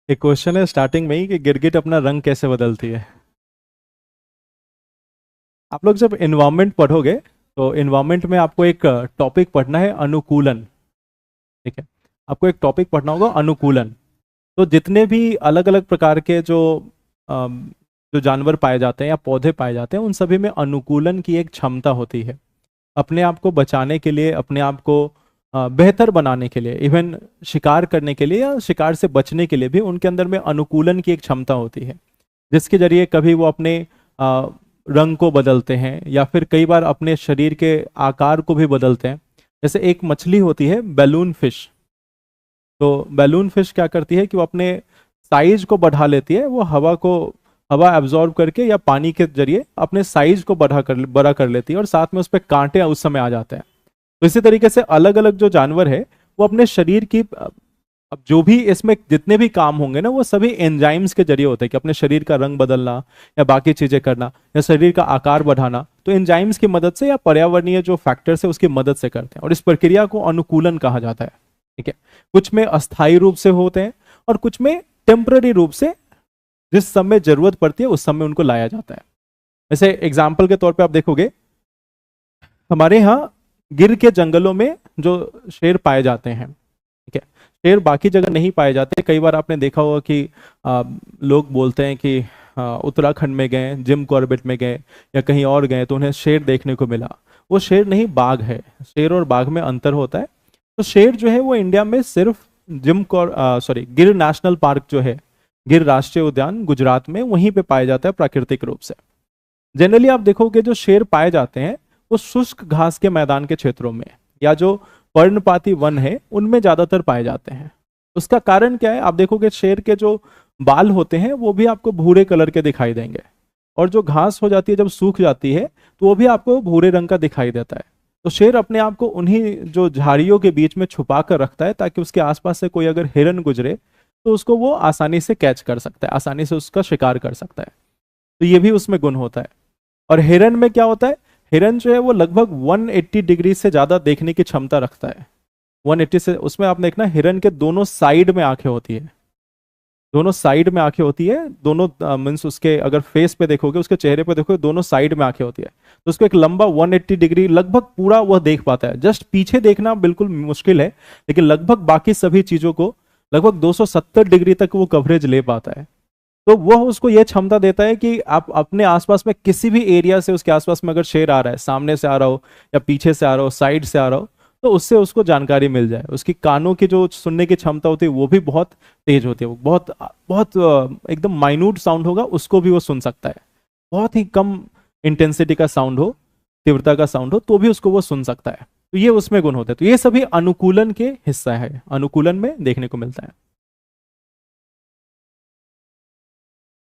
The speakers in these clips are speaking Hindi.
एक क्वेश्चन है स्टार्टिंग में ही कि गिरगिट अपना रंग कैसे बदलती है। आप लोग जब इन्वायरमेंट पढ़ोगे तो इन्वायरमेंट में आपको एक टॉपिक पढ़ना है, अनुकूलन। ठीक है, आपको एक टॉपिक पढ़ना होगा, अनुकूलन। तो जितने भी अलग अलग प्रकार के जो जानवर पाए जाते हैं या पौधे पाए जाते हैं, उन सभी में अनुकूलन की एक क्षमता होती है। अपने आप को बचाने के लिए, अपने आप को बेहतर बनाने के लिए, इवन शिकार करने के लिए या शिकार से बचने के लिए भी उनके अंदर में अनुकूलन की एक क्षमता होती है, जिसके जरिए कभी वो अपने अ, रंग को बदलते हैं या फिर कई बार अपने शरीर के आकार को भी बदलते हैं। जैसे एक मछली होती है बैलून फिश। तो बैलून फिश क्या करती है कि वो अपने साइज को बढ़ा लेती है, वो हवा एब्जॉर्ब करके या पानी के जरिए अपने साइज को बड़ा कर लेती है, और साथ में उस पर कांटे उस समय आ जाते हैं। तो इसी तरीके से अलग अलग जो जानवर है वो अपने शरीर की अब जो भी इसमें जितने भी काम होंगे ना, वो सभी एंजाइम्स के जरिए होते हैं कि अपने शरीर का रंग बदलना या बाकी चीजें करना या शरीर का आकार बढ़ाना, तो एंजाइम्स की मदद से या पर्यावरणीय जो फैक्टर्स है उसकी मदद से करते हैं, और इस प्रक्रिया को अनुकूलन कहा जाता है। ठीक है, कुछ में अस्थायी रूप से होते हैं और कुछ में टेम्पररी रूप से, जिस समय जरूरत पड़ती है उस समय उनको लाया जाता है। जैसे एग्जाम्पल के तौर पर आप देखोगे, हमारे यहाँ गिर के जंगलों में जो शेर पाए जाते हैं, ठीक है, शेर बाकी जगह नहीं पाए जाते। कई बार आपने देखा होगा कि लोग बोलते हैं कि उत्तराखंड में गए, जिम कॉर्बेट में गए या कहीं और गए तो उन्हें शेर देखने को मिला। वो शेर नहीं, बाघ है। शेर और बाघ में अंतर होता है। तो शेर जो है वो इंडिया में सिर्फ गिर नेशनल पार्क जो है, गिर राष्ट्रीय उद्यान गुजरात में, वहीं पे पाया जाता है प्राकृतिक रूप से। जनरली आप देखोगे जो शेर पाए जाते हैं वो शुष्क घास के मैदान के क्षेत्रों में या जो पर्णपाती वन है उनमें ज्यादातर पाए जाते हैं। उसका कारण क्या है? आप देखोगे शेर के जो बाल होते हैं वो भी आपको भूरे कलर के दिखाई देंगे, और जो घास हो जाती है जब सूख जाती है तो वो भी आपको भूरे रंग का दिखाई देता है। तो शेर अपने आप को उन्हीं जो झाड़ियों के बीच में छुपा कर रखता है, ताकि उसके आसपास से कोई अगर हिरन गुजरे तो उसको वो आसानी से कैच कर सकता है, आसानी से उसका शिकार कर सकता है। तो ये भी उसमें गुण होता है। और हिरन में क्या होता है? हिरन जो है वो लगभग 180 डिग्री से ज्यादा देखने की क्षमता रखता है। 180 से, उसमें आप देखना हिरन के दोनों साइड में आंखें होती है, दोनों साइड में आंखें होती है, दोनों मीन्स उसके अगर फेस पे देखोगे, उसके चेहरे पे देखोगे, दोनों साइड में आंखें होती है। तो उसको एक लंबा 180 डिग्री लगभग पूरा वह देख पाता है। जस्ट पीछे देखना बिल्कुल मुश्किल है, लेकिन लगभग बाकी सभी चीजों को लगभग 270 डिग्री तक वो कवरेज ले पाता है। तो वह उसको यह क्षमता देता है कि आप अपने आसपास में किसी भी एरिया से, उसके आसपास में अगर शेर आ रहा है, सामने से आ रहा हो या पीछे से आ रहा हो, साइड से आ रहा हो, तो उससे उसको जानकारी मिल जाए। उसकी कानों की जो सुनने की क्षमता होती है वो भी बहुत तेज होती है। वो बहुत बहुत एकदम माइन्यूट साउंड होगा उसको भी वो सुन सकता है। बहुत ही कम इंटेंसिटी का साउंड हो, तीव्रता का साउंड हो, तो भी उसको वो सुन सकता है। तो ये उसमें गुण होते हैं। तो ये सभी अनुकूलन के हिस्सा है, अनुकूलन में देखने को मिलता है।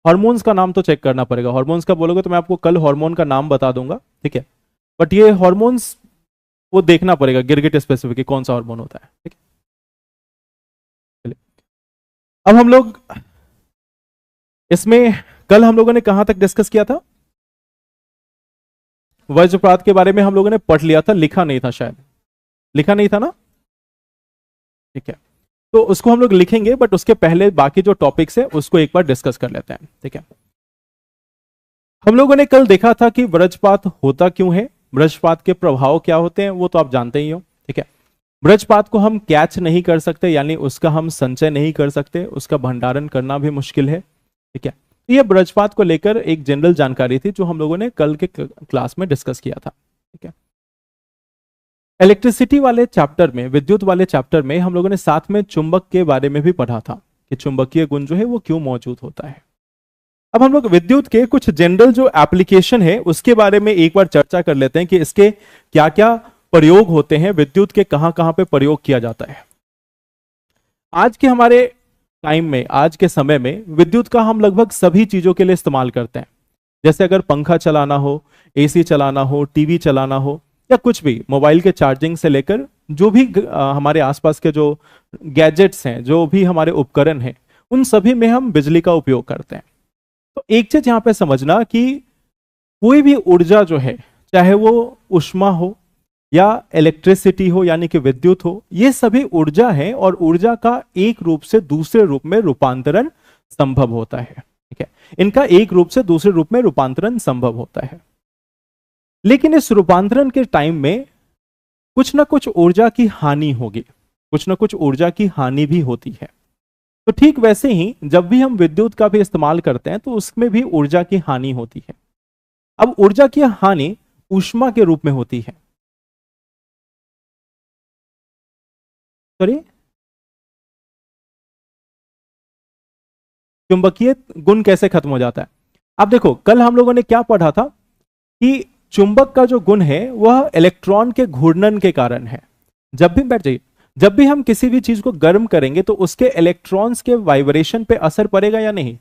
हॉर्मोन्स का नाम तो चेक करना पड़ेगा। हॉर्मोन्स का बोलोगे तो मैं आपको कल हार्मोन का नाम बता दूंगा, ठीक है। बट ये हॉर्मोन्स वो देखना पड़ेगा गिरगिट स्पेसिफिक कौन सा हार्मोन होता है, ठीक है। चलिए, अब हम लोग इसमें, कल हम लोगों ने कहां तक डिस्कस किया था? वज्रपात के बारे में हम लोगों ने पढ़ लिया था, लिखा नहीं था शायद, लिखा नहीं था ना, ठीक है। तो उसको हम लोग लिखेंगे, बट उसके पहले बाकी जो टॉपिक्स है उसको एक बार डिस्कस कर लेते हैं, ठीक है। हम लोगों ने कल देखा था कि वज्रपात होता क्यों है, वज्रपात के प्रभाव क्या होते हैं, वो तो आप जानते ही हो, ठीक है। वज्रपात को हम कैच नहीं कर सकते, यानी उसका हम संचय नहीं कर सकते, उसका भंडारण करना भी मुश्किल है, ठीक है। तो ये वज्रपात को लेकर एक जनरल जानकारी थी जो हम लोगों ने कल के क्लास में डिस्कस किया था, ठीक है। इलेक्ट्रिसिटी वाले चैप्टर में, विद्युत वाले चैप्टर में हम लोगों ने साथ में चुंबक के बारे में भी पढ़ा था कि चुंबकीय गुण जो है वो क्यों मौजूद होता है। अब हम लोग विद्युत के कुछ जनरल जो एप्लीकेशन है उसके बारे में एक बार चर्चा कर लेते हैं कि इसके क्या क्या प्रयोग होते हैं, विद्युत के कहां कहां पे प्रयोग किया जाता है। आज के हमारे टाइम में, आज के समय में विद्युत का हम लगभग सभी चीजों के लिए इस्तेमाल करते हैं। जैसे अगर पंखा चलाना हो, एसी चलाना हो, टीवी चलाना हो, या कुछ भी, मोबाइल के चार्जिंग से लेकर जो भी हमारे आसपास के जो गैजेट्स हैं, जो भी हमारे उपकरण हैं, उन सभी में हम बिजली का उपयोग करते हैं। तो एक चीज यहां पे समझना कि कोई भी ऊर्जा जो है, चाहे वो ऊष्मा हो या इलेक्ट्रिसिटी हो यानी कि विद्युत हो, ये सभी ऊर्जा है और ऊर्जा का एक रूप से दूसरे रूप में रूपांतरण संभव होता है। ठीक है, इनका एक रूप से दूसरे रूप में रूपांतरण संभव होता है। लेकिन इस रूपांतरण के टाइम में कुछ ना कुछ ऊर्जा की हानि होगी, कुछ ना कुछ ऊर्जा की हानि भी होती है। तो ठीक वैसे ही जब भी हम विद्युत का भी इस्तेमाल करते हैं तो उसमें भी ऊर्जा की हानि होती है। अब ऊर्जा की हानि ऊष्मा के रूप में होती है। सॉरी, चुंबकीय गुण कैसे खत्म हो जाता है? अब देखो, कल हम लोगों ने क्या पढ़ा था कि चुंबक का जो गुण है वह इलेक्ट्रॉन के घूर्णन के कारण है। जब भी बैठ जाइए, जब भी हम किसी भी चीज को गर्म करेंगे तो उसके इलेक्ट्रॉन्स के वाइब्रेशन पे असर पड़ेगा या नहीं,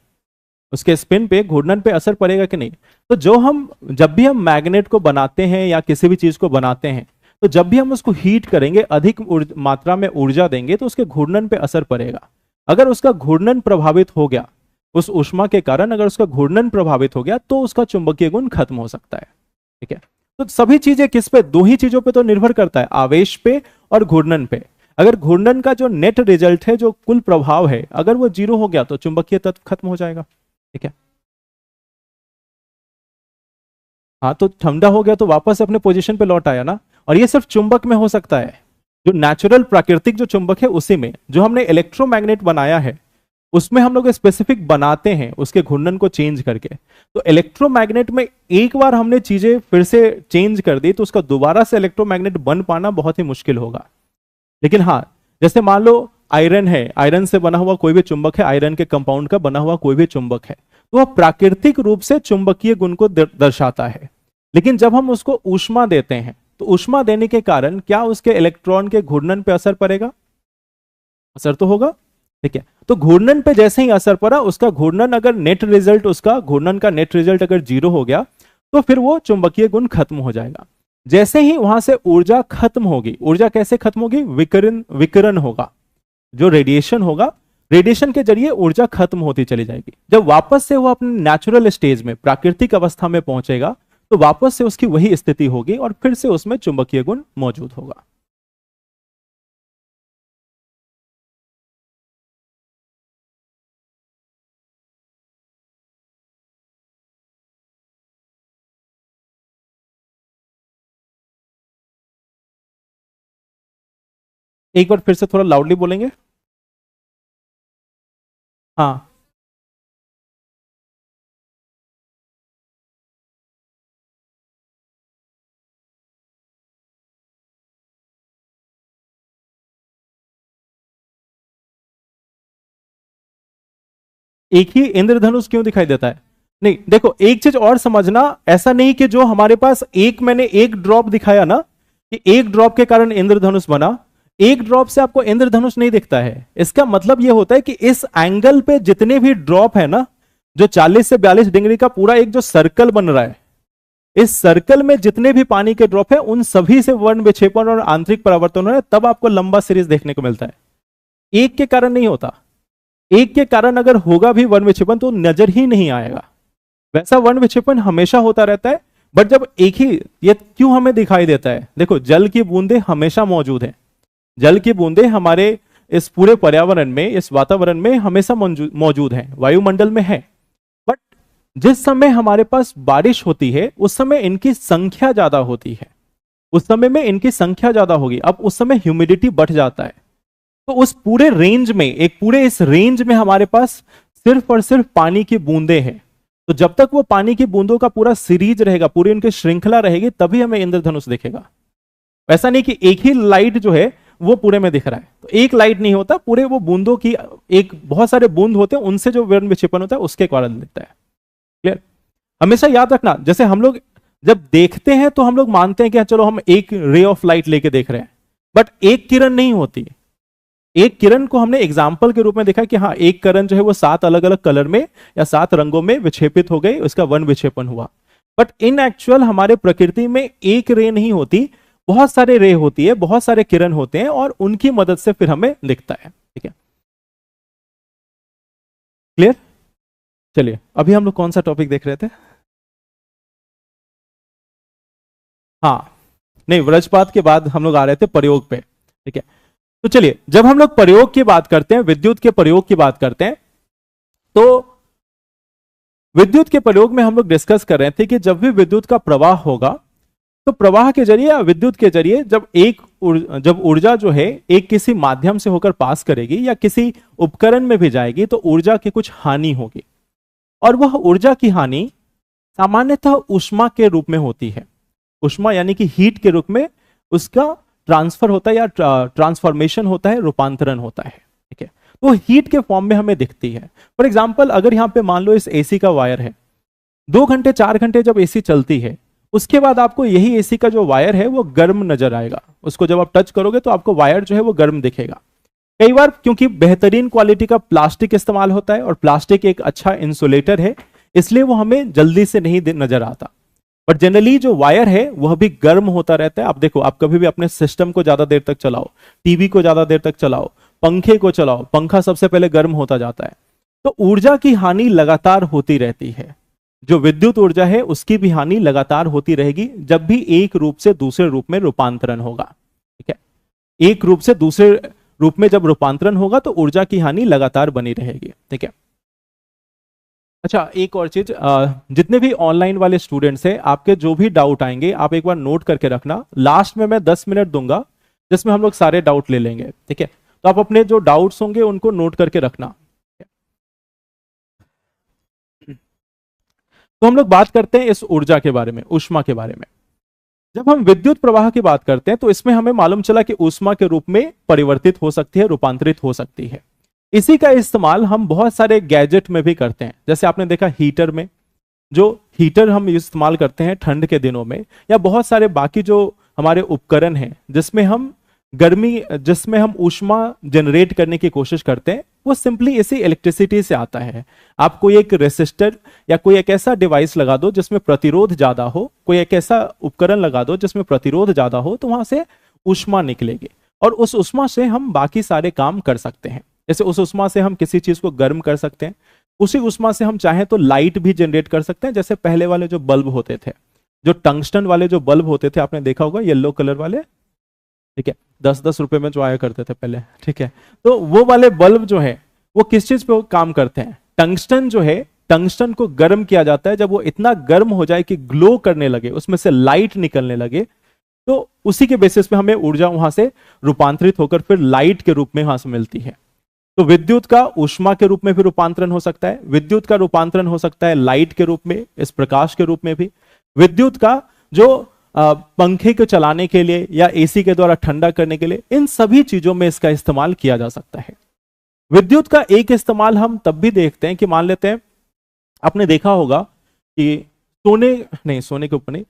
उसके स्पिन पे, घूर्णन पे असर पड़ेगा कि नहीं? तो जो हम जब भी हम मैग्नेट को बनाते हैं या किसी भी चीज को बनाते हैं, तो जब भी हम उसको हीट करेंगे, अधिक मात्रा में ऊर्जा देंगे तो उसके घूर्णन पे असर पड़ेगा। अगर उसका घूर्णन प्रभावित हो गया, उस ऊष्मा के कारण अगर उसका घूर्णन प्रभावित हो गया तो उसका चुंबकीय गुण खत्म हो सकता है। ठीक है, तो सभी चीजें किस पे, दो ही चीजों पे तो निर्भर करता है, आवेश पे और घूर्णन पे। अगर घूर्णन का जो नेट रिजल्ट है, जो कुल प्रभाव है, अगर वो जीरो हो गया तो चुंबकीय तत्व खत्म हो जाएगा। ठीक है, हाँ, तो ठंडा हो गया तो वापस अपने पोजीशन पे लौट आया ना। और ये सिर्फ चुंबक में हो सकता है, जो नेचुरल प्राकृतिक जो चुंबक है उसी में। जो हमने इलेक्ट्रोमैग्नेट बनाया है उसमें हम लोग स्पेसिफिक बनाते हैं उसके घूर्णन को चेंज करके। तो इलेक्ट्रोमैग्नेट में एक बार हमने चीजें फिर से चेंज कर दी तो उसका दोबारा से इलेक्ट्रोमैग्नेट बन पाना बहुत ही मुश्किल होगा। लेकिन हाँ, जैसे मान लो आयरन है, आयरन से बना हुआ कोई भी चुंबक है, आयरन के कंपाउंड का बना हुआ कोई भी चुंबक है, तो वह प्राकृतिक रूप से चुंबकीय गुण को दर्शाता है। लेकिन जब हम उसको ऊष्मा देते हैं तो ऊष्मा देने के कारण क्या उसके इलेक्ट्रॉन के घूर्णन पे असर पड़ेगा? असर तो होगा। ठीक है, तो घूर्णन पे जैसे ही असर पड़ा, उसका घूर्णन अगर नेट रिजल्ट, उसका घूर्णन का नेट रिजल्ट अगर जीरो हो गया तो फिर वो चुंबकीय गुण खत्म हो जाएगा। जैसे ही वहां से ऊर्जा खत्म होगी, ऊर्जा कैसे खत्म होगी? विकिरण, विकिरण होगा, जो रेडिएशन होगा, रेडिएशन के जरिए ऊर्जा खत्म होती चली जाएगी। जब वापस से वो अपने नेचुरल स्टेज में, प्राकृतिक अवस्था में पहुंचेगा तो वापस से उसकी वही स्थिति होगी और फिर से उसमें चुंबकीय गुण मौजूद होगा। एक बार फिर से थोड़ा लाउडली बोलेंगे? हाँ, एक ही इंद्रधनुष क्यों दिखाई देता है? नहीं, देखो, एक चीज और समझना, ऐसा नहीं कि जो हमारे पास एक, मैंने एक ड्रॉप दिखाया ना, कि एक ड्रॉप के कारण इंद्रधनुष बना, एक ड्रॉप से आपको इंद्रधनुष नहीं दिखता है। इसका मतलब यह होता है कि इस एंगल पे जितने भी ड्रॉप है ना, जो 40 से 42 डिग्री का पूरा एक जो सर्कल बन रहा है, इस सर्कल में जितने भी पानी के ड्रॉप है उन सभी से वर्ण विक्षेपण और आंतरिक परावर्तन हो रहा है, तब आपको लंबा सीरीज देखने को मिलता है। एक के कारण नहीं होता। एक के कारण अगर होगा भी वर्ण विक्षेपण तो नजर ही नहीं आएगा। वैसा वर्ण विक्षेपण हमेशा होता रहता है। बट जब एक ही, ये क्यों हमें दिखाई देता है? देखो, जल की बूंदे हमेशा मौजूद है। जल की बूंदे हमारे इस पूरे पर्यावरण में, इस वातावरण में हमेशा मौजूद है, वायुमंडल में है। बट जिस समय हमारे पास बारिश होती है उस समय इनकी संख्या ज्यादा होती है, उस समय में इनकी संख्या ज्यादा होगी। अब उस समय ह्यूमिडिटी बढ़ जाता है, तो उस पूरे रेंज में, एक पूरे इस रेंज में हमारे पास सिर्फ और सिर्फ पानी की बूंदे हैं। तो जब तक वो पानी की बूंदों का पूरा सीरीज रहेगा, पूरी उनकी श्रृंखला रहेगी, तभी हमें इंद्रधनुष दिखेगा। ऐसा नहीं कि एक ही लाइट जो है वो पूरे में दिख रहा है। तो एक लाइट नहीं होता, पूरे वो बूंदों की, एक बहुत सारे बूंद होते हैं, उनसे जो वर्ण विक्षेपण होता है उसके कारण दिखता है। क्लियर? हमेशा याद रखना, जैसे हम लोग जब देखते हैं तो हम लोग मानते हैं कि चलो हम एक रे ऑफ लाइट लेके देख रहे हैं, बट एक किरण नहीं होती। एक किरण को हमने एग्जाम्पल के रूप में देखा कि हाँ, एक किरण जो है वो 7 अलग अलग कलर में या 7 रंगों में विक्षेपित हो गई, उसका वर्ण विक्षेपण हुआ। बट इन एक्चुअल हमारे प्रकृति में एक रे नहीं होती, बहुत सारे रे होती है, बहुत सारे किरण होते हैं और उनकी मदद से फिर हमें दिखता है। ठीक है, क्लियर? चलिए, अभी हम लोग कौन सा टॉपिक देख रहे थे? हाँ, नहीं, वज्रपात के बाद हम लोग आ रहे थे प्रयोग पे, ठीक है। तो चलिए, जब हम लोग प्रयोग की बात करते हैं, विद्युत के प्रयोग की बात करते हैं, तो विद्युत के प्रयोग में हम लोग डिस्कस कर रहे थे कि जब भी विद्युत का प्रवाह होगा, तो प्रवाह के जरिए या विद्युत के जरिए जब ऊर्जा जो है एक किसी माध्यम से होकर पास करेगी या किसी उपकरण में भी जाएगी, तो ऊर्जा की कुछ हानि होगी, और वह ऊर्जा की हानि सामान्यतः ऊष्मा के रूप में होती है। ऊष्मा यानी कि हीट के रूप में उसका ट्रांसफर होता है या ट्रांसफॉर्मेशन होता है, रूपांतरण होता है, ठीक है। तो हीट के फॉर्म में हमें दिखती है। फॉर एग्जाम्पल, अगर यहाँ पे मान लो इस एसी का वायर है, 2 घंटे 4 घंटे जब एसी चलती है, उसके बाद आपको यही एसी का जो वायर है वो गर्म नजर आएगा। उसको जब आप टच करोगे तो आपको वायर जो है वो गर्म दिखेगा। कई बार क्योंकि बेहतरीन क्वालिटी का प्लास्टिक इस्तेमाल होता है और प्लास्टिक एक अच्छा इंसुलेटर है, इसलिए वो हमें जल्दी से नहीं नजर आता। बट जनरली जो वायर है वह भी गर्म होता रहता है। आप देखो, आप कभी भी अपने सिस्टम को ज्यादा देर तक चलाओ, टीवी को ज्यादा देर तक चलाओ, पंखे को चलाओ, पंखा सबसे पहले गर्म होता जाता है। तो ऊर्जा की हानि लगातार होती रहती है। जो विद्युत ऊर्जा है उसकी भी हानि लगातार होती रहेगी जब भी एक रूप से दूसरे रूप में रूपांतरण होगा, ठीक है। एक रूप से दूसरे रूप में जब रूपांतरण होगा तो ऊर्जा की हानि लगातार बनी रहेगी, ठीक है। अच्छा, एक और चीज, जितने भी ऑनलाइन वाले स्टूडेंट्स हैं, आपके जो भी डाउट आएंगे आप एक बार नोट करके रखना। लास्ट में मैं 10 मिनट दूंगा जिसमें हम लोग सारे डाउट ले लेंगे, ठीक है। तो आप अपने जो डाउट्स होंगे उनको नोट करके रखना। तो हम लोग बात करते हैं इस ऊर्जा के बारे में, ऊष्मा के बारे में। जब हम विद्युत प्रवाह की बात करते हैं तो इसमें हमें मालूम चला कि ऊष्मा के रूप में परिवर्तित हो सकती है, रूपांतरित हो सकती है। इसी का इस्तेमाल हम बहुत सारे गैजेट में भी करते हैं। जैसे आपने देखा हीटर में, जो हीटर हम इस्तेमाल करते हैं ठंड के दिनों में, या बहुत सारे बाकी जो हमारे उपकरण हैं जिसमें हम ऊष्मा जनरेट करने की कोशिश करते हैं, वो सिंपली इसी इलेक्ट्रिसिटी से आता है। आप कोई एक रेसिस्टर या कोई एक ऐसा डिवाइस लगा दो जिसमें प्रतिरोध ज्यादा हो, कोई एक ऐसा उपकरण लगा दो जिसमें प्रतिरोध ज्यादा हो, तो वहां से ऊष्मा निकलेगी और उस ऊष्मा से हम बाकी सारे काम कर सकते हैं। जैसे उस ऊष्मा से हम किसी चीज को गर्म कर सकते हैं, उसी ऊष्मा से हम चाहें तो लाइट भी जनरेट कर सकते हैं। जैसे पहले वाले जो बल्ब होते थे, जो टंगस्टन वाले जो बल्ब होते थे, आपने देखा होगा, येलो कलर वाले, ठीक है, 10-10 रुपए में जो आया करते थे पहले, ठीक है। तो वो वाले बल्ब जो है वो किस चीज पे काम करते हैं? टंगस्टन जो है, टंगस्टन को गर्म किया जाता है। जब वो इतना गर्म हो जाए कि ग्लो करने लगे, उसमें से लाइट निकलने लगे, तो उसी के बेसिस पे हमें ऊर्जा वहां से रूपांतरित होकर फिर लाइट के रूप में वहां से मिलती है। तो विद्युत का ऊष्मा के रूप में भी रूपांतरण हो सकता है, विद्युत का रूपांतरण हो सकता है लाइट के रूप में, इस प्रकाश के रूप में भी। विद्युत का जो पंखे को चलाने के लिए या एसी के द्वारा ठंडा करने के लिए, इन सभी चीजों में इसका इस्तेमाल किया जा सकता है। विद्युत का एक इस्तेमाल हम तब भी देखते हैं कि मान लेते हैं, आपने देखा होगा कि सोने के ऊपर नहीं,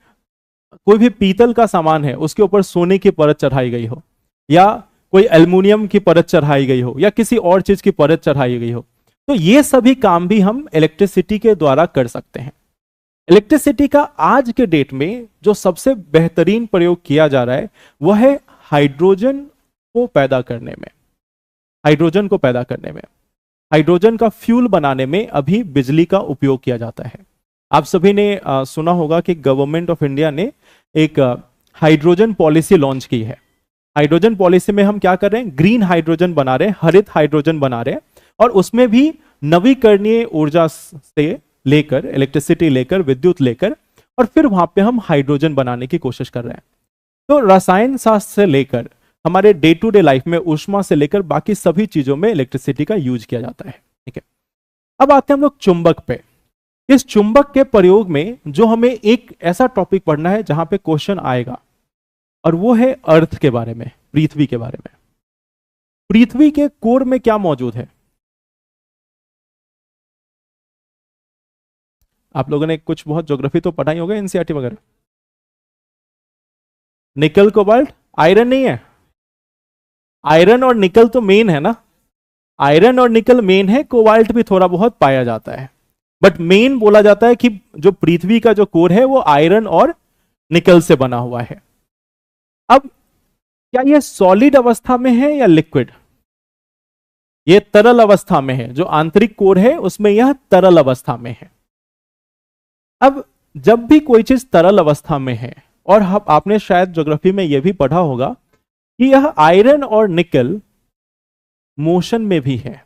कोई भी पीतल का सामान है उसके ऊपर सोने की परत चढ़ाई गई हो, या कोई एल्युमिनियम की परत चढ़ाई गई हो, या किसी और चीज की परत चढ़ाई गई हो, तो ये सभी काम भी हम इलेक्ट्रिसिटी के द्वारा कर सकते हैं। इलेक्ट्रिसिटी का आज के डेट में जो सबसे बेहतरीन प्रयोग किया जा रहा है वह है हाइड्रोजन को पैदा करने में। हाइड्रोजन को पैदा करने में, हाइड्रोजन का फ्यूल बनाने में अभी बिजली का उपयोग किया जाता है। आप सभी ने सुना होगा कि गवर्नमेंट ऑफ इंडिया ने एक हाइड्रोजन पॉलिसी लॉन्च की है। हाइड्रोजन पॉलिसी में हम क्या कर रहे हैं? ग्रीन हाइड्रोजन बना रहे हैं, हरित हाइड्रोजन बना रहे हैं, और उसमें भी नवीकरणीय ऊर्जा से लेकर, इलेक्ट्रिसिटी लेकर, विद्युत लेकर, और फिर वहां पे हम हाइड्रोजन बनाने की कोशिश कर रहे हैं। तो रसायन शास्त्र से लेकर हमारे डे टू डे लाइफ में, ऊष्मा से लेकर बाकी सभी चीजों में इलेक्ट्रिसिटी का यूज किया जाता है, ठीक है। अब आते हैं हम लोग चुंबक पे। इस चुंबक के प्रयोग में जो हमें एक ऐसा टॉपिक पढ़ना है जहां पे क्वेश्चन आएगा, और वो है अर्थ के बारे में, पृथ्वी के बारे में। पृथ्वी के कोर में क्या मौजूद है? आप लोगों ने कुछ बहुत ज्योग्राफी तो पढ़ा ही होगा, एनसीईआरटी वगैरह। निकल, कोबाल्ट, आयरन नहीं है। आयरन और निकल तो मेन है ना, आयरन और निकल मेन है, कोबाल्ट भी थोड़ा बहुत पाया जाता है, बट मेन बोला जाता है कि जो पृथ्वी का जो कोर है वो आयरन और निकल से बना हुआ है। अब क्या ये सॉलिड अवस्था में है या लिक्विड? ये तरल अवस्था में है। जो आंतरिक कोर है उसमें यह तरल अवस्था में है। अब जब भी कोई चीज तरल अवस्था में है और आपने शायद ज्योग्राफी में यह भी पढ़ा होगा कि यह आयरन और निकल मोशन में भी है।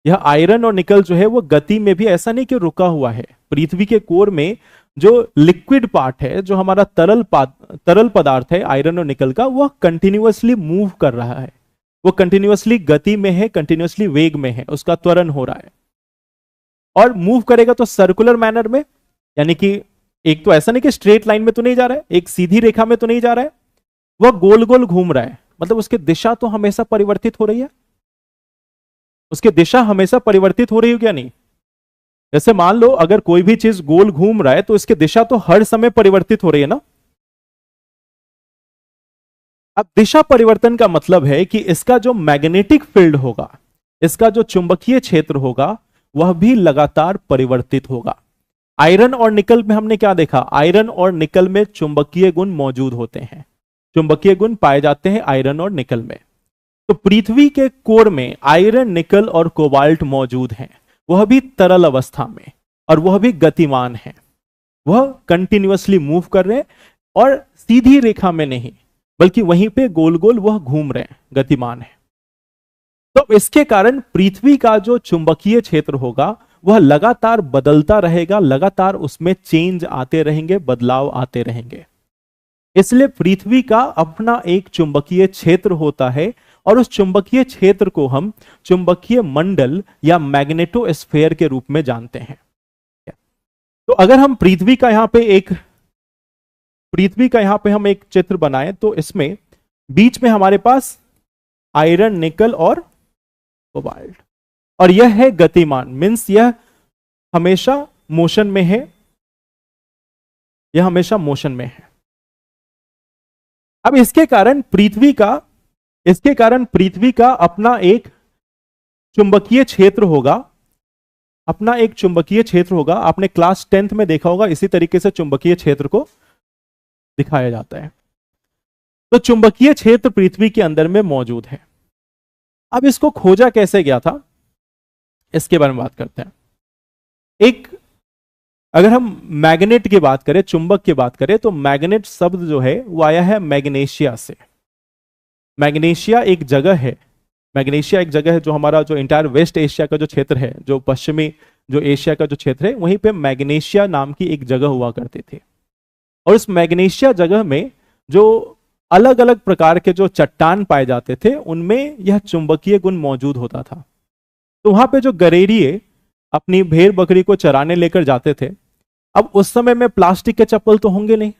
यह आयरन और निकल जो है वो गति में भी, ऐसा नहीं कि रुका हुआ है। पृथ्वी के कोर में जो लिक्विड पार्ट है, जो हमारा तरल पदार्थ है आयरन और निकल का, वह कंटिन्यूअसली मूव कर रहा है, वो कंटिन्यूअसली गति में है, कंटिन्यूअसली वेग में है, उसका त्वरण हो रहा है। और मूव करेगा तो सर्कुलर मैनर में, यानी कि एक तो ऐसा नहीं कि स्ट्रेट लाइन में तो नहीं जा रहा है, एक सीधी रेखा में तो नहीं जा रहा है, वह गोल गोल घूम रहा है। मतलब उसकी दिशा तो हमेशा परिवर्तित हो रही है, उसकी दिशा हमेशा परिवर्तित हो रही है क्या नहीं? जैसे मान लो अगर कोई भी चीज गोल घूम रहा है तो इसकी दिशा तो हर समय परिवर्तित हो रही है ना। अब दिशा परिवर्तन का मतलब है कि इसका जो मैग्नेटिक फील्ड होगा, इसका जो चुंबकीय क्षेत्र होगा, वह भी लगातार परिवर्तित होगा। आयरन और निकल में हमने क्या देखा? आयरन और निकल में चुंबकीय गुण मौजूद होते हैं, चुंबकीय गुण पाए जाते हैं आयरन और निकल में। तो पृथ्वी के कोर में आयरन, निकल और कोबाल्ट मौजूद हैं, वह भी तरल अवस्था में, और वह भी गतिमान है। वह कंटिन्यूअसली मूव कर रहे हैं और सीधी रेखा में नहीं, बल्कि वहीं पे गोल गोल वह घूम रहे हैं, गतिमान है। तो इसके कारण पृथ्वी का जो चुंबकीय क्षेत्र होगा वह लगातार बदलता रहेगा, लगातार उसमें चेंज आते रहेंगे, बदलाव आते रहेंगे। इसलिए पृथ्वी का अपना एक चुंबकीय क्षेत्र होता है, और उस चुंबकीय क्षेत्र को हम चुंबकीय मंडल या मैग्नेटोस्फेयर के रूप में जानते हैं। तो अगर हम पृथ्वी का यहां पे हम एक चित्र बनाएं, तो इसमें बीच में हमारे पास आयरन, निकल और कोबाल्ट, और यह है गतिमान, मींस यह हमेशा मोशन में है, यह हमेशा मोशन में है। अब इसके कारण पृथ्वी का अपना एक चुंबकीय क्षेत्र होगा, अपना एक चुंबकीय क्षेत्र होगा। आपने क्लास 10th में देखा होगा, इसी तरीके से चुंबकीय क्षेत्र को दिखाया जाता है। तो चुंबकीय क्षेत्र पृथ्वी के अंदर में मौजूद है। अब इसको खोजा कैसे गया था, इसके बारे में बात करते हैं। अगर हम मैग्नेट की बात करें, चुंबक की बात करें, तो मैग्नेट शब्द जो है वो आया है मैग्नेशिया से। मैग्नेशिया एक जगह है, जो हमारा जो इंटायर वेस्ट एशिया का जो क्षेत्र है, जो पश्चिमी जो एशिया का जो क्षेत्र है, वहीं पे मैग्नेशिया नाम की एक जगह हुआ करती थी। और इस मैग्नेशिया जगह में जो अलग अलग प्रकार के जो चट्टान पाए जाते थे, उनमें यह चुंबकीय गुण मौजूद होता था। तो वहां पे जो गरेरिए अपनी भेड़ बकरी को चराने लेकर जाते थे, अब उस समय में प्लास्टिक के चप्पल तो होंगे नहीं।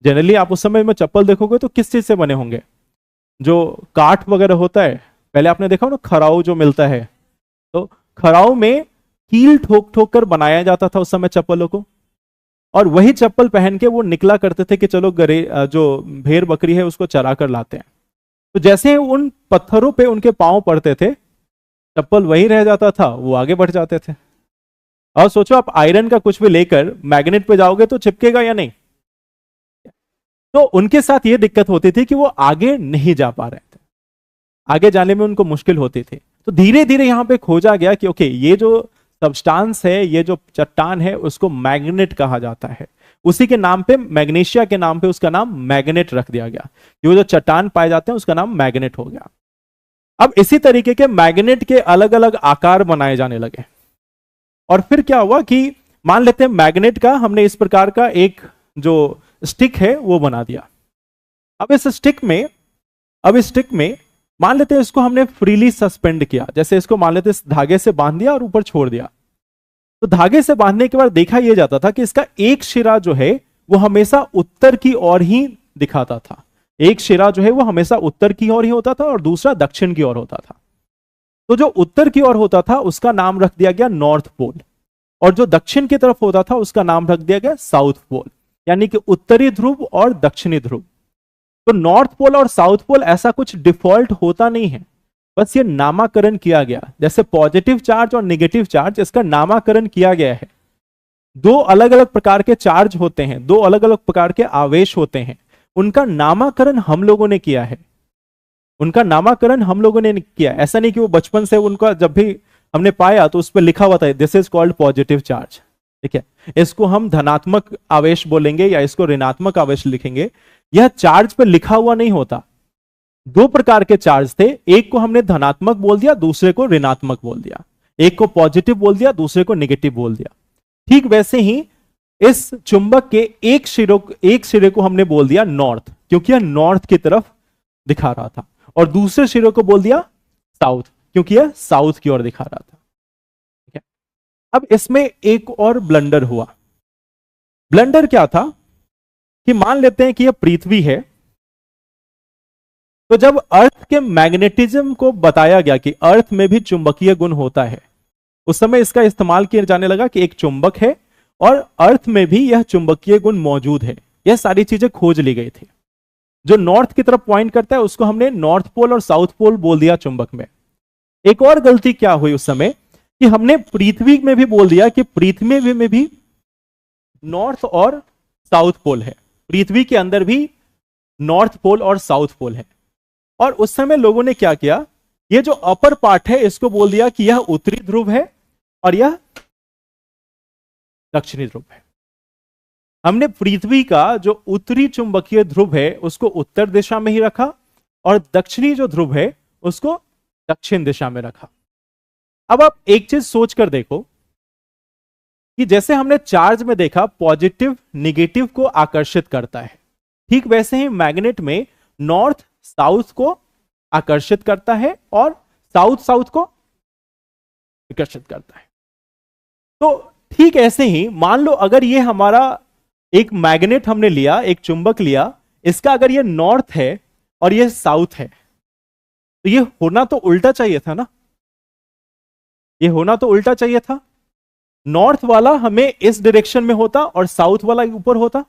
जनरली आप उस समय में चप्पल देखोगे तो किस चीज से बने होंगे? जो काठ वगैरह होता है, पहले आपने देखा ना खराऊ जो मिलता है, तो खराऊ में कील ठोक ठोक कर बनाया जाता था उस समय चप्पलों को, और वही चप्पल पहन के वो निकला करते थे कि चलो जो भेड़ बकरी है उसको चरा कर लाते हैं। तो जैसे उन पत्थरों पे उनके पांव पड़ते थे, चप्पल वही रह जाता था, वो आगे बढ़ जाते थे। और सोचो आप आयरन का कुछ भी लेकर मैग्नेट पे जाओगे तो चिपकेगा या नहीं? तो उनके साथ ये दिक्कत होती थी कि वो आगे नहीं जा पा रहे थे, आगे जाने में उनको मुश्किल होती थी। तो धीरे धीरे यहां पे खोजा गया कि ओके, ये जो सब्सटेंस है, ये जो चट्टान है, उसको मैग्नेट कहा जाता है। उसी के नाम पे, मैग्नेशिया के नाम पे उसका नाम मैग्नेट रख दिया गया। ये जो चट्टान पाए जाते हैं उसका नाम मैग्नेट हो गया। अब इसी तरीके के मैग्नेट के अलग अलग आकार बनाए जाने लगे। और फिर क्या हुआ कि मान लेते हैं मैग्नेट का हमने इस प्रकार का एक जो स्टिक है वो बना दिया। अब इस स्टिक में मान लेते हैं इसको हमने फ्रीली सस्पेंड किया, जैसे इसको मान लेते हैं धागे से बांध दिया और ऊपर छोड़ दिया। तो धागे से बांधने के बाद देखा यह जाता था कि इसका एक शिरा जो है वो हमेशा उत्तर की ओर ही दिखाता था। एक शिरा जो है वो हमेशा उत्तर की ओर ही होता था और दूसरा दक्षिण की ओर होता था। तो जो उत्तर की ओर होता था उसका नाम रख दिया गया नॉर्थ पोल, और जो दक्षिण की तरफ होता था उसका नाम रख दिया गया साउथ पोल, यानी कि उत्तरी ध्रुव और दक्षिणी ध्रुव। तो नॉर्थ पोल और साउथ पोल ऐसा कुछ डिफॉल्ट होता नहीं है, बस ये नामकरण किया गया। जैसे पॉजिटिव चार्ज और नेगेटिव चार्ज, इसका नामकरण किया गया है। दो अलग अलग प्रकार के चार्ज होते हैं, दो अलग अलग प्रकार के आवेश होते हैं, उनका नामकरण हम लोगों ने किया है। उनका नामकरण हम लोगों ने किया। ऐसा नहीं कि वो बचपन से उनका जब भी हमने पाया तो उस पर लिखा हुआ था this is called positive charge, ठीक है, इसको हम धनात्मक आवेश बोलेंगे या इसको ऋणात्मक आवेश लिखेंगे। यह चार्ज पे लिखा हुआ नहीं होता। दो प्रकार के चार्ज थे, एक को हमने धनात्मक बोल दिया, दूसरे को ऋणात्मक बोल दिया। एक को पॉजिटिव बोल दिया, दूसरे को नेगेटिव बोल दिया। ठीक वैसे ही इस चुंबक के एक सिरे को हमने बोल दिया नॉर्थ, क्योंकि यह नॉर्थ की तरफ दिखा रहा था, और दूसरे सिरे को बोल दिया साउथ, क्योंकि यह साउथ की ओर दिखा रहा था। ठीक है, अब इसमें एक और ब्लंडर हुआ। ब्लंडर क्या था कि मान लेते हैं कि यह पृथ्वी है, तो जब अर्थ के मैग्नेटिज्म को बताया गया कि अर्थ में भी चुंबकीय गुण होता है, उस समय इसका इस्तेमाल किया जाने लगा कि एक चुंबक है और अर्थ में भी यह चुंबकीय गुण मौजूद है। यह सारी चीजें खोज ली गई थी। जो नॉर्थ की तरफ पॉइंट करता है उसको हमने नॉर्थ पोल और साउथ पोल बोल दिया चुंबक में। एक और गलती क्या हुई उस समय कि हमने पृथ्वी में भी बोल दिया कि पृथ्वी में भी नॉर्थ और साउथ पोल है, पृथ्वी के अंदर भी नॉर्थ पोल और साउथ पोल है। और उस समय लोगों ने क्या किया, ये जो अपर पार्ट है इसको बोल दिया कि यह उत्तरी ध्रुव है और यह दक्षिणी ध्रुव है। हमने पृथ्वी का जो उत्तरी चुंबकीय ध्रुव है उसको उत्तर दिशा में ही रखा और दक्षिणी जो ध्रुव है उसको दक्षिण दिशा में रखा। अब आप एक चीज सोच कर देखो कि जैसे हमने चार्ज में देखा पॉजिटिव निगेटिव को आकर्षित करता है, ठीक वैसे ही मैग्नेट में नॉर्थ साउथ को आकर्षित करता है और साउथ साउथ को आकर्षित करता है। तो ठीक ऐसे ही मान लो अगर ये हमारा एक मैग्नेट हमने लिया, एक चुंबक लिया, इसका अगर ये नॉर्थ है और ये साउथ है, तो ये होना तो उल्टा चाहिए था ना, ये होना तो उल्टा चाहिए था। नॉर्थ वाला हमें इस डायरेक्शन में होता और साउथ वाला ऊपर होता।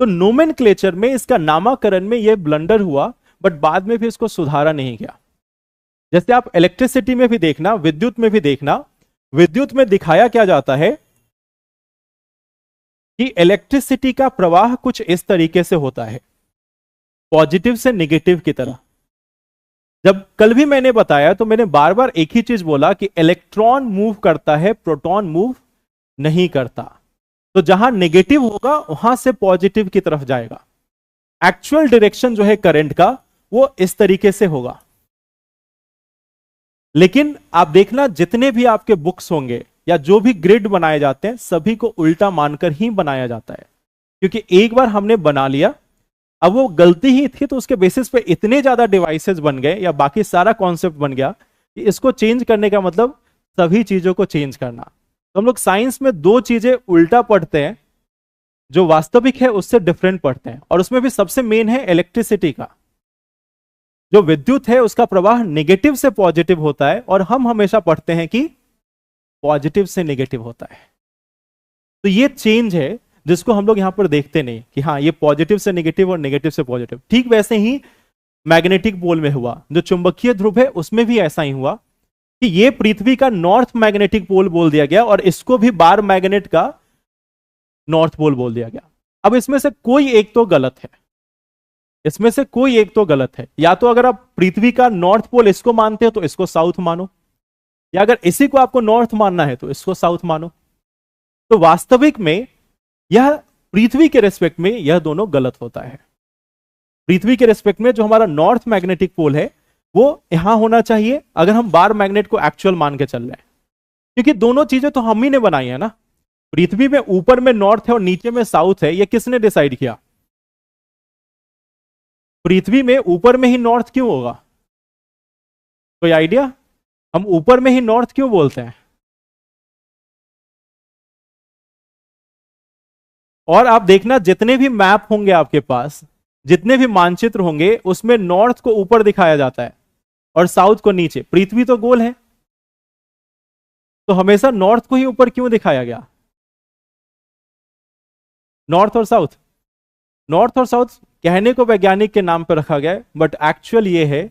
तो नोमेनक्लेचर में इसका नामकरण में यह ब्लंडर हुआ, बट बाद में भी इसको सुधारा नहीं गया। जैसे आप इलेक्ट्रिसिटी में भी देखना, विद्युत में भी देखना, विद्युत में दिखाया क्या जाता है कि इलेक्ट्रिसिटी का प्रवाह कुछ इस तरीके से होता है, पॉजिटिव से नेगेटिव की तरह। जब कल भी मैंने बताया तो मैंने बार बार एक ही चीज बोला कि इलेक्ट्रॉन मूव करता है, प्रोटॉन मूव नहीं करता। तो जहां नेगेटिव होगा वहां से पॉजिटिव की तरफ जाएगा। एक्चुअल डायरेक्शन जो है करंट का वो इस तरीके से होगा। लेकिन आप देखना जितने भी आपके बुक्स होंगे या जो भी ग्रिड बनाए जाते हैं सभी को उल्टा मानकर ही बनाया जाता है, क्योंकि एक बार हमने बना लिया, अब वो गलती ही थी तो उसके बेसिस पे इतने ज्यादा डिवाइसेस बन गए या बाकी सारा कॉन्सेप्ट बन गया कि इसको चेंज करने का मतलब सभी चीजों को चेंज करना। तो हम लोग साइंस में दो चीजें उल्टा पढ़ते हैं, जो वास्तविक है उससे डिफरेंट पढ़ते हैं, और उसमें भी सबसे मेन है इलेक्ट्रिसिटी का। जो विद्युत है उसका प्रवाह नेगेटिव से पॉजिटिव होता है और हम हमेशा पढ़ते हैं कि पॉजिटिव से नेगेटिव होता है। तो ये चेंज है जिसको हम लोग यहां पर देखते नहीं कि हाँ ये पॉजिटिव से नेगेटिव और नेगेटिव से पॉजिटिव। ठीक वैसे ही मैग्नेटिक पोल में हुआ, जो चुंबकीय ध्रुव है उसमें भी ऐसा ही हुआ कि ये पृथ्वी का नॉर्थ मैग्नेटिक पोल बोल दिया गया और इसको भी बार मैग्नेट का नॉर्थ पोल बोल दिया गया। अब इसमें से कोई एक तो गलत है, इसमें से कोई एक तो गलत है। या तो अगर आप पृथ्वी का नॉर्थ पोल इसको मानते हो तो इसको साउथ मानो, या अगर इसी को आपको नॉर्थ मानना है तो इसको साउथ मानो। तो वास्तविक में यह पृथ्वी के रेस्पेक्ट में यह दोनों गलत होता है। पृथ्वी के रेस्पेक्ट में जो हमारा नॉर्थ मैग्नेटिक पोल है वो यहां होना चाहिए, अगर हम बार मैग्नेट को एक्चुअल मान के चल रहे हैं, क्योंकि दोनों चीजें तो हम ही ने बनाई है ना। पृथ्वी में ऊपर में नॉर्थ है और नीचे में साउथ है, यह किसने डिसाइड किया? पृथ्वी में ऊपर में ही नॉर्थ क्यों होगा? कोई आइडिया? हम ऊपर में ही नॉर्थ क्यों बोलते हैं? और आप देखना जितने भी मैप होंगे आपके पास, जितने भी मानचित्र होंगे, उसमें नॉर्थ को ऊपर दिखाया जाता है और साउथ को नीचे। पृथ्वी तो गोल है, तो हमेशा नॉर्थ को ही ऊपर क्यों दिखाया गया? नॉर्थ और साउथ, नॉर्थ और साउथ कहने को वैज्ञानिक के नाम पर रखा गया है, बट एक्चुअल ये है,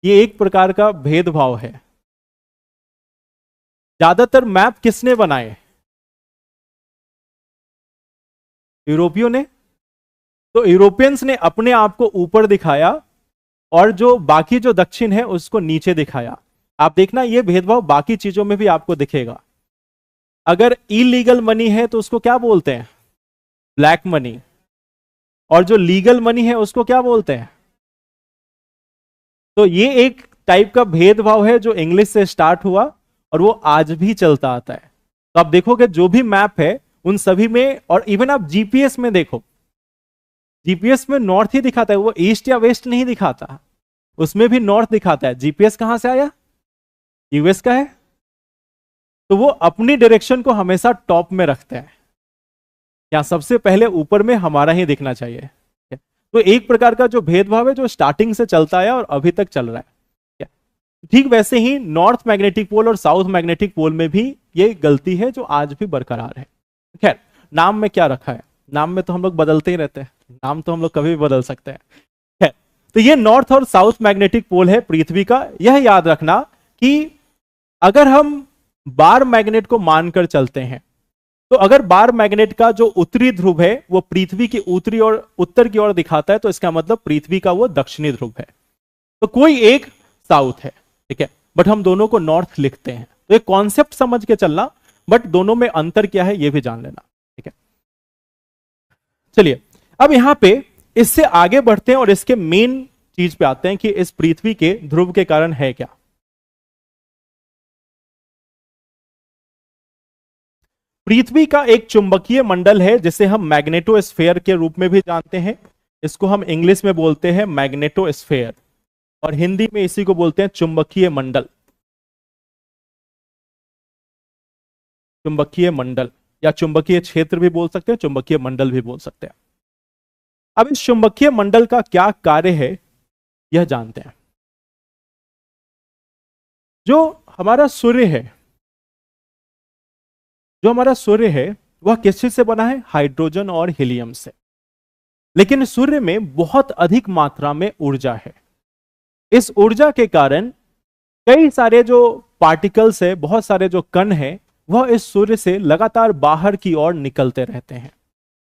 ये एक प्रकार का भेदभाव है। ज्यादातर मैप किसने बनाए? यूरोपियों ने। तो यूरोपियंस ने अपने आप को ऊपर दिखाया और जो बाकी जो दक्षिण है उसको नीचे दिखाया। आप देखना ये भेदभाव बाकी चीजों में भी आपको दिखेगा। अगर इलीगल मनी है तो उसको क्या बोलते हैं? Black money. और जो लीगल मनी है उसको क्या बोलते हैं? तो ये एक टाइप का भेदभाव है जो इंग्लिश से स्टार्ट हुआ और वो आज भी चलता आता है। तो आप देखोगे जो भी मैप है उन सभी में, और इवन आप जीपीएस में देखो, जीपीएस में नॉर्थ ही दिखाता है, वो ईस्ट या वेस्ट नहीं दिखाता, उसमें भी नॉर्थ दिखाता है। जीपीएस कहां से आया? यूएस का है। तो वो अपनी डायरेक्शन को हमेशा टॉप में रखते हैं, या सबसे पहले ऊपर में हमारा ही दिखना चाहिए। तो एक प्रकार का जो भेदभाव है जो स्टार्टिंग से चलता है और अभी तक चल रहा है। ठीक वैसे ही नॉर्थ मैग्नेटिक पोल और साउथ मैग्नेटिक पोल में भी ये गलती है जो आज भी बरकरार है। खैर, नाम में क्या रखा है? नाम में तो हम लोग बदलते ही रहते हैं, नाम तो हम लोग कभी भी बदल सकते हैं। खैर, तो ये नॉर्थ और साउथ मैग्नेटिक पोल है पृथ्वी का। यह याद रखना कि अगर हम बार मैग्नेट को मानकर चलते हैं, तो अगर बार मैग्नेट का जो उत्तरी ध्रुव है वो पृथ्वी की उत्तरी और उत्तर की ओर दिखाता है, तो इसका मतलब पृथ्वी का वो दक्षिणी ध्रुव है। तो कोई एक साउथ है, ठीक है, बट हम दोनों को नॉर्थ लिखते हैं। तो एक कॉन्सेप्ट समझ के चलना, बट दोनों में अंतर क्या है ये भी जान लेना, ठीक है। चलिए अब यहां पे इससे आगे बढ़ते हैं और इसके मेन चीज पे आते हैं कि इस पृथ्वी के ध्रुव के कारण है क्या। पृथ्वी का एक चुंबकीय मंडल है जिसे हम मैग्नेटोस्फेयर के रूप में भी जानते हैं। इसको हम इंग्लिश में बोलते हैं मैग्नेटोस्फेयर, और हिंदी में इसी को बोलते हैं चुंबकीय मंडल। चुंबकीय मंडल या चुंबकीय क्षेत्र भी बोल सकते हैं, चुंबकीय मंडल भी बोल सकते हैं। अब इस चुंबकीय मंडल का क्या कार्य है यह जानते हैं। जो हमारा सूर्य है, वह किस चीज से बना है? हाइड्रोजन और हीलियम से। लेकिन सूर्य में बहुत अधिक मात्रा में ऊर्जा है। इस ऊर्जा के कारण कई सारे जो पार्टिकल्स है, बहुत सारे जो कण हैं, वह इस सूर्य से लगातार बाहर की ओर निकलते रहते हैं,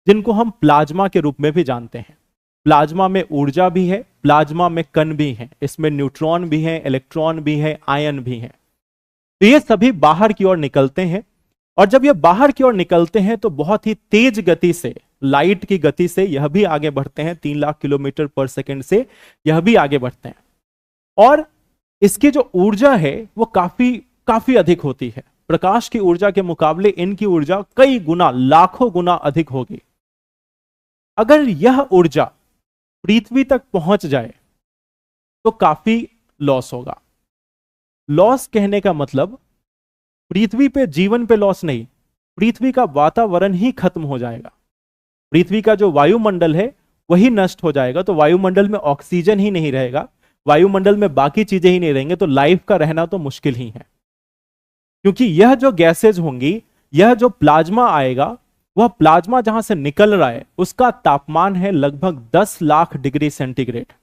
जिनको हम प्लाज्मा के रूप में भी जानते हैं। प्लाज्मा में ऊर्जा भी है, प्लाज्मा में कण भी हैं, इसमें न्यूट्रॉन भी हैं, इलेक्ट्रॉन भी है, आयन भी हैं। तो ये सभी बाहर की ओर निकलते हैं, और जब ये बाहर की ओर निकलते हैं तो बहुत ही तेज गति से, लाइट की गति से यह भी आगे बढ़ते हैं। 3 लाख किलोमीटर पर सेकंड से यह भी आगे बढ़ते हैं, और इसकी जो ऊर्जा है वो काफी अधिक होती है। प्रकाश की ऊर्जा के मुकाबले इनकी ऊर्जा कई गुना, लाखों गुना अधिक होगी। अगर यह ऊर्जा पृथ्वी तक पहुंच जाए तो काफी लॉस होगा। लॉस कहने का मतलब पृथ्वी पे जीवन पे लॉस नहीं, पृथ्वी का वातावरण ही खत्म हो जाएगा। पृथ्वी का जो वायुमंडल है वही नष्ट हो जाएगा। तो वायुमंडल में ऑक्सीजन ही नहीं रहेगा, वायुमंडल में बाकी चीजें ही नहीं रहेंगे, तो लाइफ का रहना तो मुश्किल ही है। क्योंकि यह जो गैसेज होंगी, यह जो प्लाज्मा आएगा, वह प्लाज्मा जहां से निकल रहा है उसका तापमान है लगभग 10 लाख डिग्री सेंटीग्रेड।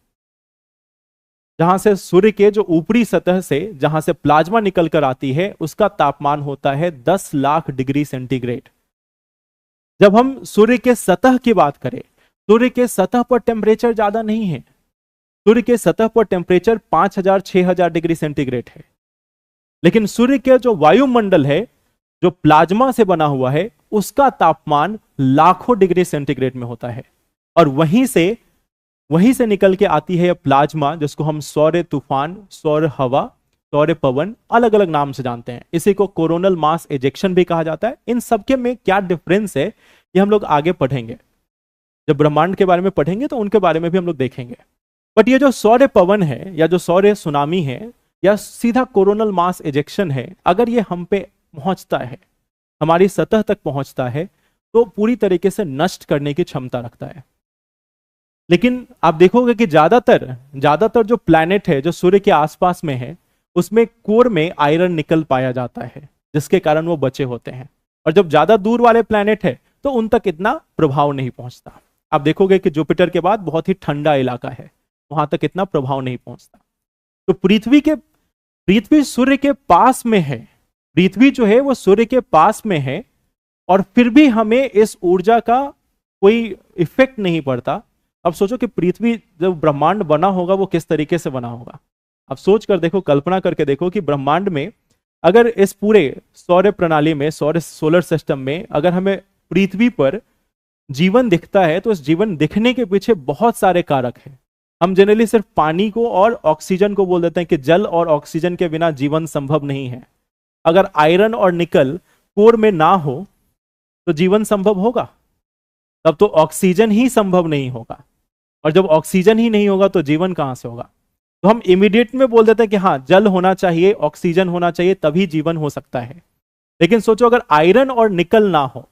जहां से सूर्य के जो ऊपरी सतह से जहां से प्लाज्मा निकल कर आती है उसका तापमान होता है 10 लाख डिग्री सेंटीग्रेड। जब हम सूर्य के सतह की बात करें, सूर्य के सतह पर टेम्परेचर ज्यादा नहीं है। सूर्य के सतह पर टेम्परेचर 5000-6000 डिग्री सेंटीग्रेड है। लेकिन सूर्य के जो वायुमंडल है, जो प्लाज्मा से बना हुआ है, उसका तापमान लाखों डिग्री सेंटीग्रेड में होता है। और वहीं से निकल के आती है प्लाज्मा, जिसको हम सौर तूफान, सौर हवा, सौर पवन अलग अलग नाम से जानते हैं। इसी को कोरोनल मास एजेक्शन भी कहा जाता है। इन सबके में क्या डिफरेंस है ये हम लोग आगे पढ़ेंगे, जब ब्रह्मांड के बारे में पढ़ेंगे तो उनके बारे में भी हम लोग देखेंगे। बट ये जो सौर पवन है या जो सौर सुनामी है या सीधा कोरोनल मास एजेक्शन है, अगर ये हम पे पहुंचता है, हमारी सतह तक पहुंचता है, तो पूरी तरीके से नष्ट करने की क्षमता रखता है। लेकिन आप देखोगे कि ज्यादातर जो प्लैनेट है जो सूर्य के आसपास में है, उसमें कोर में आयरन निकल पाया जाता है, जिसके कारण वो बचे होते हैं। और जब ज्यादा दूर वाले प्लैनेट है तो उन तक इतना प्रभाव नहीं पहुंचता। आप देखोगे कि जुपिटर के बाद बहुत ही ठंडा इलाका है, वहां तक इतना प्रभाव नहीं पहुंचता। तो पृथ्वी सूर्य के पास में है, पृथ्वी जो है वो सूर्य के पास में है, और फिर भी हमें इस ऊर्जा का कोई इफेक्ट नहीं पड़ता। अब सोचो कि पृथ्वी जब ब्रह्मांड बना होगा वो किस तरीके से बना होगा। अब सोच कर देखो, कल्पना करके देखो कि ब्रह्मांड में अगर इस पूरे सौर प्रणाली में, सोलर सिस्टम में अगर हमें पृथ्वी पर जीवन दिखता है तो इस जीवन दिखने के पीछे बहुत सारे कारक हैं। हम जनरली सिर्फ पानी को और ऑक्सीजन को बोल देते हैं कि जल और ऑक्सीजन के बिना जीवन संभव नहीं है। अगर आयरन और निकल कोर में ना हो तो जीवन संभव होगा? तब तो ऑक्सीजन ही संभव नहीं होगा, और जब ऑक्सीजन ही नहीं होगा तो जीवन कहां से होगा? तो हम इमीडिएट में बोल देते हैं कि हाँ, जल होना चाहिए, ऑक्सीजन होना चाहिए, तभी जीवन हो सकता है। लेकिन सोचो अगर आयरन और निकल ना हो,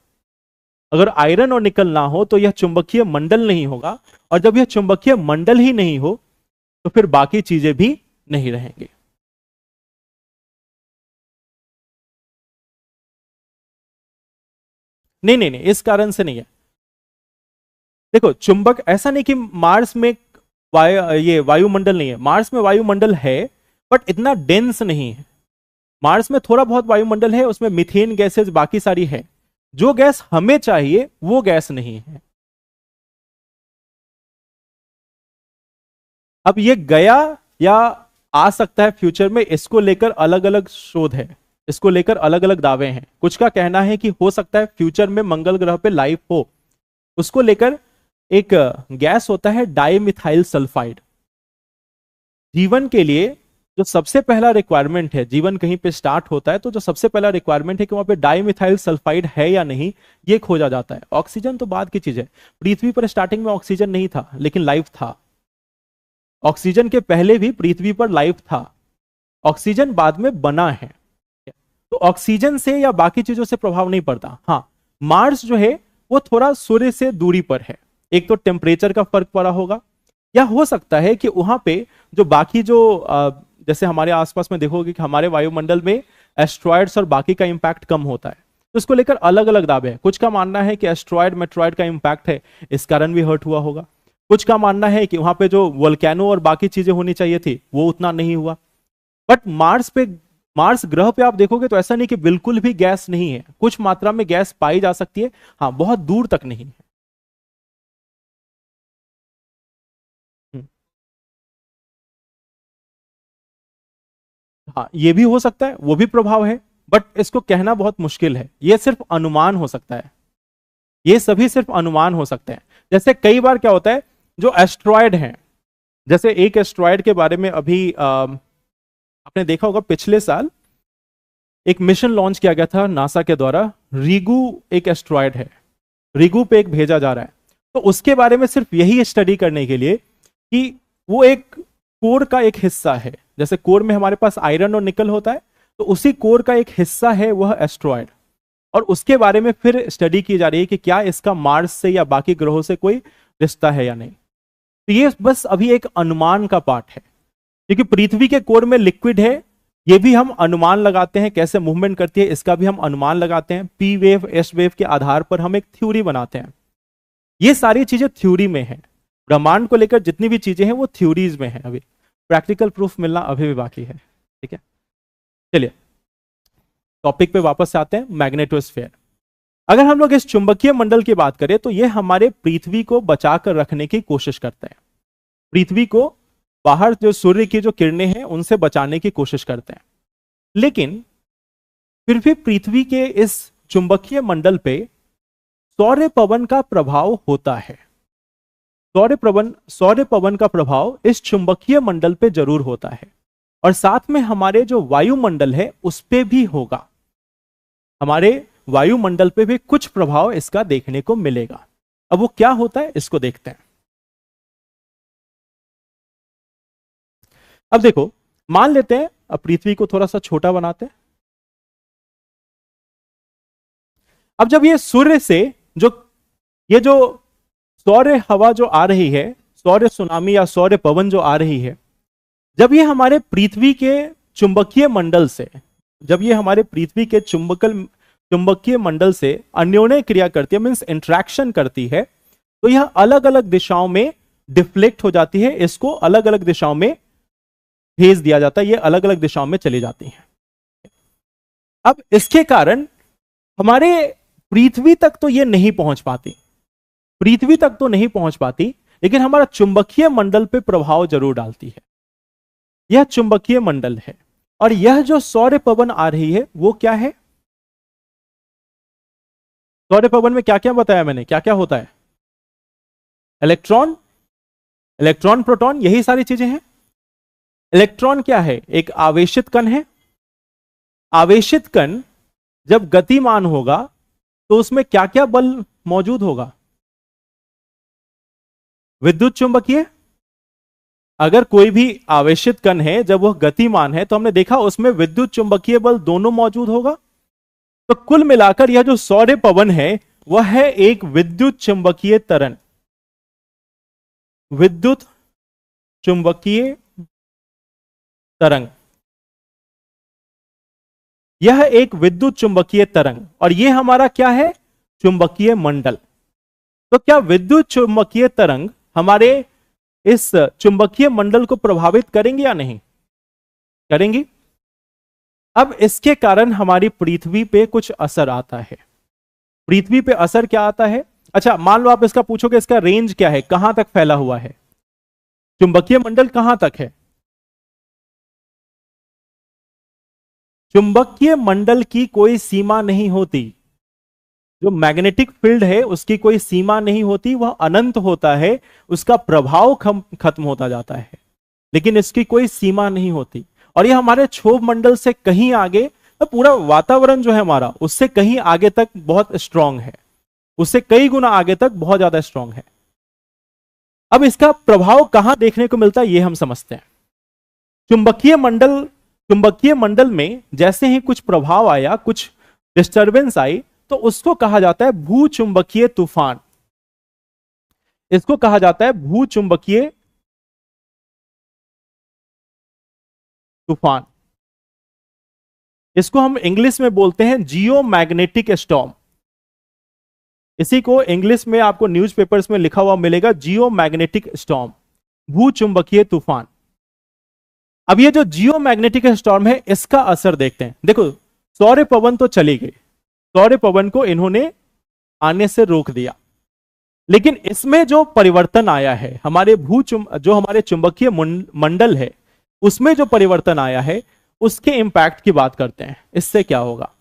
अगर आयरन और निकल ना हो तो यह चुंबकीय मंडल नहीं होगा, और जब यह चुंबकीय मंडल ही नहीं हो तो फिर बाकी चीजें भी नहीं रहेंगी। नहीं नहीं नहीं, इस कारण से नहीं है। देखो चुंबक ऐसा नहीं कि मार्स में ये वायुमंडल नहीं है, मार्स में वायुमंडल है बट इतना डेंस नहीं है। मार्स में थोड़ा बहुत वायुमंडल है, उसमें मीथेन गैसेस बाकी सारी है, जो गैस हमें चाहिए वो गैस नहीं है। अब ये गया या आ सकता है फ्यूचर में, इसको लेकर अलग अलग शोध है, इसको लेकर अलग अलग दावे हैं। कुछ का कहना है कि हो सकता है फ्यूचर में मंगल ग्रह पे लाइफ हो। उसको लेकर एक गैस होता है डाइमिथाइल सल्फाइड। जीवन के लिए जो सबसे पहला रिक्वायरमेंट है, जीवन कहीं पे स्टार्ट होता है तो जो सबसे पहला रिक्वायरमेंट है कि वहां पे डाइमिथाइल सल्फाइड है या नहीं, ये खोजा जाता है। ऑक्सीजन तो बाद की चीज है। पृथ्वी पर स्टार्टिंग में ऑक्सीजन नहीं था लेकिन लाइफ था। ऑक्सीजन के पहले भी पृथ्वी पर लाइफ था, ऑक्सीजन बाद में बना है। तो ऑक्सीजन से या बाकी चीजों से प्रभाव नहीं पड़ता। हाँ, मार्स जो है वो थोड़ा सूर्य से दूरी पर है, एक तो टेम्परेचर का फर्क पड़ा होगा, या हो सकता है कि वहां पे जो बाकी जो जैसे हमारे आसपास में देखोगे कि हमारे वायुमंडल में एस्ट्रॉयड्स और बाकी का इंपैक्ट कम होता है। तो इसको लेकर अलग अलग दावे हैं। कुछ का मानना है कि एस्ट्रॉयड मेट्रॉयड का इंपैक्ट है, इस कारण भी हर्ट हुआ होगा। कुछ का मानना है कि वहां पे जो वोल्केनो और बाकी चीजें होनी चाहिए थी वो उतना नहीं हुआ। बट मार्स ग्रह पे आप देखोगे तो ऐसा नहीं कि बिल्कुल भी गैस नहीं है, कुछ मात्रा में गैस पाई जा सकती है, हाँ बहुत दूर तक नहीं है। हम्म, हाँ ये भी हो सकता है, वो भी प्रभाव है, बट इसको कहना बहुत मुश्किल है। ये सिर्फ अनुमान हो सकता है, ये सभी सिर्फ अनुमान हो सकते हैं। जैसे कई बार क्या होता है, जो एस्ट्रॉयड हैं, जैसे एक एस्ट्रॉयड के बारे में अभी आपने देखा होगा, पिछले साल एक मिशन लॉन्च किया गया था नासा के द्वारा। रीगू एक एस्ट्रॉयड है, रीगू पे एक भेजा जा रहा है। तो उसके बारे में सिर्फ यही स्टडी करने के लिए कि वो एक कोर का एक हिस्सा है, जैसे कोर में हमारे पास आयरन और निकल होता है, तो उसी कोर का एक हिस्सा है वह एस्ट्रॉयड। और उसके बारे में फिर स्टडी की जा रही है कि क्या इसका मार्स से या बाकी ग्रहों से कोई रिश्ता है या नहीं। तो ये बस अभी एक अनुमान का पार्ट है, क्योंकि पृथ्वी के कोर में लिक्विड है, ये भी हम अनुमान लगाते हैं, कैसे मूवमेंट करती है इसका भी हम अनुमान लगाते हैं। पी वेव एस वेव के आधार पर हम एक थ्योरी बनाते हैं। ये सारी चीजें थ्योरी में है, ब्रह्मांड को लेकर जितनी भी चीजें हैं वो थ्योरीज में है, अभी प्रैक्टिकल प्रूफ मिलना अभी भी बाकी है। ठीक है, चलिए टॉपिक पे वापस से आते हैं, मैग्नेटोस्फेयर। अगर हम लोग इस चुंबकीय मंडल की बात करें तो ये हमारे पृथ्वी को बचा कर रखने की कोशिश करते हैं। पृथ्वी को बाहर जो सूर्य की जो किरणें हैं उनसे बचाने की कोशिश करते हैं। लेकिन फिर भी पृथ्वी के इस चुंबकीय मंडल पे सौर्य पवन का प्रभाव होता है। सौर्य पवन का प्रभाव इस चुंबकीय मंडल पे जरूर होता है, और साथ में हमारे जो वायुमंडल है उस पे भी होगा। हमारे वायुमंडल पे भी कुछ प्रभाव इसका देखने को मिलेगा। अब वो क्या होता है इसको देखते हैं। अब देखो, मान लेते हैं, अब पृथ्वी को थोड़ा सा छोटा बनाते हैं। अब जब ये सूर्य से ये जो सौर्य हवा जो आ रही है, सौर्य सुनामी या सौर्य पवन जो आ रही है, जब ये हमारे पृथ्वी के चुंबकीय मंडल से, जब ये हमारे पृथ्वी के चुंबकीय मंडल से अन्योन्य क्रिया करती है, मीन्स इंट्रैक्शन करती है, तो यह अलग अलग दिशाओं में डिफ्लेक्ट हो जाती है, इसको अलग अलग दिशाओं में भेज दिया जाता है, ये अलग अलग दिशाओं में चली जाती हैं। अब इसके कारण हमारे पृथ्वी तक तो ये नहीं पहुंच पाती, पृथ्वी तक तो नहीं पहुंच पाती, लेकिन हमारा चुंबकीय मंडल पे प्रभाव जरूर डालती है। यह चुंबकीय मंडल है, और यह जो सौर्य पवन आ रही है वो क्या है? सौर्य पवन में क्या क्या बताया मैंने, क्या क्या होता है? इलेक्ट्रॉन, इलेक्ट्रॉन प्रोटॉन, यही सारी चीजें हैं। इलेक्ट्रॉन क्या है? एक आवेशित कण है। आवेशित कण जब गतिमान होगा तो उसमें क्या क्या बल मौजूद होगा? विद्युत चुंबकीय। अगर कोई भी आवेशित कण है जब वह गतिमान है तो हमने देखा उसमें विद्युत चुंबकीय बल दोनों मौजूद होगा। तो कुल मिलाकर यह जो सौर्य पवन है वह है एक विद्युत चुंबकीय तरंग। विद्युत चुंबकीय तरंग, यह एक विद्युत चुंबकीय तरंग, और यह हमारा क्या है? चुंबकीय मंडल। तो क्या विद्युत चुंबकीय तरंग हमारे इस चुंबकीय मंडल को प्रभावित करेंगे या नहीं करेंगी? अब इसके कारण हमारी पृथ्वी पे कुछ असर आता है। पृथ्वी पे असर क्या आता है? अच्छा, मान लो आप इसका पूछोगे इसका रेंज क्या है, कहां तक फैला हुआ है चुंबकीय मंडल, कहां तक है? चुंबकीय मंडल की कोई सीमा नहीं होती। जो मैग्नेटिक फील्ड है उसकी कोई सीमा नहीं होती, वह अनंत होता है, उसका प्रभाव खत्म होता जाता है, लेकिन इसकी कोई सीमा नहीं होती। और यह हमारे क्षोभ मंडल से कहीं आगे, पूरा वातावरण जो है हमारा उससे कहीं आगे तक बहुत स्ट्रांग है, उससे कई गुना आगे तक बहुत ज्यादा स्ट्रांग है। अब इसका प्रभाव कहां देखने को मिलता है यह हम समझते हैं। चुंबकीय मंडल में जैसे ही कुछ प्रभाव आया, कुछ डिस्टरबेंस आई, तो उसको कहा जाता है भूचुंबकीय तूफान। इसको कहा जाता है भूचुंबकीय तूफान। इसको हम इंग्लिश में बोलते हैं जियोमैग्नेटिक स्टॉर्म। इसी को इंग्लिश में आपको न्यूज़पेपर्स में लिखा हुआ मिलेगा, जियोमैग्नेटिक स्टॉर्म, भूचुंबकीय तूफान। अब ये जो जियोमैग्नेटिक स्टॉर्म है इसका असर देखते हैं। देखो, सौर्य पवन तो चली गई, सौर्य पवन को इन्होंने आने से रोक दिया, लेकिन इसमें जो परिवर्तन आया है हमारे जो हमारे चुंबकीय मंडल है उसमें जो परिवर्तन आया है उसके इंपैक्ट की बात करते हैं। इससे क्या होगा?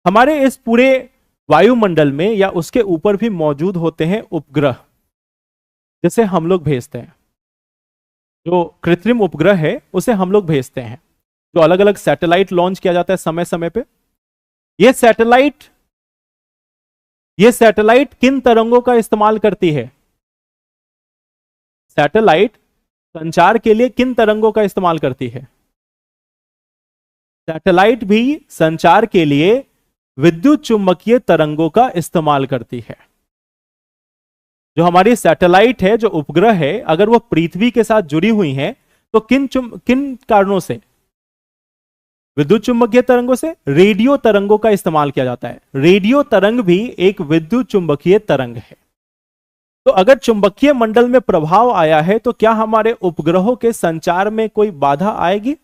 हमारे इस पूरे वायुमंडल में या उसके ऊपर भी मौजूद होते हैं उपग्रह, जिसे हम लोग भेजते हैं। जो कृत्रिम उपग्रह है उसे हम लोग भेजते हैं, जो अलग अलग सैटेलाइट लॉन्च किया जाता है समय समय पे। ये सैटेलाइट किन तरंगों का इस्तेमाल करती है? सैटेलाइट संचार के लिए किन तरंगों का इस्तेमाल करती है? सैटेलाइट भी संचार के लिए विद्युत चुंबकीय तरंगों का इस्तेमाल करती है। जो हमारी सैटेलाइट है, जो उपग्रह है, अगर वह पृथ्वी के साथ जुड़ी हुई है तो किन कारणों से? विद्युत चुंबकीय तरंगों से। रेडियो तरंगों का इस्तेमाल किया जाता है। रेडियो तरंग भी एक विद्युत चुंबकीय तरंग है। तो अगर चुंबकीय मंडल में प्रभाव आया है तो क्या हमारे उपग्रहों के संचार में कोई बाधा आएगी?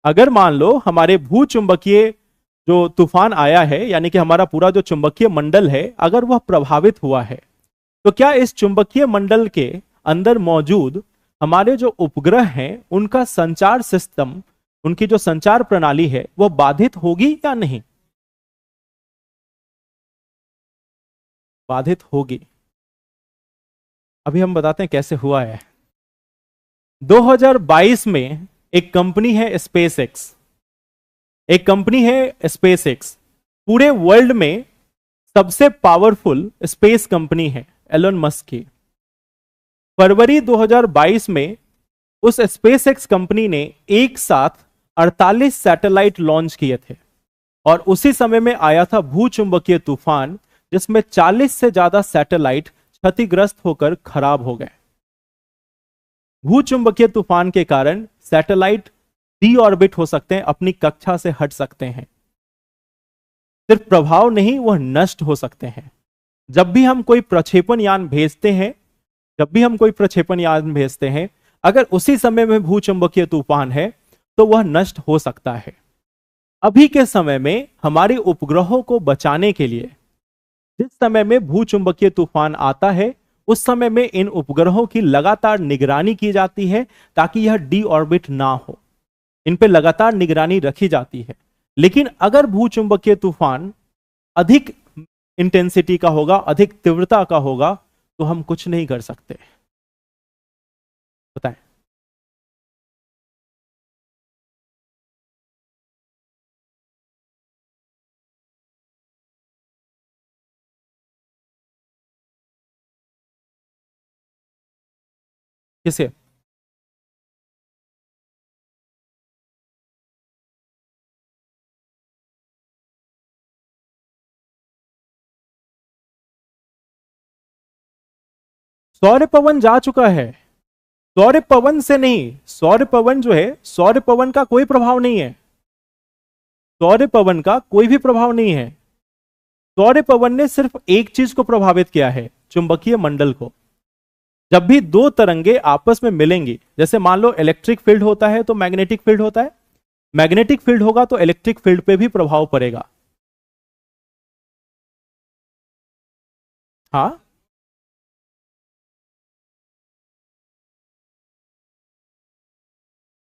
अगर मान लो हमारे भूचुंबकीय जो तूफान आया है, यानी कि हमारा पूरा जो चुंबकीय मंडल है अगर वह प्रभावित हुआ है, तो क्या इस चुंबकीय मंडल के अंदर मौजूद हमारे जो उपग्रह हैं उनका संचार सिस्टम, उनकी जो संचार प्रणाली है वह बाधित होगी या नहीं? बाधित होगी। अभी हम बताते हैं कैसे हुआ है। 2022 में एक कंपनी है स्पेसएक्स, पूरे वर्ल्ड में सबसे पावरफुल स्पेस कंपनी है एलन मस्क की। फरवरी 2022 में उस स्पेसएक्स कंपनी ने एक साथ 48 सैटेलाइट लॉन्च किए थे, और उसी समय में आया था भूचुंबकीय तूफान, जिसमें 40 से ज्यादा सैटेलाइट क्षतिग्रस्त होकर खराब हो गए। भूचुंबकीय तूफान के कारण सैटेलाइट डीऑर्बिट हो सकते हैं, अपनी कक्षा से हट सकते हैं। सिर्फ प्रभाव नहीं, वह नष्ट हो सकते हैं। जब भी हम कोई प्रक्षेपण यान भेजते हैं, अगर उसी समय में भूचुंबकीय तूफान है तो वह नष्ट हो सकता है। अभी के समय में हमारे उपग्रहों को बचाने के लिए जिस समय में भूचुंबकीय तूफान आता है उस समय में इन उपग्रहों की लगातार निगरानी की जाती है ताकि यह डी ऑर्बिट ना हो, इन पे लगातार निगरानी रखी जाती है। लेकिन अगर भूचुंबकीय तूफान अधिक इंटेंसिटी का होगा, अधिक तीव्रता का होगा, तो हम कुछ नहीं कर सकते। बताएं। किसे? सौर पवन जा चुका है। सौर पवन से नहीं, सौर पवन जो है, सौर पवन का कोई प्रभाव नहीं है। सौर पवन का कोई भी प्रभाव नहीं है। सौर पवन ने सिर्फ एक चीज को प्रभावित किया है, चुंबकीय मंडल को। जब भी दो तरंगे आपस में मिलेंगी, जैसे मान लो इलेक्ट्रिक फील्ड होता है तो मैग्नेटिक फील्ड होता है, मैग्नेटिक फील्ड होगा तो इलेक्ट्रिक फील्ड पे भी प्रभाव पड़ेगा। हाँ,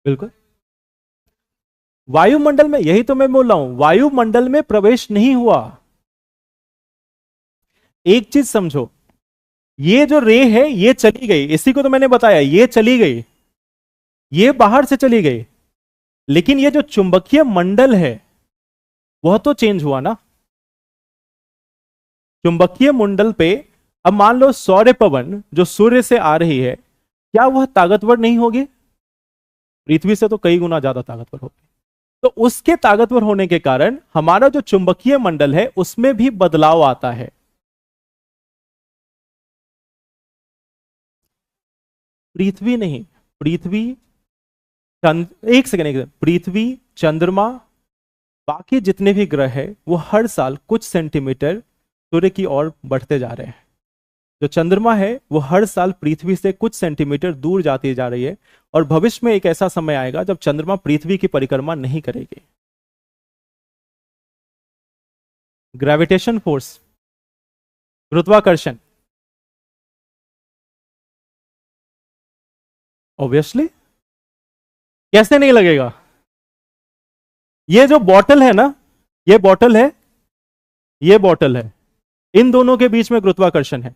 बिल्कुल। वायुमंडल में, यही तो मैं बोल रहा हूं, वायुमंडल में प्रवेश नहीं हुआ। एक चीज समझो, ये जो रे है ये चली गई, इसी को तो मैंने बताया, ये चली गई, ये बाहर से चली गई, लेकिन ये जो चुंबकीय मंडल है वह तो चेंज हुआ ना। चुंबकीय मंडल पे अब मान लो सौर पवन जो सूर्य से आ रही है, क्या वह ताकतवर नहीं होगी? पृथ्वी से तो कई गुना ज्यादा ताकतवर होगी। तो उसके ताकतवर होने के कारण हमारा जो चुंबकीय मंडल है उसमें भी बदलाव आता है। पृथ्वी नहीं, पृथ्वी, एक सेकेंड, पृथ्वी, चंद्रमा, बाकी जितने भी ग्रह है वो हर साल कुछ सेंटीमीटर सूर्य की ओर बढ़ते जा रहे हैं। जो चंद्रमा है वो हर साल पृथ्वी से कुछ सेंटीमीटर दूर जाती जा रही है, और भविष्य में एक ऐसा समय आएगा जब चंद्रमा पृथ्वी की परिक्रमा नहीं करेगी। ग्रेविटेशन फोर्स, गुरुत्वाकर्षण, ऑब्वियसली। कैसे नहीं लगेगा? ये जो बॉटल है ना, ये बॉटल है, ये बॉटल है, इन दोनों के बीच में गुरुत्वाकर्षण है,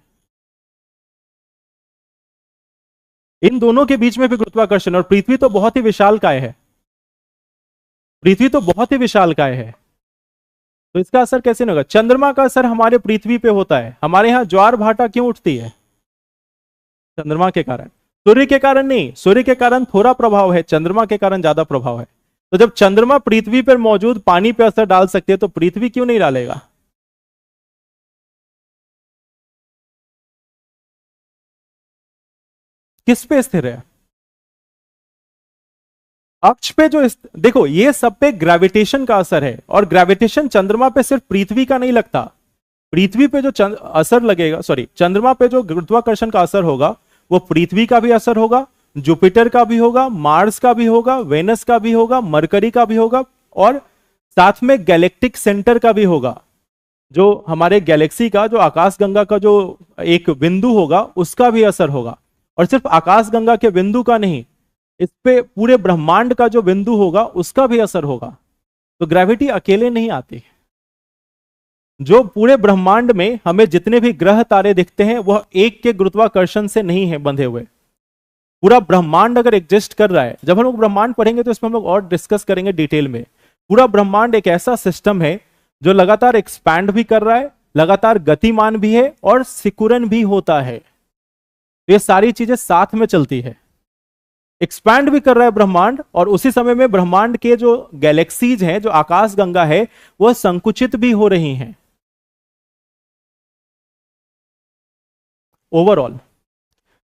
इन दोनों के बीच में भी गुरुत्वाकर्षण। और पृथ्वी तो बहुत ही विशालकाय है, पृथ्वी तो बहुत ही विशालकाय है, तो इसका असर कैसे नहीं होगा? चंद्रमा का असर हमारे पृथ्वी पे होता है। हमारे यहां ज्वार भाटा क्यों उठती है? चंद्रमा के कारण, सूर्य के कारण नहीं। सूर्य के कारण थोड़ा प्रभाव है, चंद्रमा के कारण ज्यादा प्रभाव है। तो जब चंद्रमा पृथ्वी पर मौजूद पानी पे असर डाल सकते हैं तो पृथ्वी क्यों नहीं डालेगा? किस पे स्थिर है? अक्ष पे जो देखो, ये सब पे ग्रेविटेशन का असर है, और ग्रेविटेशन चंद्रमा पे सिर्फ पृथ्वी का नहीं लगता। पृथ्वी पे जो असर लगेगा, सॉरी, चंद्रमा पे जो गुरुत्वाकर्षण का असर होगा वो पृथ्वी का भी असर होगा, जुपिटर का भी होगा, मार्स का भी होगा, वेनस का भी होगा, मरकरी का भी होगा, और साथ में गैलेक्टिक सेंटर का भी होगा। जो हमारे गैलेक्सी का जो आकाशगंगा का जो एक बिंदु होगा उसका भी असर होगा। और सिर्फ आकाशगंगा के बिंदु का नहीं, इस पे पूरे ब्रह्मांड का जो बिंदु होगा उसका भी असर होगा। तो ग्रेविटी अकेले नहीं आती। जो पूरे ब्रह्मांड में हमें जितने भी ग्रह तारे दिखते हैं वह एक के गुरुत्वाकर्षण से नहीं है बंधे हुए। पूरा ब्रह्मांड अगर एग्जिस्ट कर रहा है, जब हम लोग ब्रह्मांड पढ़ेंगे तो इसमें हम लोग और डिस्कस करेंगे डिटेल में। पूरा ब्रह्मांड एक ऐसा सिस्टम है जो लगातार एक्सपैंड भी कर रहा है, लगातार गतिमान भी है, और सिकुड़न भी होता है। ये सारी चीजें साथ में चलती है। एक्सपैंड भी कर रहा है ब्रह्मांड, और उसी समय में ब्रह्मांड के जो गैलेक्सीज हैं, जो आकाशगंगा है, वह संकुचित भी हो रही हैं। ओवरऑल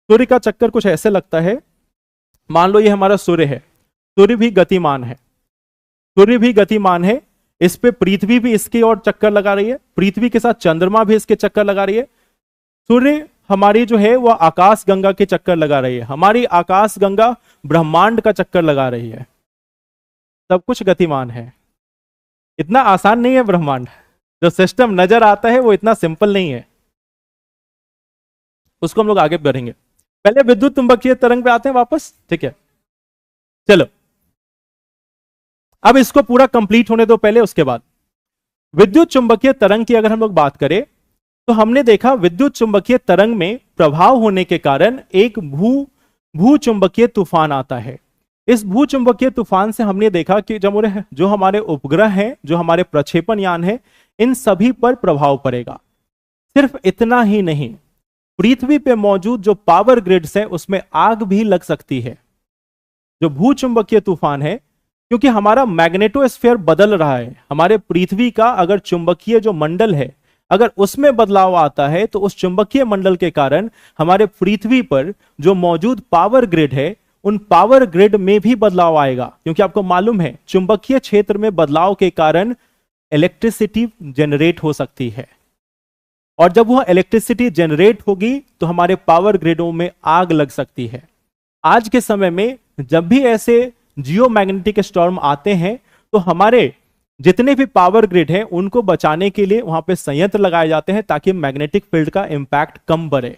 सूर्य का चक्कर कुछ ऐसे लगता है, मान लो ये हमारा सूर्य है, सूर्य भी गतिमान है, सूर्य भी गतिमान है, इस पे पृथ्वी भी इसकी ओर चक्कर लगा रही है, पृथ्वी के साथ चंद्रमा भी इसके चक्कर लगा रही है। सूर्य हमारी जो है वह आकाश गंगा के चक्कर लगा रही है, हमारी आकाश गंगा ब्रह्मांड का चक्कर लगा रही है। सब कुछ गतिमान है। इतना आसान नहीं है ब्रह्मांड, जो सिस्टम नजर आता है वो इतना सिंपल नहीं है। उसको हम लोग आगे बढ़ेंगे। पहले विद्युत चुंबकीय तरंग पे आते हैं वापस, ठीक है। चलो अब इसको पूरा कंप्लीट होने दो पहले, उसके बाद विद्युत चुंबकीय तरंग की अगर हम लोग बात करें तो हमने देखा विद्युत चुंबकीय तरंग में प्रभाव होने के कारण एक भू चुंबकीय तूफान आता है। इस भू चुंबकीय तूफान से हमने देखा कि जो हमारे उपग्रह हैं, जो हमारे प्रक्षेपण यान है, इन सभी पर प्रभाव पड़ेगा। सिर्फ इतना ही नहीं, पृथ्वी पे मौजूद जो पावर ग्रिड्स है उसमें आग भी लग सकती है। जो भू चुंबकीय तूफान है, क्योंकि हमारा मैग्नेटोस्फीयर बदल रहा है, हमारे पृथ्वी का अगर चुंबकीय जो मंडल है अगर उसमें बदलाव आता है तो उस चुंबकीय मंडल के कारण हमारे पृथ्वी पर जो मौजूद पावर ग्रिड है उन पावर ग्रिड में भी बदलाव आएगा। क्योंकि आपको मालूम है चुंबकीय क्षेत्र में बदलाव के कारण इलेक्ट्रिसिटी जनरेट हो सकती है, और जब वह इलेक्ट्रिसिटी जनरेट होगी तो हमारे पावर ग्रिडों में आग लग सकती है। आज के समय में जब भी ऐसे जियोमैग्नेटिक स्टॉर्म आते हैं तो हमारे जितने भी पावर ग्रिड हैं उनको बचाने के लिए वहां पे संयंत्र लगाए जाते हैं ताकि मैग्नेटिक फील्ड का इंपैक्ट कम बढ़े।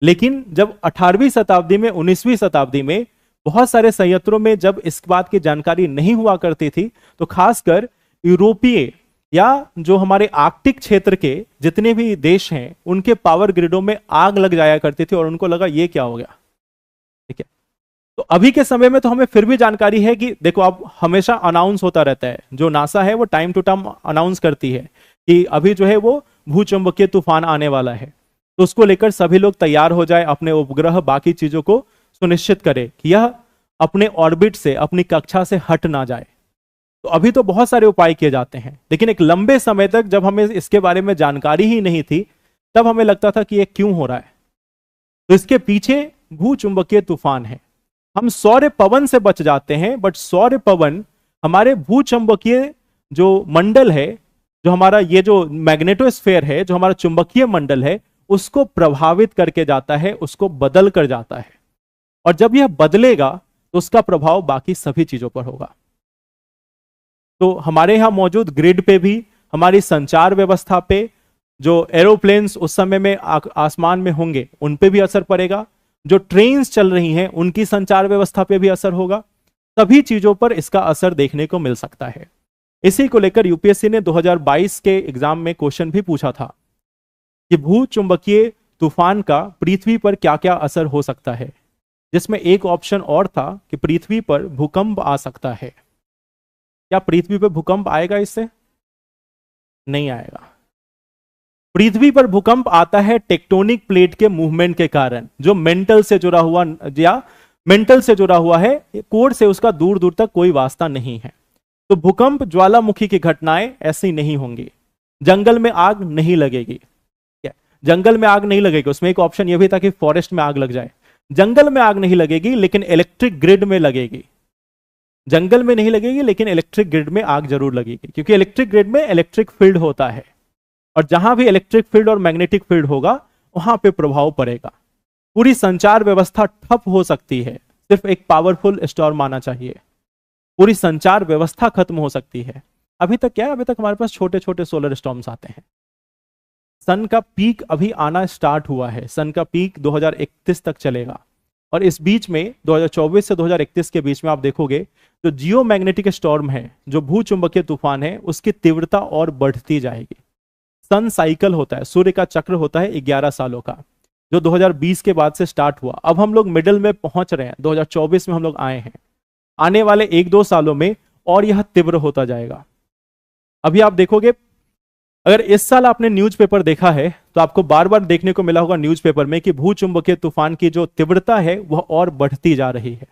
लेकिन जब 18वीं शताब्दी में 19वीं शताब्दी में बहुत सारे संयंत्रों में जब इस बात की जानकारी नहीं हुआ करती थी तो खासकर यूरोपीय या जो हमारे आर्कटिक क्षेत्र के जितने भी देश हैं उनके पावर ग्रिडों में आग लग जाया करती थी और उनको लगा ये क्या हो गया, ठीक है। तो अभी के समय में तो हमें फिर भी जानकारी है कि देखो अब हमेशा अनाउंस होता रहता है, जो नासा है वो टाइम टू टाइम अनाउंस करती है कि अभी जो है वो भूचुंबकीय तूफान आने वाला है, तो उसको लेकर सभी लोग तैयार हो जाए, अपने उपग्रह बाकी चीजों को सुनिश्चित करे कि यह अपने ऑर्बिट से, अपनी कक्षा से हट ना जाए। तो अभी तो बहुत सारे उपाय किए जाते हैं, लेकिन एक लंबे समय तक जब हमें इसके बारे में जानकारी ही नहीं थी तब हमें लगता था कि ये क्यों हो रहा है। तो इसके पीछे भूचुंबकीय तूफान है। हम सौर्य पवन से बच जाते हैं, बट सौर्य पवन हमारे भूचुंबकीय जो मंडल है, जो हमारा ये जो मैग्नेटोस्फेयर है, जो हमारा चुंबकीय मंडल है, उसको प्रभावित करके जाता है, उसको बदल कर जाता है। और जब यह बदलेगा तो उसका प्रभाव बाकी सभी चीजों पर होगा। तो हमारे यहां मौजूद ग्रिड पे भी, हमारी संचार व्यवस्था पे, जो एरोप्लेन्स उस समय में आसमान में होंगे उन पे भी असर पड़ेगा, जो ट्रेन्स चल रही हैं उनकी संचार व्यवस्था पे भी असर होगा। सभी चीजों पर इसका असर देखने को मिल सकता है। इसी को लेकर यूपीएससी ने 2022 के एग्जाम में क्वेश्चन भी पूछा था कि भूचुंबकीय तूफान का पृथ्वी पर क्या क्या असर हो सकता है, जिसमें एक ऑप्शन और था कि पृथ्वी पर भूकंप आ सकता है। क्या पृथ्वी पर भूकंप आएगा? इससे नहीं आएगा। पृथ्वी पर भूकंप आता है टेक्टोनिक प्लेट के मूवमेंट के कारण, जो मेंटल से जुड़ा हुआ या मेंटल से जुड़ा हुआ है, कोर से उसका दूर दूर तक कोई वास्ता नहीं है। तो भूकंप, ज्वालामुखी की घटनाएं ऐसी नहीं होंगी। जंगल में आग नहीं लगेगी, जंगल में आग नहीं लगेगी। उसमें एक ऑप्शन यह भी था कि फॉरेस्ट में आग लग जाए। जंगल में आग नहीं लगेगी लेकिन इलेक्ट्रिक ग्रिड में लगेगी। जंगल में नहीं लगेगी लेकिन इलेक्ट्रिक ग्रिड में आग जरूर लगेगी, क्योंकि इलेक्ट्रिक ग्रिड में इलेक्ट्रिक फील्ड होता है, और जहां भी इलेक्ट्रिक फील्ड और मैग्नेटिक फील्ड होगा वहां पे प्रभाव पड़ेगा। पूरी संचार व्यवस्था ठप हो सकती है, सिर्फ एक पावरफुल स्टॉर्म आना चाहिए, पूरी संचार व्यवस्था खत्म हो सकती है। अभी तक क्या है, अभी तक हमारे पास छोटे छोटे सोलर स्टॉर्म्स आते हैं। सन का पीक अभी आना स्टार्ट हुआ है, सन का पीक 2031 तक चलेगा, और इस बीच में 2024 से 2031 के बीच में आप देखोगे जो जियोमैग्नेटिक स्टॉर्म है, जो भूचुंबकीय तूफान है, उसकी तीव्रता और बढ़ती जाएगी। सन साइकिल होता है, सूर्य का चक्र होता है 11 सालों का, जो 2020 के बाद से स्टार्ट हुआ। अब हम लोग मिडिल में पहुंच रहे हैं, 2024 में हम लोग आए हैं। आने वाले 1-2 सालों में और यह तीव्र होता जाएगा। अभी आप देखोगे, अगर इस साल आपने न्यूज़पेपर देखा है तो आपको बार बार देखने को मिला होगा न्यूज़पेपर में कि भूचुंबकीय तूफान की जो तीव्रता है वह और बढ़ती जा रही है।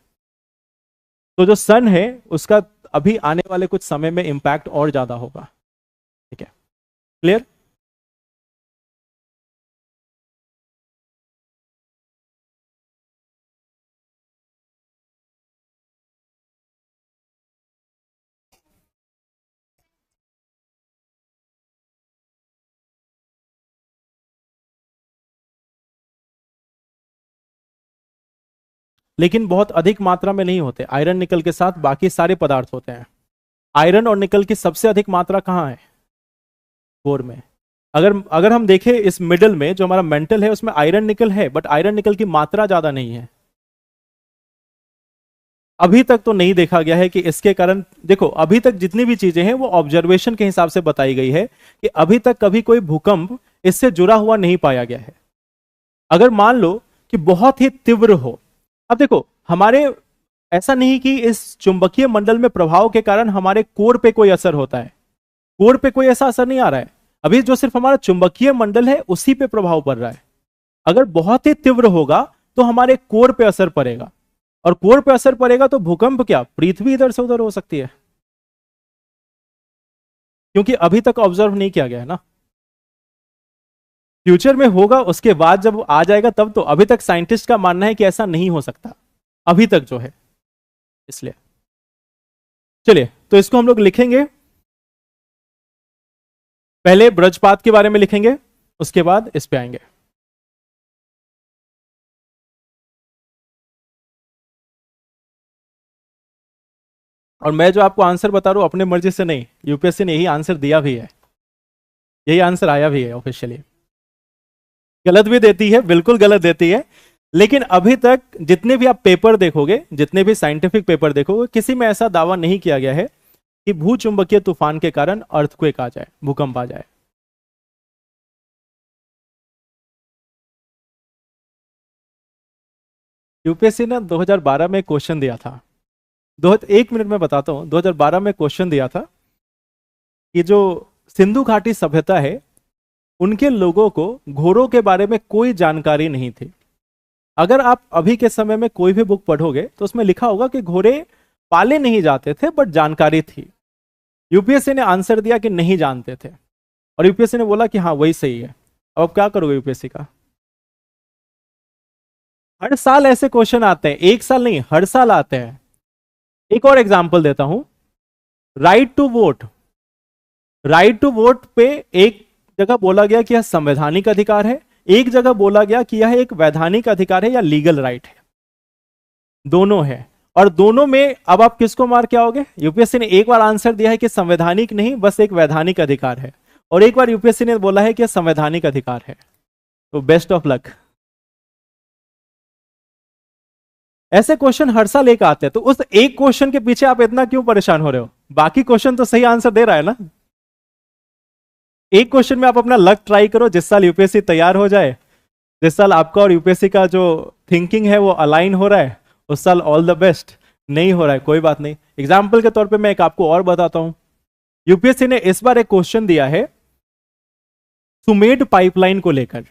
तो जो सन है उसका अभी आने वाले कुछ समय में इंपैक्ट और ज्यादा होगा। ठीक है, क्लियर? लेकिन बहुत अधिक मात्रा में नहीं होते। आयरन निकल के साथ बाकी सारे पदार्थ होते हैं। आयरन और निकल की सबसे अधिक मात्रा कहाँ है? कोर में। अगर अगर हम देखें इस मिडल में जो हमारा मेंटल है उसमें आयरन निकल है, बट आयरन निकल की मात्रा ज्यादा नहीं है। अभी तक तो नहीं देखा गया है कि इसके कारण, देखो अभी तक जितनी भी चीजें हैं वो ऑब्जर्वेशन के हिसाब से बताई गई है कि अभी तक कभी कोई भूकंप इससे जुड़ा हुआ नहीं पाया गया है। अगर मान लो कि बहुत ही तीव्र हो, अब देखो हमारे ऐसा नहीं कि इस चुंबकीय मंडल में प्रभाव के कारण हमारे कोर पे कोई असर होता है, कोर पे कोई ऐसा असर नहीं आ रहा है। अभी जो सिर्फ हमारा चुंबकीय मंडल है उसी पे प्रभाव पड़ रहा है। अगर बहुत ही तीव्र होगा तो हमारे कोर पे असर पड़ेगा, और कोर पे असर पड़ेगा तो भूकंप क्या, पृथ्वी इधर से उधर हो सकती है, क्योंकि अभी तक ऑब्जर्व नहीं किया गया है ना। फ्यूचर में होगा, उसके बाद जब आ जाएगा तब, तो अभी तक साइंटिस्ट का मानना है कि ऐसा नहीं हो सकता अभी तक जो है, इसलिए। चलिए तो इसको हम लोग लिखेंगे, पहले ब्रजपात के बारे में लिखेंगे, उसके बाद इस पे आएंगे। और मैं जो आपको आंसर बता रहा हूं अपने मर्जी से नहीं, यूपीएससी ने यही आंसर दिया भी है, यही आंसर आया भी है ऑफिशियली। गलत भी देती है, बिल्कुल गलत देती है, लेकिन अभी तक जितने भी आप पेपर देखोगे, जितने भी साइंटिफिक पेपर देखोगे, किसी में ऐसा दावा नहीं किया गया है कि भूचुंबकीय तूफान के कारण अर्थक्वेक आ जाए, भूकंप आ जाए। यूपीएससी ने 2012 में क्वेश्चन दिया था, दो एक मिनट में बताता हूं, 2012 में क्वेश्चन दिया था कि जो सिंधु घाटी सभ्यता है उनके लोगों को घोड़ों के बारे में कोई जानकारी नहीं थी। अगर आप अभी के समय में कोई भी बुक पढ़ोगे तो उसमें लिखा होगा कि घोड़े पाले नहीं जाते थे बट जानकारी थी। यूपीएससी ने आंसर दिया कि नहीं जानते थे, और यूपीएससी ने बोला कि हाँ वही सही है। अब क्या करोगे यूपीएससी का? हर साल ऐसे क्वेश्चन आते हैं, एक साल नहीं हर साल आते हैं। एक और एग्जांपल देता हूं, right to vote. Right to vote पे एक जगह बोला गया कि यह संवैधानिक अधिकार है, एक जगह बोला गया कि यह एक वैधानिक अधिकार है या लीगल राइट है, दोनों है। और दोनों में अब आप किसको मार के आओगे? यूपीएससी ने एक बार आंसर दिया है कि संवैधानिक नहीं, बस एक वैधानिक अधिकार है, और एक बार यूपीएससी ने बोला है कि यह संवैधानिक अधिकार है। तो बेस्ट ऑफ लक। ऐसे क्वेश्चन हर साल एक आते हैं, तो उस एक क्वेश्चन के पीछे आप इतना क्यों परेशान हो रहे हो? बाकी क्वेश्चन तो सही आंसर दे रहा है ना। एक क्वेश्चन में आप अपना लक ट्राई करो, जिस साल यूपीएससी तैयार हो जाए, जिस साल आपका और यूपीएससी का जो थिंकिंग है वो अलाइन हो रहा है, उस साल ऑल द बेस्ट। नहीं हो रहा है कोई बात नहीं। एग्जाम्पल के तौर पे मैं एक आपको और बताता हूं, यूपीएससी ने इस बार एक क्वेश्चन दिया है सुमेड पाइपलाइन को लेकर,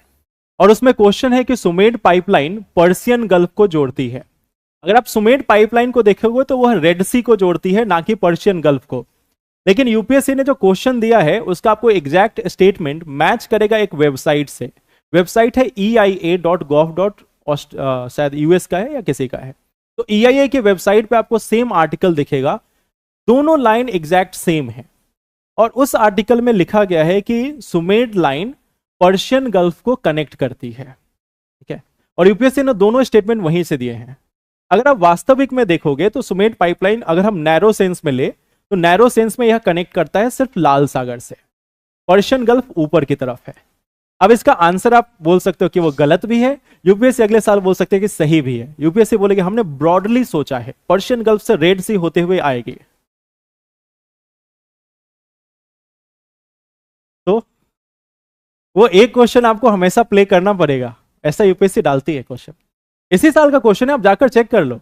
और उसमें क्वेश्चन है कि सुमेड पाइपलाइन पर्शियन गल्फ को जोड़ती है। अगर आप सुमेड पाइपलाइन को देखोगे तो वह रेड सी को जोड़ती है, ना कि पर्शियन गल्फ को। लेकिन यूपीएससी ने जो क्वेश्चन दिया है उसका आपको एग्जैक्ट स्टेटमेंट मैच करेगा एक वेबसाइट से। वेबसाइट है eia.gov. शायद यूएस का है या किसी का है। तो EIA की वेबसाइट पे आपको सेम आर्टिकल दिखेगा, दोनों लाइन एग्जैक्ट सेम है, और उस आर्टिकल में लिखा गया है कि सुमेड लाइन पर्शियन गल्फ को कनेक्ट करती है। ठीक है, और यूपीएससी ने दोनों स्टेटमेंट वहीं से दिए हैं। अगर आप वास्तविक में देखोगे तो सुमेड पाइपलाइन अगर हम नैरो सेंस में ले तो नैरो सेंस में यह कनेक्ट करता है सिर्फ लाल सागर से, पर्शियन गल्फ ऊपर की तरफ है। अब इसका आंसर आप बोल सकते हो कि वो गलत भी है, यूपीएससी अगले साल बोल सकते हैं कि सही भी है। यूपीएससी बोलेगी हमने ब्रॉडली सोचा है, पर्शियन गल्फ से रेड सी होते हुए आएगी। तो वो एक क्वेश्चन आपको हमेशा प्ले करना पड़ेगा, ऐसा यूपीएससी डालती है क्वेश्चन। इसी साल का क्वेश्चन है, आप जाकर चेक कर लो।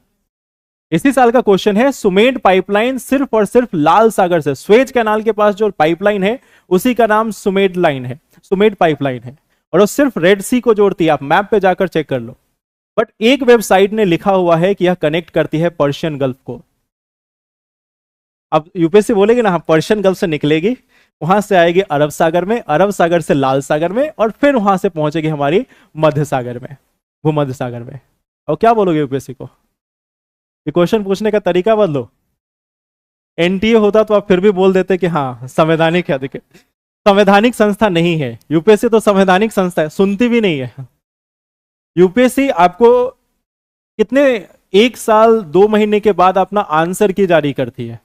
इसी साल का क्वेश्चन है, सुमेड पाइपलाइन सिर्फ और सिर्फ लाल सागर से, स्वेज कैनाल के पास जो पाइपलाइन है उसी का नाम सुमेड लाइन है, सुमेड पाइपलाइन है, और वो सिर्फ रेड सी को जोड़ती है। आप मैप पे जाकर चेक कर लो। बट एक वेबसाइट ने लिखा हुआ है कि यह कनेक्ट करती है पर्शियन गल्फ को। अब यूपीएससी बोलेगी ना, हाँ पर्शियन गल्फ से निकलेगी, वहां से आएगी अरब सागर में, अरब सागर से लाल सागर में, और फिर वहां से पहुंचेगी हमारी मध्य सागर में, भूमध्य सागर में। और क्या बोलोगे यूपीएससी को? ये क्वेश्चन पूछने का तरीका बदलो। एनटीए होता तो आप फिर भी बोल देते कि हाँ संवैधानिक है। देखिए संवैधानिक संस्था नहीं है यूपीएससी, तो संवैधानिक संस्था है, सुनती भी नहीं है। यूपीएससी आपको कितने, एक साल 2 महीने के बाद अपना आंसर की जारी करती है।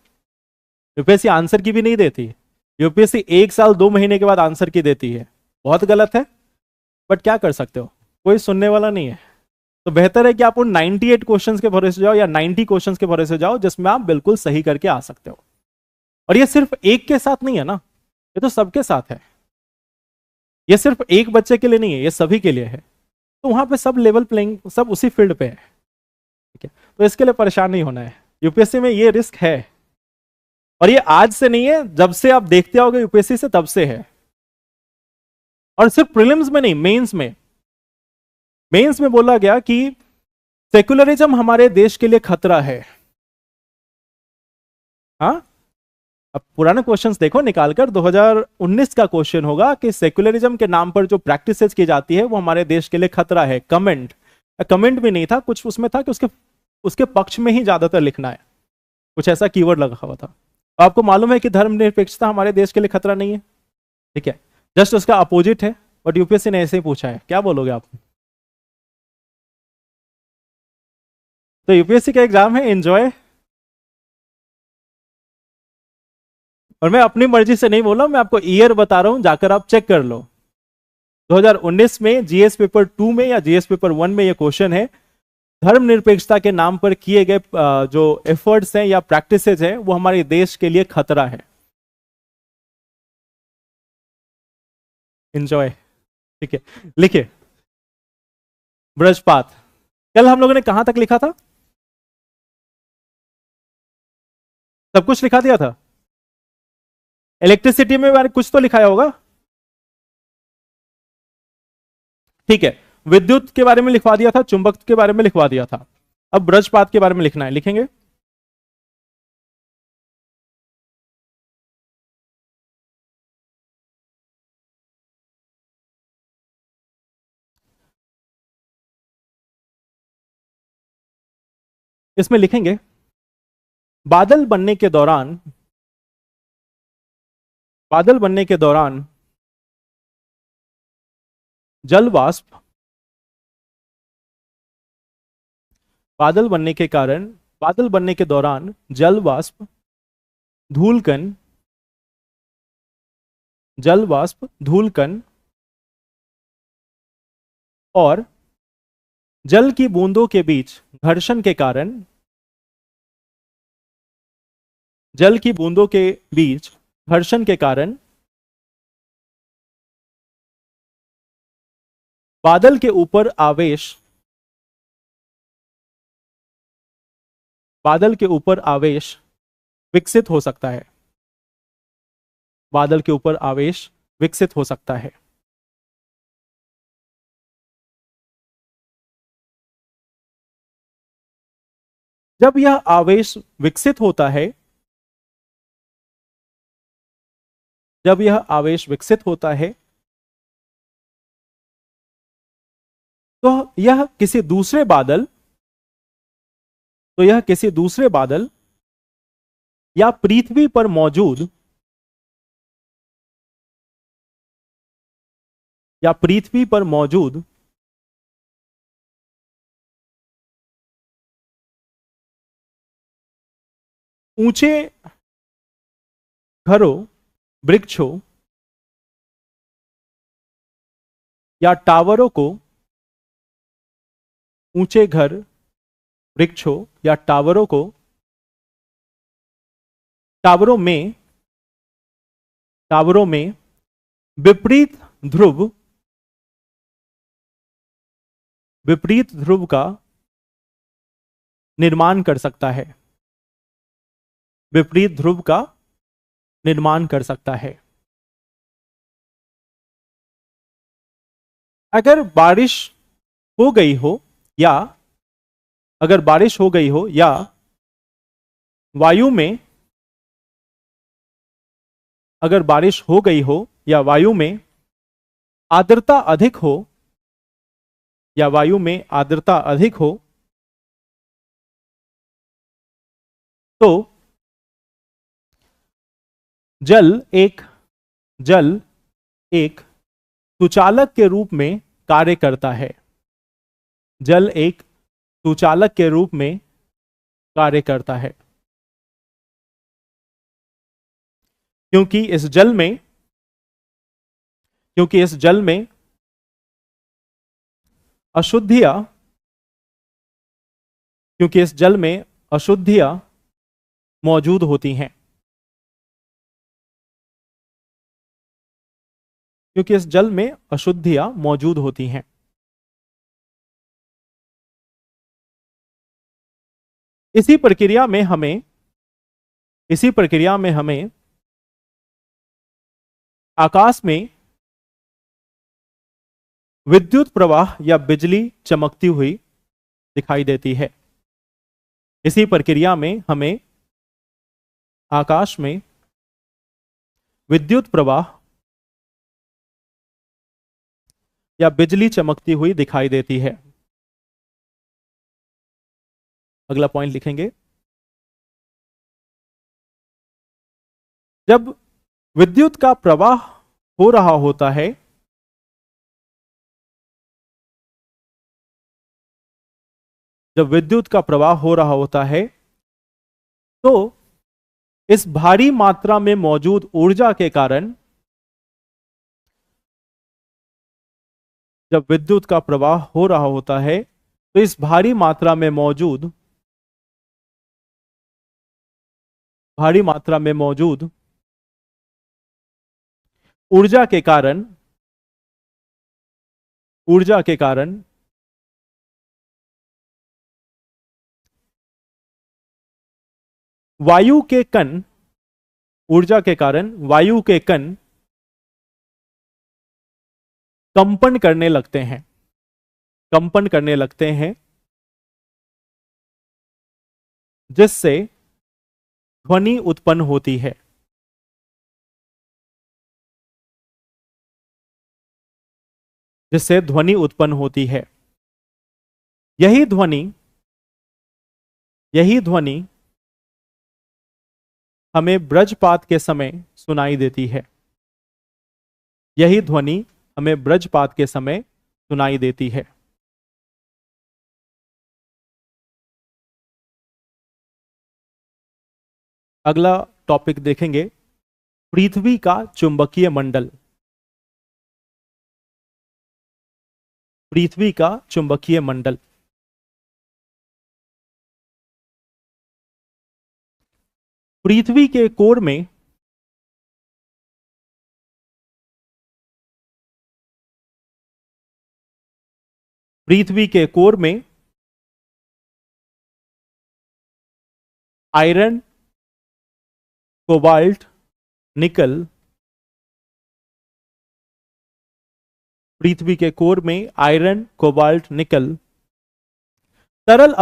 यूपीएससी आंसर की भी नहीं देती, यूपीएससी 1 साल 2 महीने के बाद आंसर की देती है। बहुत गलत है, बट क्या कर सकते हो, कोई सुनने वाला नहीं है। तो बेहतर है कि आप उन 98 क्वेश्चंस के भरोसे जाओ या 90 क्वेश्चंस के भरोसे जाओ जिसमें आप बिल्कुल सही करके आ सकते हो। और ये सिर्फ एक के साथ नहीं है ना, ये तो सबके साथ है, ये सिर्फ एक बच्चे के लिए नहीं है, ये सभी के लिए है। तो वहां पे सब लेवल प्लेइंग, सब उसी फील्ड पे है, ठीक है। तो इसके लिए परेशान नहीं होना है, यूपीएससी में ये रिस्क है। और ये आज से नहीं है, जब से आप देखते आओगे यूपीएससी से तब से है। और सिर्फ प्रीलिम्स में नहीं, मेंस में, मेंस में बोला गया कि सेकुलरिज्म हमारे देश के लिए खतरा है। हाँ, अब पुराने क्वेश्चंस देखो निकालकर, 2019 का क्वेश्चन होगा कि सेकुलरिज्म के नाम पर जो प्रैक्टिसेस की जाती है वो हमारे देश के लिए खतरा है। कमेंट, कमेंट भी नहीं था कुछ, उसमें था कि उसके उसके पक्ष में ही ज्यादातर लिखना है, कुछ ऐसा कीवर्ड लगा हुआ था। तो आपको मालूम है कि धर्मनिरपेक्षता हमारे देश के लिए खतरा नहीं है, ठीक है, जस्ट उसका अपोजिट है। बट यूपीएससी ने ऐसे ही पूछा है, क्या बोलोगे आप? तो यूपीएससी का एग्जाम है, एंजॉय। और मैं अपनी मर्जी से नहीं बोला, मैं आपको ईयर बता रहा हूं, जाकर आप चेक कर लो। 2019 में जीएस पेपर 2 में या जीएस पेपर 1 में ये क्वेश्चन है, धर्मनिरपेक्षता के नाम पर किए गए जो एफर्ट्स हैं या प्रैक्टिसेस हैं वो हमारे देश के लिए खतरा है। एंजॉय, ठीक है। लिखिए, ब्रजपात, कल हम लोगों ने कहां तक लिखा था? सब कुछ लिखा दिया था। इलेक्ट्रिसिटी में मैंने कुछ तो लिखाया होगा, ठीक है। विद्युत के बारे में लिखवा दिया था, चुंबक के बारे में लिखवा दिया था। अब ब्रजपात के बारे में लिखना है, लिखेंगे। इसमें लिखेंगे, बादल बनने के दौरान, बादल बनने के दौरान जल वाष्प, बादल बनने के कारण, बादल बनने के दौरान जल वाष्प, धूलकण, जल वाष्प, धूलकण और जल की बूंदों के बीच घर्षण के कारण, जल की बूंदों के बीच घर्षण के कारण बादल के ऊपर आवेश, बादल के ऊपर आवेश विकसित हो सकता है, बादल के ऊपर आवेश विकसित हो सकता है। जब यह आवेश विकसित होता है, जब यह आवेश विकसित होता है तो यह किसी दूसरे बादल, तो यह किसी दूसरे बादल या पृथ्वी पर मौजूद, या पृथ्वी पर मौजूद ऊंचे घरों, वृक्षों या टावरों को, ऊंचे घर, वृक्षों या टावरों को, टावरों में, टावरों में विपरीत ध्रुव, विपरीत ध्रुव का निर्माण कर सकता है, विपरीत ध्रुव का निर्माण कर सकता है। अगर बारिश हो गई हो, या अगर बारिश हो गई हो या वायु में, अगर बारिश हो गई हो या वायु में आर्द्रता अधिक हो, या वायु में आर्द्रता अधिक हो, तो जल एक, जल एक सुचालक के रूप में कार्य करता है, जल एक सुचालक के रूप में कार्य करता है, क्योंकि इस जल में, क्योंकि इस जल में अशुद्धियां क्योंकि इस जल में अशुद्धियां मौजूद होती हैं। क्योंकि इस जल में अशुद्धियां मौजूद होती हैं। इसी प्रक्रिया में हमें आकाश में विद्युत प्रवाह या बिजली चमकती हुई दिखाई देती है। इसी प्रक्रिया में हमें आकाश में विद्युत प्रवाह या बिजली चमकती हुई दिखाई देती है। अगला पॉइंट लिखेंगे। जब विद्युत का प्रवाह हो रहा होता है, जब विद्युत का प्रवाह हो रहा होता है तो इस भारी मात्रा में मौजूद ऊर्जा के कारण, जब विद्युत का प्रवाह हो रहा होता है तो इस भारी मात्रा में मौजूद ऊर्जा के कारण वायु के कण कंपन करने लगते हैं जिससे ध्वनि उत्पन्न होती है। यही ध्वनि हमें वज्रपात के समय सुनाई देती है। अगला टॉपिक देखेंगे, पृथ्वी का चुंबकीय मंडल। पृथ्वी का चुंबकीय मंडल। पृथ्वी के कोर में आयरन, कोबाल्ट, निकल। पृथ्वी के कोर में आयरन, कोबाल्ट, निकल तरल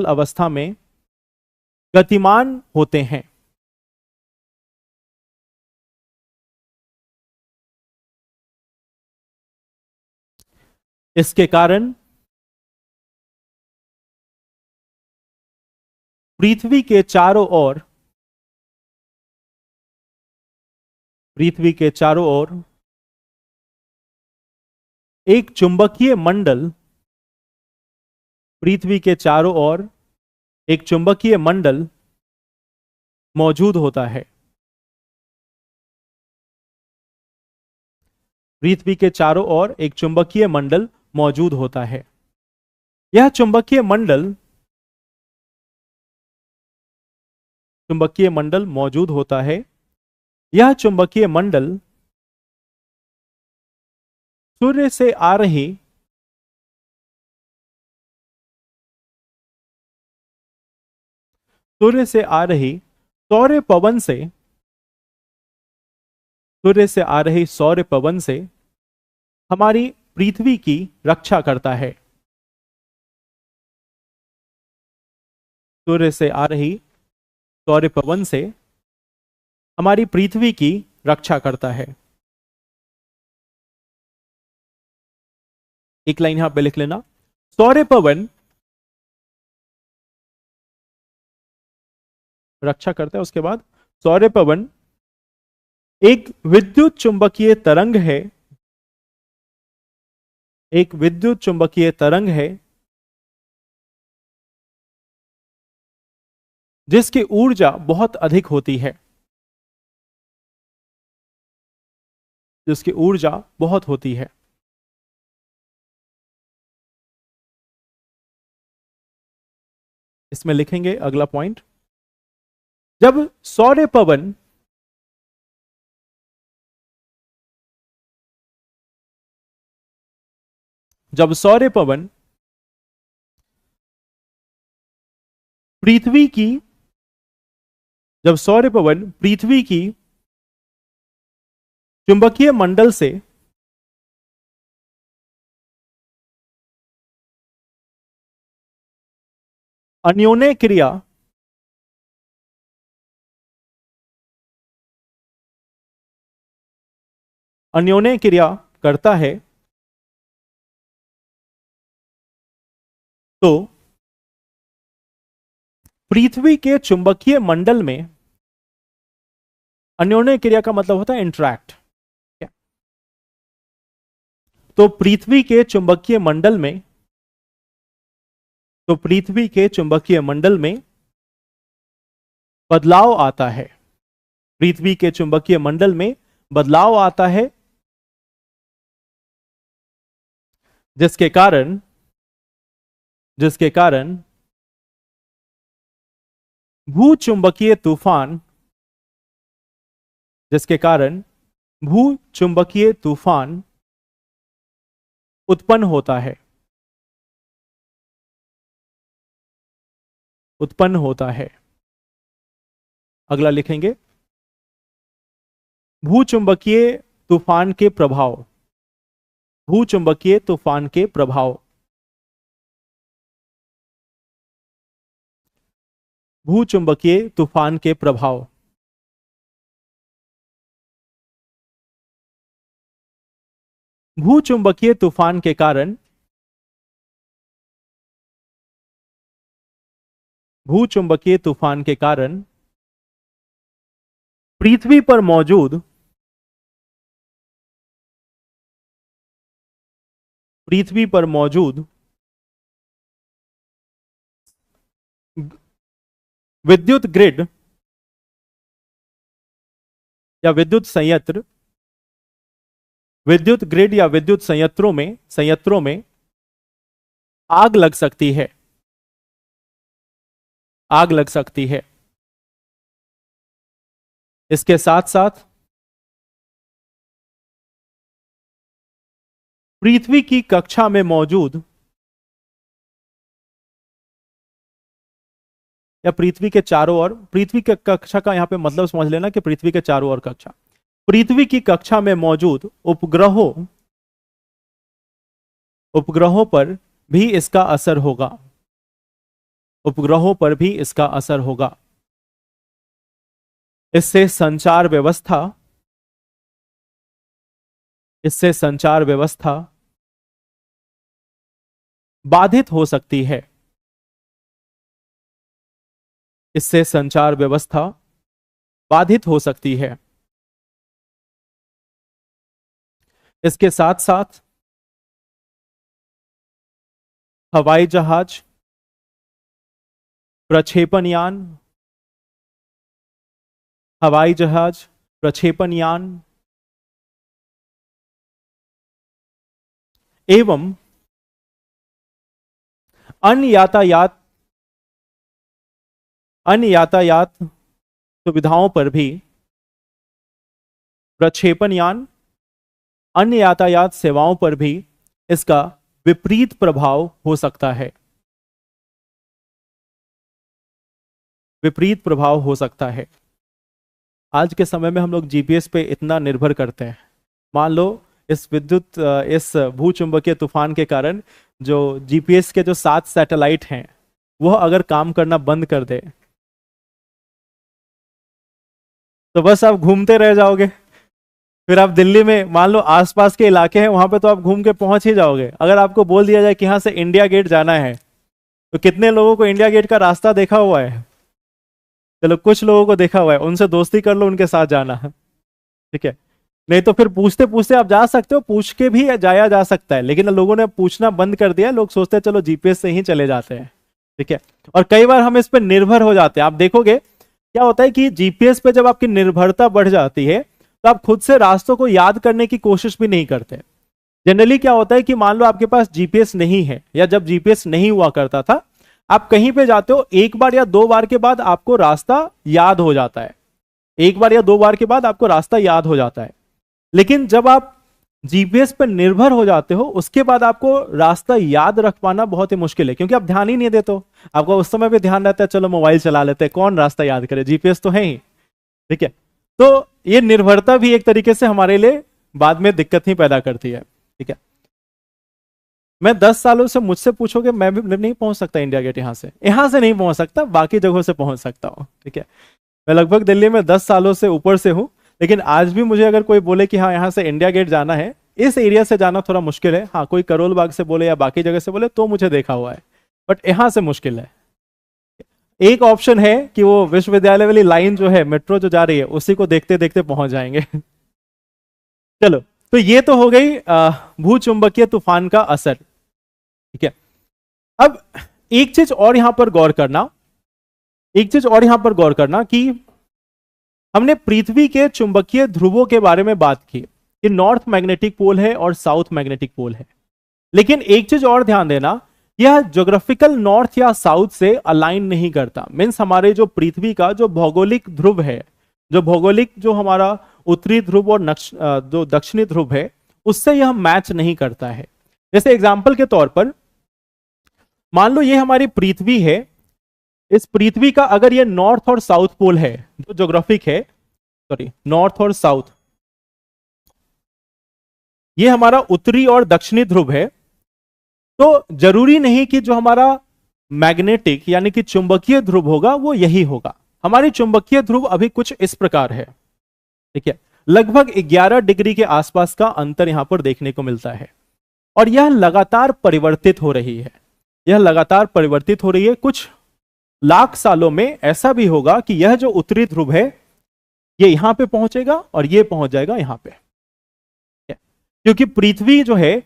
अवस्था में गतिमान होते हैं। इसके कारण पृथ्वी के चारों ओर एक चुंबकीय मंडल मौजूद होता है। पृथ्वी के चारों ओर एक चुंबकीय मंडल मौजूद होता है। यह चुंबकीय मंडल सूर्य से आ रही सौर पवन से हमारी पृथ्वी की रक्षा करता है। सूर्य से आ रही सौर पवन से हमारी पृथ्वी की रक्षा करता है। एक लाइन यहां पे लिख लेना, सौर पवन रक्षा करता है। उसके बाद सौर पवन एक विद्युत चुंबकीय तरंग है जिसकी ऊर्जा बहुत अधिक होती है, जिसकी ऊर्जा बहुत होती है। इसमें लिखेंगे अगला पॉइंट, जब सौर पवन जब सौर पवन पृथ्वी की जब सौर पवन पृथ्वी की चुंबकीय मंडल से अन्योन्य क्रिया करता है, तो पृथ्वी के चुंबकीय मंडल में, अन्योन्य क्रिया का मतलब होता है इंटरैक्ट, तो पृथ्वी के चुंबकीय मंडल में बदलाव आता है। पृथ्वी के चुंबकीय मंडल में बदलाव आता है, जिसके कारण भूचुंबकीय तूफान उत्पन्न होता है। अगला लिखेंगे, भूचुंबकीय तूफान के प्रभाव। भूचुंबकीय तूफान के प्रभाव भूचुंबकीय तूफान के प्रभाव भूचुंबकीय तूफान के कारण पृथ्वी पर मौजूद विद्युत ग्रिड या विद्युत संयंत्रों में आग लग सकती है। इसके साथ साथ पृथ्वी की कक्षा में मौजूद या पृथ्वी के चारों ओर, पृथ्वी के कक्षा का यहां पे मतलब समझ लेना कि पृथ्वी के चारों ओर कक्षा, पृथ्वी की कक्षा में मौजूद उपग्रहों पर भी इसका असर होगा। इससे संचार व्यवस्था बाधित हो सकती है। इसके साथ साथ हवाई जहाज, प्रक्षेपण यान एवं अन्य यातायात सुविधाओं पर भी, प्रक्षेपण यान अन्य यातायात सेवाओं पर भी इसका विपरीत प्रभाव हो सकता है। आज के समय में हम लोग जीपीएस पे इतना निर्भर करते हैं। मान लो इस भूचुंबकीय तूफान के कारण जो जीपीएस के जो 7 सैटेलाइट हैं वह अगर काम करना बंद कर दे तो बस आप घूमते रह जाओगे। फिर आप दिल्ली में मान लो आसपास के इलाके हैं वहां पे तो आप घूम के पहुंच ही जाओगे। अगर आपको बोल दिया जाए कि यहां से इंडिया गेट जाना है तो कितने लोगों को इंडिया गेट का रास्ता देखा हुआ है? चलो कुछ लोगों को देखा हुआ है, उनसे दोस्ती कर लो, उनके साथ जाना है, ठीक है। नहीं तो फिर पूछते पूछते आप जा सकते हो, पूछ के भी जाया जा सकता है, लेकिन लोगों ने पूछना बंद कर दिया। लोग सोचते हैं चलो जीपीएस से ही चले जाते हैं। ठीक है। और कई बार हम इस पर निर्भर हो जाते हैं। आप देखोगे क्या होता है कि जीपीएस पे जब आपकी निर्भरता बढ़ जाती है तो आप खुद से रास्तों को याद करने की कोशिश भी नहीं करते। जनरली क्या होता है कि मान लो आपके पास जीपीएस नहीं है, या जब जीपीएस नहीं हुआ करता था, आप कहीं पे जाते हो, एक बार या दो बार के बाद आपको रास्ता याद हो जाता है, एक बार या दो बार के बाद आपको रास्ता याद हो जाता है। लेकिन जब आप जीपीएस पर निर्भर हो जाते हो, उसके बाद आपको रास्ता याद रख पाना बहुत ही मुश्किल है, क्योंकि आप ध्यान ही नहीं देते हो। आपको उस समय भी ध्यान रहता है चलो मोबाइल चला लेते हैं, कौन रास्ता याद करे, जीपीएस तो है ही। ठीक है, तो ये निर्भरता भी एक तरीके से हमारे लिए बाद में दिक्कत ही पैदा करती है। ठीक है, मैं 10 सालों से मुझसे पूछोगे, मैं भी नहीं पहुंच सकता इंडिया गेट, यहां से नहीं पहुंच सकता, बाकी जगहों से पहुंच सकता हूं। ठीक है, मैं लगभग दिल्ली में 10 सालों से ऊपर से हूं, लेकिन आज भी मुझे अगर कोई बोले कि हाँ यहाँ से इंडिया गेट जाना है, इस एरिया से जाना थोड़ा मुश्किल है। हाँ, कोई करोल बाग से बोले या बाकी जगह से बोले तो मुझे देखा हुआ है, बट यहां से मुश्किल है। एक ऑप्शन है कि वो विश्वविद्यालय वाली लाइन जो है, मेट्रो जो जा रही है, उसी को देखते देखते पहुंच जाएंगे। चलो, तो ये तो हो गई भूचुंबकीय तूफान का असर। ठीक है, अब एक चीज और यहां पर गौर करना, कि हमने पृथ्वी के चुंबकीय ध्रुवों के बारे में बात की कि नॉर्थ मैग्नेटिक पोल है और साउथ मैग्नेटिक पोल है। लेकिन एक चीज और ध्यान देना, यह ज्योग्राफिकल नॉर्थ या साउथ से अलाइन नहीं करता। मीन्स हमारे जो पृथ्वी का जो भौगोलिक ध्रुव है, जो हमारा उत्तरी ध्रुव और जो दक्षिणी ध्रुव है, उससे यह मैच नहीं करता है। जैसे एग्जाम्पल के तौर पर मान लो ये हमारी पृथ्वी है, इस पृथ्वी का अगर ये नॉर्थ और साउथ पोल है, जो ज्योग्राफिक है, नॉर्थ और साउथ, ये हमारा उत्तरी और दक्षिणी ध्रुव है, तो जरूरी नहीं कि जो हमारा मैग्नेटिक यानी कि चुंबकीय ध्रुव होगा वो यही होगा। हमारी चुंबकीय ध्रुव अभी कुछ इस प्रकार है। ठीक है, लगभग 11 डिग्री के आसपास का अंतर यहां पर देखने को मिलता है, और यह लगातार परिवर्तित हो रही है। कुछ लाख सालों में ऐसा भी होगा कि यह जो उत्तरी ध्रुव है ये यहां पे पहुंचेगा और ये पहुंच जाएगा यहां पे, क्योंकि पृथ्वी जो है,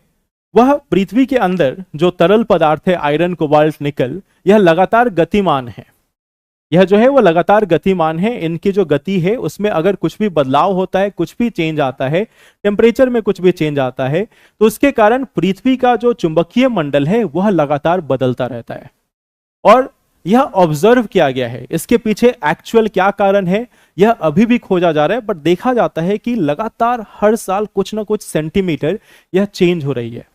वह पृथ्वी के अंदर जो तरल पदार्थ है, आयरन, कोबाल्ट, निकल, यह लगातार गतिमान है। यह जो है वो लगातार गतिमान है। इनकी जो गति है उसमें अगर कुछ भी बदलाव होता है, कुछ भी चेंज आता है, टेम्परेचर में कुछ भी चेंज आता है, तो उसके कारण पृथ्वी का जो चुंबकीय मंडल है वह लगातार बदलता रहता है। और यह ऑब्जर्व किया गया है। इसके पीछे एक्चुअल क्या कारण है यह अभी भी खोजा जा रहा है, बट देखा जाता है कि लगातार हर साल कुछ ना कुछ सेंटीमीटर यह चेंज हो रही है।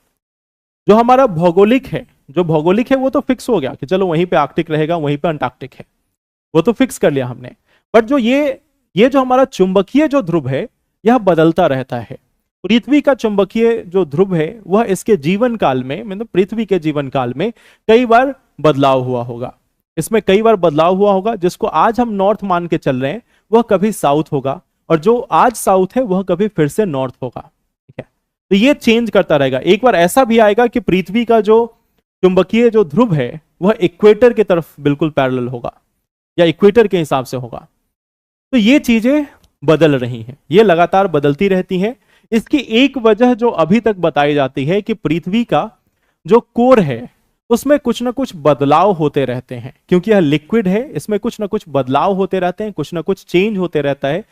जो हमारा भौगोलिक है वो तो फिक्स हो गया कि चलो वहीं पे आर्कटिक रहेगा, वहीं पे अंटार्कटिक है, वो तो फिक्स कर लिया हमने। बट जो ये जो हमारा चुंबकीय जो ध्रुव है यह बदलता रहता है। पृथ्वी का चुंबकीय जो ध्रुव है वह इसके जीवन काल में, मतलब पृथ्वी के जीवन काल में कई बार बदलाव हुआ होगा। जिसको आज हम नॉर्थ मान के चल रहे हैं वह कभी साउथ होगा, और जो आज साउथ है वह कभी फिर से नॉर्थ होगा। ठीक है, तो ये चेंज करता रहेगा। एक बार ऐसा भी आएगा कि पृथ्वी का जो चुंबकीय जो ध्रुव है वह इक्वेटर की तरफ बिल्कुल पैरेलल होगा या इक्वेटर के हिसाब से होगा। तो ये चीजें बदल रही हैं, ये लगातार बदलती रहती हैं। इसकी एक वजह जो अभी तक बताई जाती है कि पृथ्वी का जो कोर है उसमें कुछ ना कुछ बदलाव होते रहते हैं, क्योंकि यह लिक्विड है, इसमें कुछ ना कुछ बदलाव होते रहते हैं, कुछ ना कुछ चेंज होते रहता है,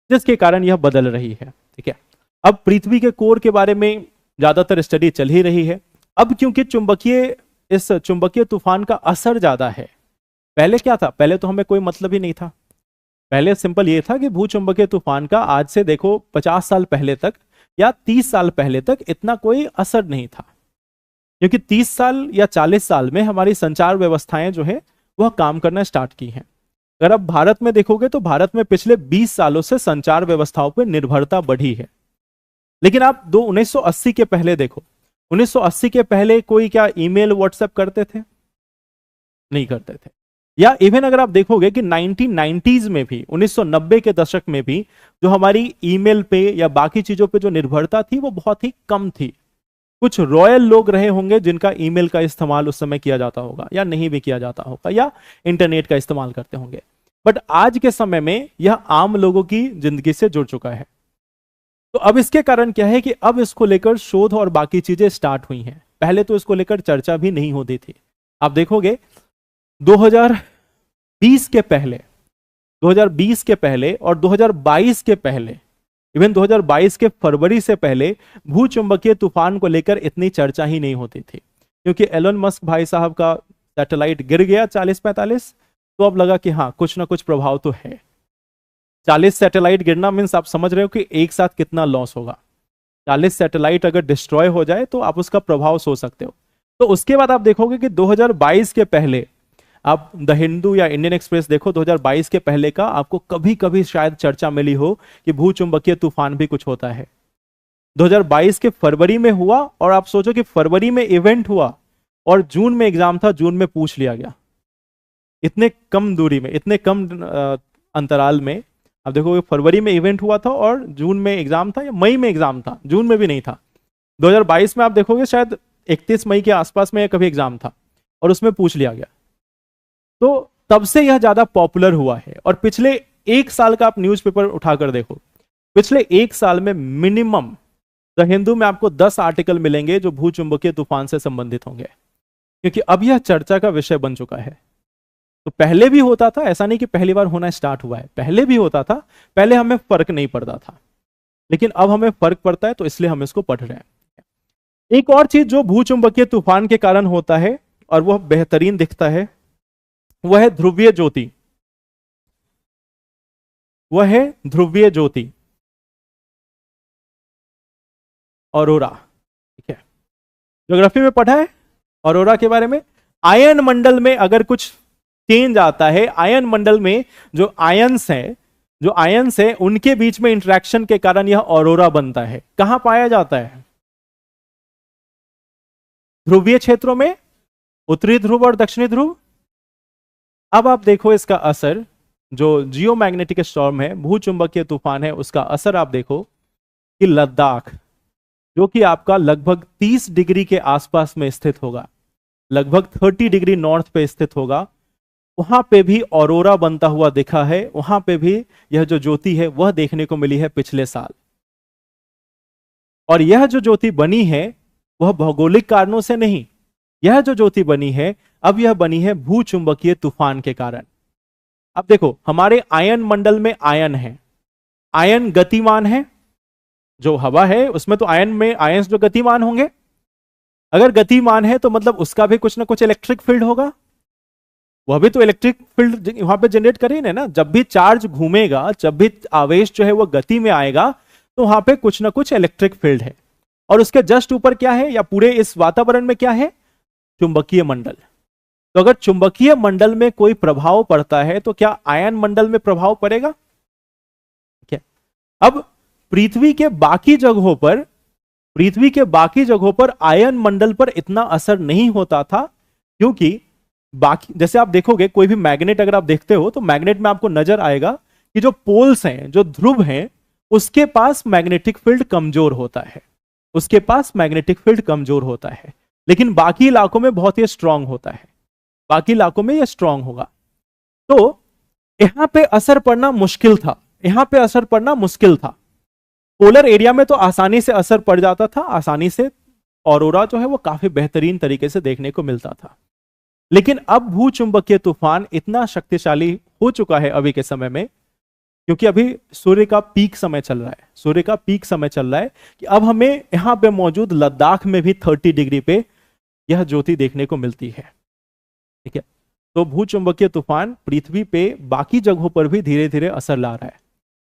जिसके कारण यह बदल रही है। ठीक है, अब पृथ्वी के कोर के बारे में ज्यादातर स्टडी चल ही रही है। अब क्योंकि इस चुंबकीय तूफान का असर ज्यादा है। पहले क्या था, पहले तो हमें कोई मतलब ही नहीं था। पहले सिंपल ये था कि भूचुंबकीय तूफान का आज से देखो 50 साल पहले तक या 30 साल पहले तक इतना कोई असर नहीं था, क्योंकि 30 साल या 40 साल में हमारी संचार व्यवस्थाएं जो है वह काम करना स्टार्ट की हैं। अगर आप भारत में देखोगे तो भारत में पिछले 20 सालों से संचार व्यवस्थाओं पर निर्भरता बढ़ी है। लेकिन आप 1980 के पहले देखो, 1980 के पहले कोई क्या ईमेल व्हाट्सएप करते थे? नहीं करते थे। या इवन अगर आप देखोगे कि 1990s में भी, 1990 के दशक में भी जो हमारी ईमेल पे या बाकी चीजों पे जो निर्भरता थी वो बहुत ही कम थी। कुछ रॉयल लोग रहे होंगे जिनका ईमेल का इस्तेमाल उस समय किया जाता होगा, या नहीं भी किया जाता होगा, या इंटरनेट का इस्तेमाल करते होंगे। बट आज के समय में यह आम लोगों की जिंदगी से जुड़ चुका है। तो अब इसके कारण क्या है कि अब इसको लेकर शोध और बाकी चीजें स्टार्ट हुई हैं। पहले तो इसको लेकर चर्चा भी नहीं होती थी। आप देखोगे 2020 के पहले, 2020 के पहले और 2022 के पहले, इवन 2022 के फरवरी से पहले भूचुंबकीय तूफान को लेकर इतनी चर्चा ही नहीं होती थी, क्योंकि एलन मस्क भाई साहब का सैटेलाइट गिर गया 40-45, तो अब लगा कि हाँ कुछ ना कुछ प्रभाव तो है। 40 सैटेलाइट गिरना मीन्स आप समझ रहे हो कि एक साथ कितना लॉस होगा। 40 सैटेलाइट अगर डिस्ट्रॉय हो जाए तो आप उसका प्रभाव सोच सकते हो। तो उसके बाद आप देखोगे कि 2022 के पहले, आप द हिंदू या इंडियन एक्सप्रेस देखो, 2022 के पहले का आपको कभी कभी शायद चर्चा मिली हो कि भूचुंबकीय तूफान भी कुछ होता है। 2022 के फरवरी में हुआ, और आप सोचो कि फरवरी में इवेंट हुआ और जून में एग्जाम था, जून में पूछ लिया गया। इतने कम दूरी में, इतने कम अंतराल में आप देखोगे फरवरी में इवेंट हुआ था और जून में एग्जाम था, या मई में एग्जाम था, जून में भी नहीं था। 2022 में आप देखोगे शायद 31 मई के आसपास में कभी एग्जाम था और उसमें पूछ लिया गया। तो तब से यह ज्यादा पॉपुलर हुआ है। और पिछले एक साल का आप न्यूज़पेपर उठाकर देखो, पिछले एक साल में मिनिमम द हिंदू में आपको 10 आर्टिकल मिलेंगे जो भूचुंबकीय तूफान से संबंधित होंगे, क्योंकि अब यह चर्चा का विषय बन चुका है। तो पहले भी होता था, ऐसा नहीं कि पहली बार होना स्टार्ट हुआ है, पहले भी होता था, पहले हमें फर्क नहीं पड़ता था, लेकिन अब हमें फर्क पड़ता है, तो इसलिए हम इसको पढ़ रहे हैं। एक और चीज जो भूचुंबकीय तूफान के कारण होता है और वह बेहतरीन दिखता है, वह है ध्रुवीय ज्योति। वह है ध्रुवीय ज्योति, ऑरोरा। ठीक है, ज्योग्राफी में पढ़ा है ऑरोरा के बारे में। आयन मंडल में अगर कुछ चेंज आता है, आयन मंडल में जो आयंस है उनके बीच में इंटरेक्शन के कारण यह ऑरोरा बनता है। कहां पाया जाता है? ध्रुवीय क्षेत्रों में, उत्तरी ध्रुव और दक्षिणी ध्रुव। अब आप देखो इसका असर, जो जियोमैग्नेटिक स्टॉर्म है, भूचुंबकीय तूफान है, उसका असर आप देखो कि लद्दाख, जो कि आपका लगभग 30 डिग्री के आसपास में स्थित होगा, लगभग 30 डिग्री नॉर्थ पे स्थित होगा, वहां पे भी ऑरोरा बनता हुआ दिखा है। वहां पे भी यह जो ज्योति है वह देखने को मिली है पिछले साल। और यह जो ज्योति बनी है वह भौगोलिक कारणों से नहीं, यह जो ज्योति बनी है अब यह बनी है भूचुंबकीय तूफान के कारण। अब देखो हमारे आयन मंडल में आयन है, आयन गतिमान है, जो हवा है उसमें तो आयन में आयंस जो गतिमान होंगे, अगर गतिमान है तो मतलब उसका भी कुछ ना कुछ इलेक्ट्रिक फील्ड होगा, वह भी तो इलेक्ट्रिक फील्ड वहां पे जनरेट करेंगे ना। जब भी चार्ज घूमेगा, जब भी आवेश जो है वो गति में आएगा, तो वहां पे कुछ ना कुछ इलेक्ट्रिक फील्ड है। और उसके जस्ट ऊपर क्या है, या पूरे इस वातावरण में क्या है? चुंबकीय मंडल। तो अगर चुंबकीय मंडल में कोई प्रभाव पड़ता है तो क्या आयन मंडल में प्रभाव पड़ेगा? क्या अब पृथ्वी के बाकी जगहों पर आयन मंडल पर इतना असर नहीं होता था, क्योंकि बाकी जैसे आप देखोगे कोई भी मैग्नेट अगर आप देखते हो तो मैग्नेट में आपको नजर आएगा कि जो पोल्स हैं, जो ध्रुव हैं, उसके पास मैग्नेटिक फील्ड कमजोर होता है, उसके पास मैग्नेटिक फील्ड कमजोर होता है, लेकिन बाकी इलाकों में बहुत ही स्ट्रांग होता है, बाकी इलाकों में यह स्ट्रांग होगा। तो यहां पे असर पड़ना मुश्किल था, यहां पे असर पड़ना मुश्किल था। पोलर एरिया में तो आसानी से असर पड़ जाता था, आसानी से ऑरोरा जो है वो काफी बेहतरीन तरीके से देखने को मिलता था। लेकिन अब भूचुंबकीय तूफान इतना शक्तिशाली हो चुका है अभी के समय में, क्योंकि अभी सूर्य का पीक समय चल रहा है, सूर्य का पीक समय चल रहा है, कि अब हमें यहां पे मौजूद लद्दाख में भी 30 डिग्री पे यह ज्योति देखने को मिलती है। ठीक है, तो भूचुंबकीय तूफान पृथ्वी पे बाकी जगहों पर भी धीरे धीरे असर ला रहा है।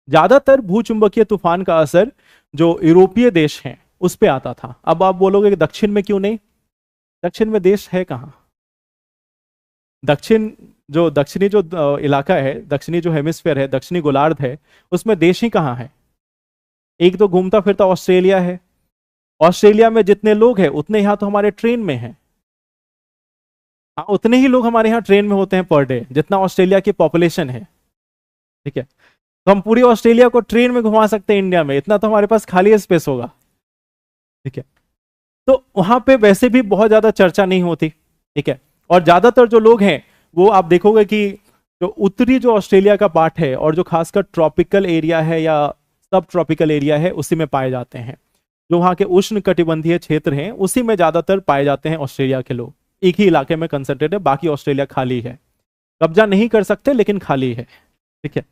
ज्यादातर भूचुंबकीय तूफान का असर जो यूरोपीय देश हैं उस पे आता था। अब आप बोलोगे कि दक्षिण में क्यों नहीं? दक्षिण में देश है कहां? दक्षिणी जो इलाका है, दक्षिणी जो हेमिस्फेयर है, दक्षिणी गोलार्ध है, उसमें देश ही कहां है? एक तो घूमता फिरता ऑस्ट्रेलिया है। ऑस्ट्रेलिया में जितने लोग हैं उतने यहां तो हमारे ट्रेन में हैं। हाँ, उतने ही लोग हमारे यहाँ ट्रेन में होते हैं पर डे जितना ऑस्ट्रेलिया की पॉपुलेशन है। ठीक है, तो हम पूरी ऑस्ट्रेलिया को ट्रेन में घुमा सकते हैं इंडिया में, इतना तो हमारे पास खाली स्पेस होगा। ठीक है, तो वहां पे वैसे भी बहुत ज्यादा चर्चा नहीं होती। ठीक है, और ज्यादातर जो लोग हैं वो आप देखोगे कि जो उत्तरी जो ऑस्ट्रेलिया का पार्ट है और जो खासकर ट्रॉपिकल एरिया है या सब ट्रॉपिकल एरिया है उसी में पाए जाते हैं। जो वहाँ के उष्ण कटिबंधीय क्षेत्र हैं उसी में ज्यादातर पाए जाते हैं ऑस्ट्रेलिया के लोग। एक ही इलाके में कंसंट्रेट है, बाकी ऑस्ट्रेलिया खाली है, कब्जा नहीं कर सकते लेकिन खाली है। ठीक है,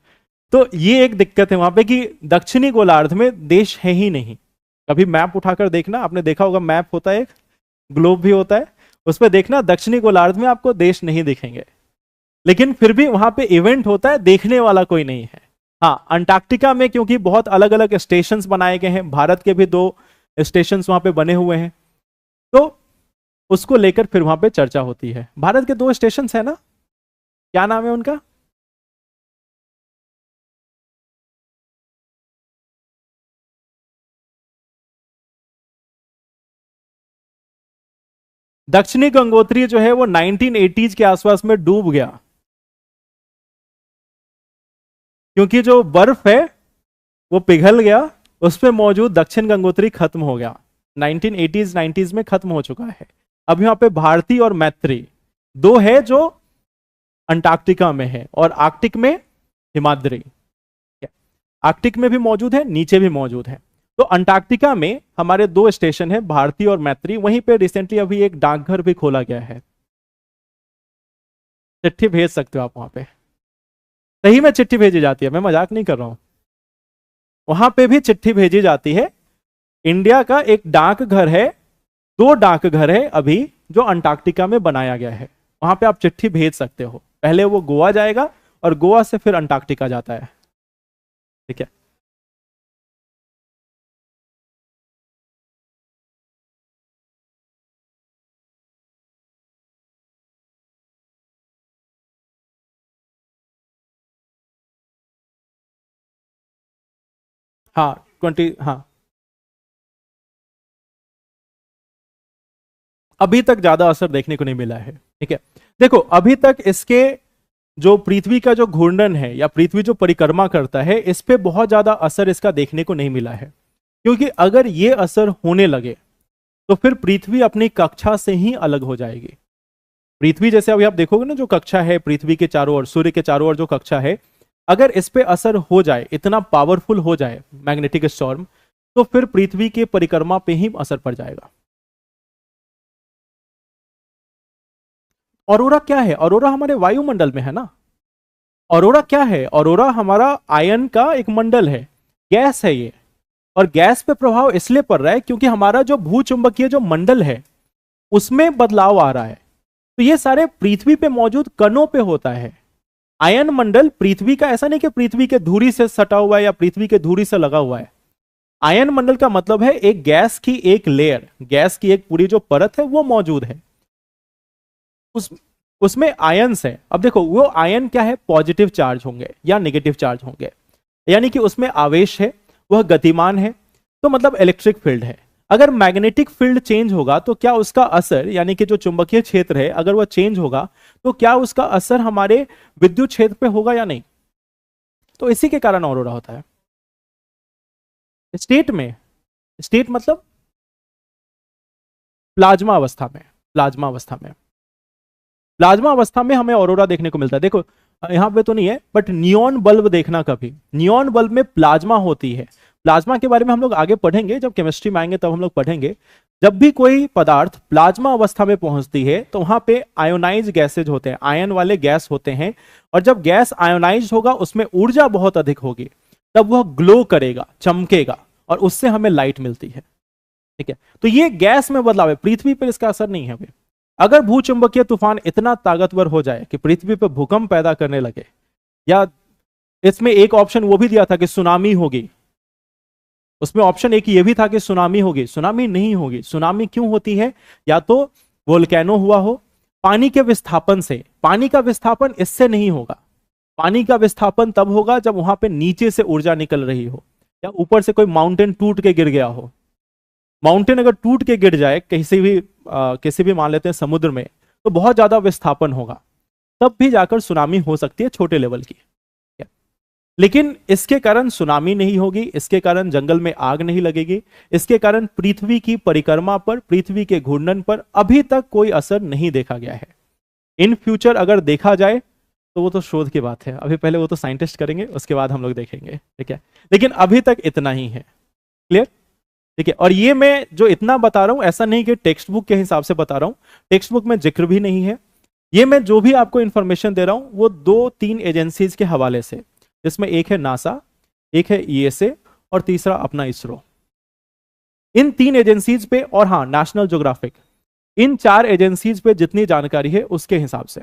तो ये एक दिक्कत है वहां पे कि दक्षिणी गोलार्ध में देश है ही नहीं। कभी मैप उठाकर देखना, आपने देखा होगा मैप होता है, ग्लोब भी होता है, उस पर देखना दक्षिणी गोलार्ध में आपको देश नहीं दिखेंगे, लेकिन फिर भी वहां पे इवेंट होता है, देखने वाला कोई नहीं है। हाँ, अंटार्कटिका में क्योंकि बहुत अलग अलग स्टेशंस बनाए गए हैं, भारत के भी 2 स्टेशंस वहां पे बने हुए हैं, तो उसको लेकर फिर वहां पे चर्चा होती है। भारत के 2 स्टेशंस है ना, क्या नाम है उनका? दक्षिणी गंगोत्री जो है वो 1980s के आसपास में डूब गया, क्योंकि जो बर्फ है वो पिघल गया, उस पे मौजूद दक्षिण गंगोत्री खत्म हो गया, 1980s 90s में खत्म हो चुका है। अब यहाँ पे भारती और मैत्री 2 है जो अंटार्कटिका में है, और आर्कटिक में हिमाद्री, आर्कटिक में भी मौजूद है, नीचे भी मौजूद है। तो अंटार्कटिका में हमारे 2 स्टेशन है, भारती और मैत्री। वहीं पे रिसेंटली अभी एक डाकघर भी खोला गया है, चिट्ठी भेज सकते हो आप वहां पे, सही में चिट्ठी भेजी जाती है, मैं मजाक नहीं कर रहा हूं, वहां पे भी चिट्ठी भेजी जाती है। इंडिया का एक डाकघर है, 2 डाकघर है अभी जो अंटार्कटिका में बनाया गया है, वहां पे आप चिट्ठी भेज सकते हो। पहले वो गोवा जाएगा और गोवा से फिर अंटार्कटिका जाता है। ठीक है, हाँ 20, हाँ अभी तक ज्यादा असर देखने को नहीं मिला है। ठीक है, देखो अभी तक इसके जो पृथ्वी का जो घूर्णन है या पृथ्वी जो परिक्रमा करता है, इस पे बहुत ज्यादा असर इसका देखने को नहीं मिला है, क्योंकि अगर ये असर होने लगे तो फिर पृथ्वी अपनी कक्षा से ही अलग हो जाएगी। पृथ्वी जैसे अभी आप देखोगे ना, जो कक्षा है पृथ्वी के चारों ओर, सूर्य के चारों ओर जो कक्षा है, अगर इस पे असर हो जाए, इतना पावरफुल हो जाए मैग्नेटिक स्टॉर्म, तो फिर पृथ्वी के परिक्रमा पे ही असर पड़ जाएगा। ऑरोरा क्या है? ऑरोरा हमारे वायुमंडल में है ना। ऑरोरा क्या है? ऑरोरा हमारा आयन का एक मंडल है, गैस है ये, और गैस पे प्रभाव इसलिए पड़ रहा है क्योंकि हमारा जो भूचुंबकीय जो मंडल है उसमें बदलाव आ रहा है। तो ये सारे पृथ्वी पे मौजूद कणों पे होता है। आयन मंडल पृथ्वी का ऐसा नहीं कि पृथ्वी के धुरी से सटा हुआ है या पृथ्वी के धुरी से लगा हुआ है। आयन मंडल का मतलब है एक गैस की एक लेयर, गैस की एक पूरी जो परत है वो मौजूद है, उस उसमें आयंस है। अब देखो वो आयन क्या है, पॉजिटिव चार्ज होंगे या नेगेटिव चार्ज होंगे, यानी कि उसमें आवेश है, वह गतिमान है, तो मतलब इलेक्ट्रिक फील्ड है। अगर मैग्नेटिक फील्ड चेंज होगा तो क्या उसका असर, यानी कि जो चुंबकीय क्षेत्र है अगर वह चेंज होगा तो क्या उसका असर हमारे विद्युत क्षेत्र पे होगा या नहीं। तो इसी के कारण ऑरोरा होता है। स्टेट में, स्टेट मतलब प्लाज्मा अवस्था में, प्लाज्मा अवस्था में, प्लाज्मा अवस्था में हमें ऑरोरा देखने को मिलता है। देखो यहां पे तो नहीं है, बट नियॉन बल्ब देखना कभी, नियॉन बल्ब में प्लाज्मा होती है। प्लाज्मा के बारे में हम लोग आगे पढ़ेंगे, जब केमिस्ट्री में आएंगे तब हम लोग पढ़ेंगे। जब भी कोई पदार्थ प्लाज्मा अवस्था में पहुंचती है तो वहां पे आयोनाइज गैसेज होते हैं, आयन वाले गैस होते हैं, और जब गैस आयोनाइज होगा उसमें ऊर्जा बहुत अधिक होगी, तब वह ग्लो करेगा, चमकेगा, और उससे हमें लाइट मिलती है। ठीक है, तो ये गैस में बदलाव है, पृथ्वी पर इसका असर नहीं है अभी। अगर भूचुंबकीय तूफान इतना ताकतवर हो जाए कि पृथ्वी पर भूकंप पैदा करने लगे, या इसमें एक ऑप्शन वो भी दिया था कि सुनामी होगी, उसमें ऑप्शन एक ये भी था कि सुनामी होगी, सुनामी नहीं होगी। सुनामी क्यों होती है? या तो वोल्केनो हुआ हो, पानी के विस्थापन से, पानी का विस्थापन इससे नहीं होगा, पानी का विस्थापन तब होगा जब वहां पे नीचे से ऊर्जा निकल रही हो, या ऊपर से कोई माउंटेन टूट के गिर गया हो। माउंटेन अगर टूट के गिर जाए किसी भी मान लेते हैं समुद्र में, तो बहुत ज्यादा विस्थापन होगा, तब भी जाकर सुनामी हो सकती है छोटे लेवल की। लेकिन इसके कारण सुनामी नहीं होगी, इसके कारण जंगल में आग नहीं लगेगी, इसके कारण पृथ्वी की परिक्रमा पर, पृथ्वी के घूर्णन पर अभी तक कोई असर नहीं देखा गया है। इन फ्यूचर अगर देखा जाए तो वो तो शोध की बात है, अभी पहले वो तो साइंटिस्ट करेंगे, उसके बाद हम लोग देखेंगे। ठीक है, लेकिन अभी तक इतना ही है। क्लियर? ठीक है। और ये मैं जो इतना बता रहा हूं ऐसा नहीं कि टेक्स्ट बुक के हिसाब से बता रहा हूं, टेक्स्ट बुक में जिक्र भी नहीं है। ये मैं जो भी आपको इंफॉर्मेशन दे रहा हूं वो 2-3 एजेंसीज के हवाले से, जिसमें एक है नासा, एक है ईएसए और तीसरा अपना इसरो। इन 3 एजेंसीज पे, और हाँ नेशनल ज्योग्राफिक, इन 4 एजेंसीज पे जितनी जानकारी है उसके हिसाब से।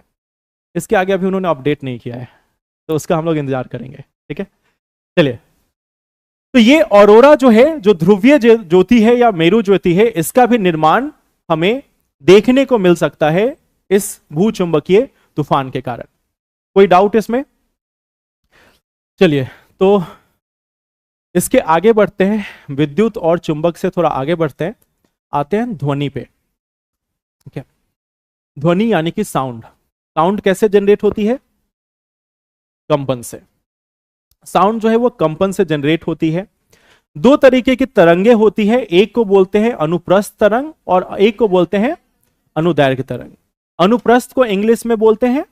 इसके आगे अभी उन्होंने अपडेट नहीं किया है, तो उसका हम लोग इंतजार करेंगे। ठीक है, चलिए। तो ये ऑरोरा जो है, जो ध्रुवीय ज्योति है या मेरु ज्योति है, इसका भी निर्माण हमें देखने को मिल सकता है इस भूचुंबकीय तूफान के कारण। कोई डाउट इसमें? चलिए, तो इसके आगे बढ़ते हैं, विद्युत और चुंबक से थोड़ा आगे बढ़ते हैं, आते हैं ध्वनि पे। ठीक है, ध्वनि यानी कि साउंड। साउंड कैसे जनरेट होती है? कंपन से। साउंड जो है वो कंपन से जनरेट होती है। 2 तरीके की तरंगे होती है, एक को बोलते हैं अनुप्रस्थ तरंग और एक को बोलते हैं अनुदैर्घ्य तरंग। अनुप्रस्थ को इंग्लिश में बोलते हैं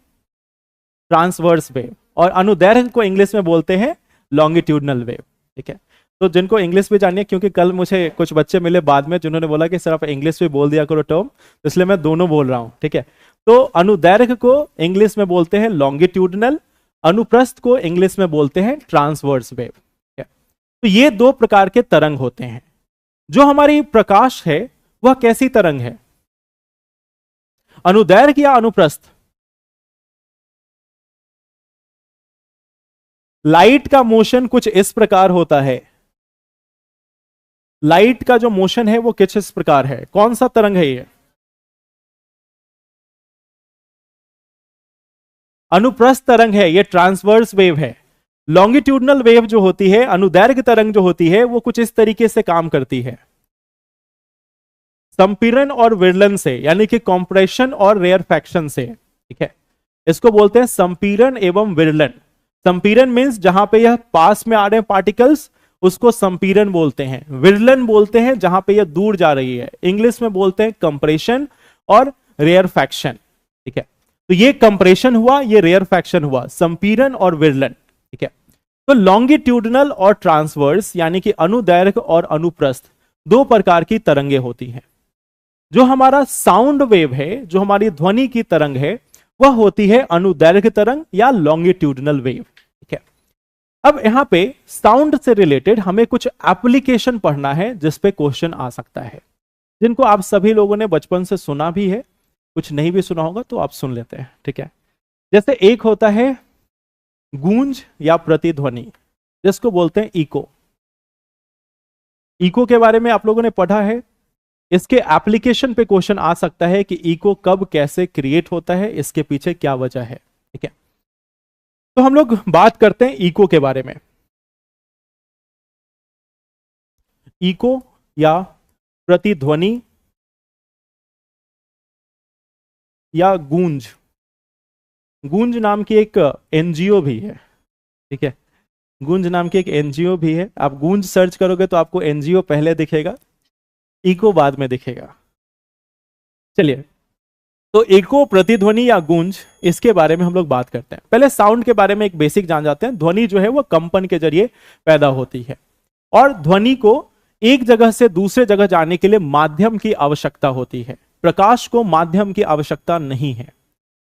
ट्रांसवर्स वेव और अनुदैर्घ्य को इंग्लिश में बोलते हैं लॉन्गिट्यूडनल वेव। ठीक है, तो जिनको इंग्लिश भी जानिए, क्योंकि कल मुझे कुछ बच्चे मिले बाद में जिन्होंने बोला कि सर आप इंग्लिश में बोल दिया करो टर्म, तो इसलिए मैं दोनों बोल रहा हूं। ठीक है, तो अनुदैर्घ्य को इंग्लिश में बोलते हैं लॉन्गिट्यूडनल, अनुप्रस्थ को इंग्लिश में बोलते हैं ट्रांसवर्स वेव। तो ये 2 प्रकार के तरंग होते हैं। जो हमारी प्रकाश है वह कैसी तरंग है? अनुदैर्घ्य या अनुप्रस्थ? लाइट का मोशन कुछ इस प्रकार होता है। लाइट का जो मोशन है वो कुछ इस प्रकार है। कौन सा तरंग है ये? अनुप्रस्थ तरंग है, ये ट्रांसवर्स वेव है। लॉन्गिट्यूडनल वेव जो होती है, अनुदैर्घ्य तरंग जो होती है, वो कुछ इस तरीके से काम करती है, संपीड़न और विरलन से, यानी कि कंप्रेशन और रेयरफैक्शन से। ठीक है, इसको बोलते हैं संपीड़न एवं विरलन। संपीड़न मींस जहां पे यह पास में आ रहे हैं पार्टिकल्स, उसको संपीड़न बोलते हैं। विरलन बोलते हैं जहां पे यह दूर जा रही है, इंग्लिश में बोलते हैं कंप्रेशन और रेयरफैक्शन। ठीक है, तो ये कंप्रेशन हुआ, ये रेयरफैक्शन हुआ, संपीड़न और विरलन। ठीक है, तो लॉन्गिट्यूडनल और ट्रांसवर्स यानी कि अनुदैर्घ्य और अनुप्रस्थ 2 प्रकार की तरंगे होती हैं। जो हमारा साउंड वेव है, जो हमारी ध्वनि की तरंग है, वह होती है अनुदैर्घ्य तरंग या लॉन्गिट्यूडनल वेव। ठीक है, अब यहां पे साउंड से रिलेटेड हमें कुछ एप्लीकेशन पढ़ना है जिस पे क्वेश्चन आ सकता है, जिनको आप सभी लोगों ने बचपन से सुना भी है, कुछ नहीं भी सुना होगा तो आप सुन लेते हैं। ठीक है, जैसे एक होता है गूंज या प्रतिध्वनि, जिसको बोलते हैं इको। इको के बारे में आप लोगों ने पढ़ा है, इसके एप्लीकेशन पे क्वेश्चन आ सकता है कि इको कब कैसे क्रिएट होता है, इसके पीछे क्या वजह है। ठीक है, तो हम लोग बात करते हैं इको के बारे में। इको या प्रतिध्वनि या गूंज, गूंज नाम की एक एनजीओ भी है। ठीक है, गूंज नाम की एक एनजीओ भी है। आप गूंज सर्च करोगे तो आपको एनजीओ पहले दिखेगा, इको बाद में दिखेगा। चलिए, तो इको, प्रतिध्वनि या गूंज, इसके बारे में हम लोग बात करते हैं। पहले साउंड के बारे में एक बेसिक जान जाते हैं। ध्वनि जो है वो कंपन के जरिए पैदा होती है और ध्वनि को एक जगह से दूसरे जगह जाने के लिए माध्यम की आवश्यकता होती है। प्रकाश को माध्यम की आवश्यकता नहीं है।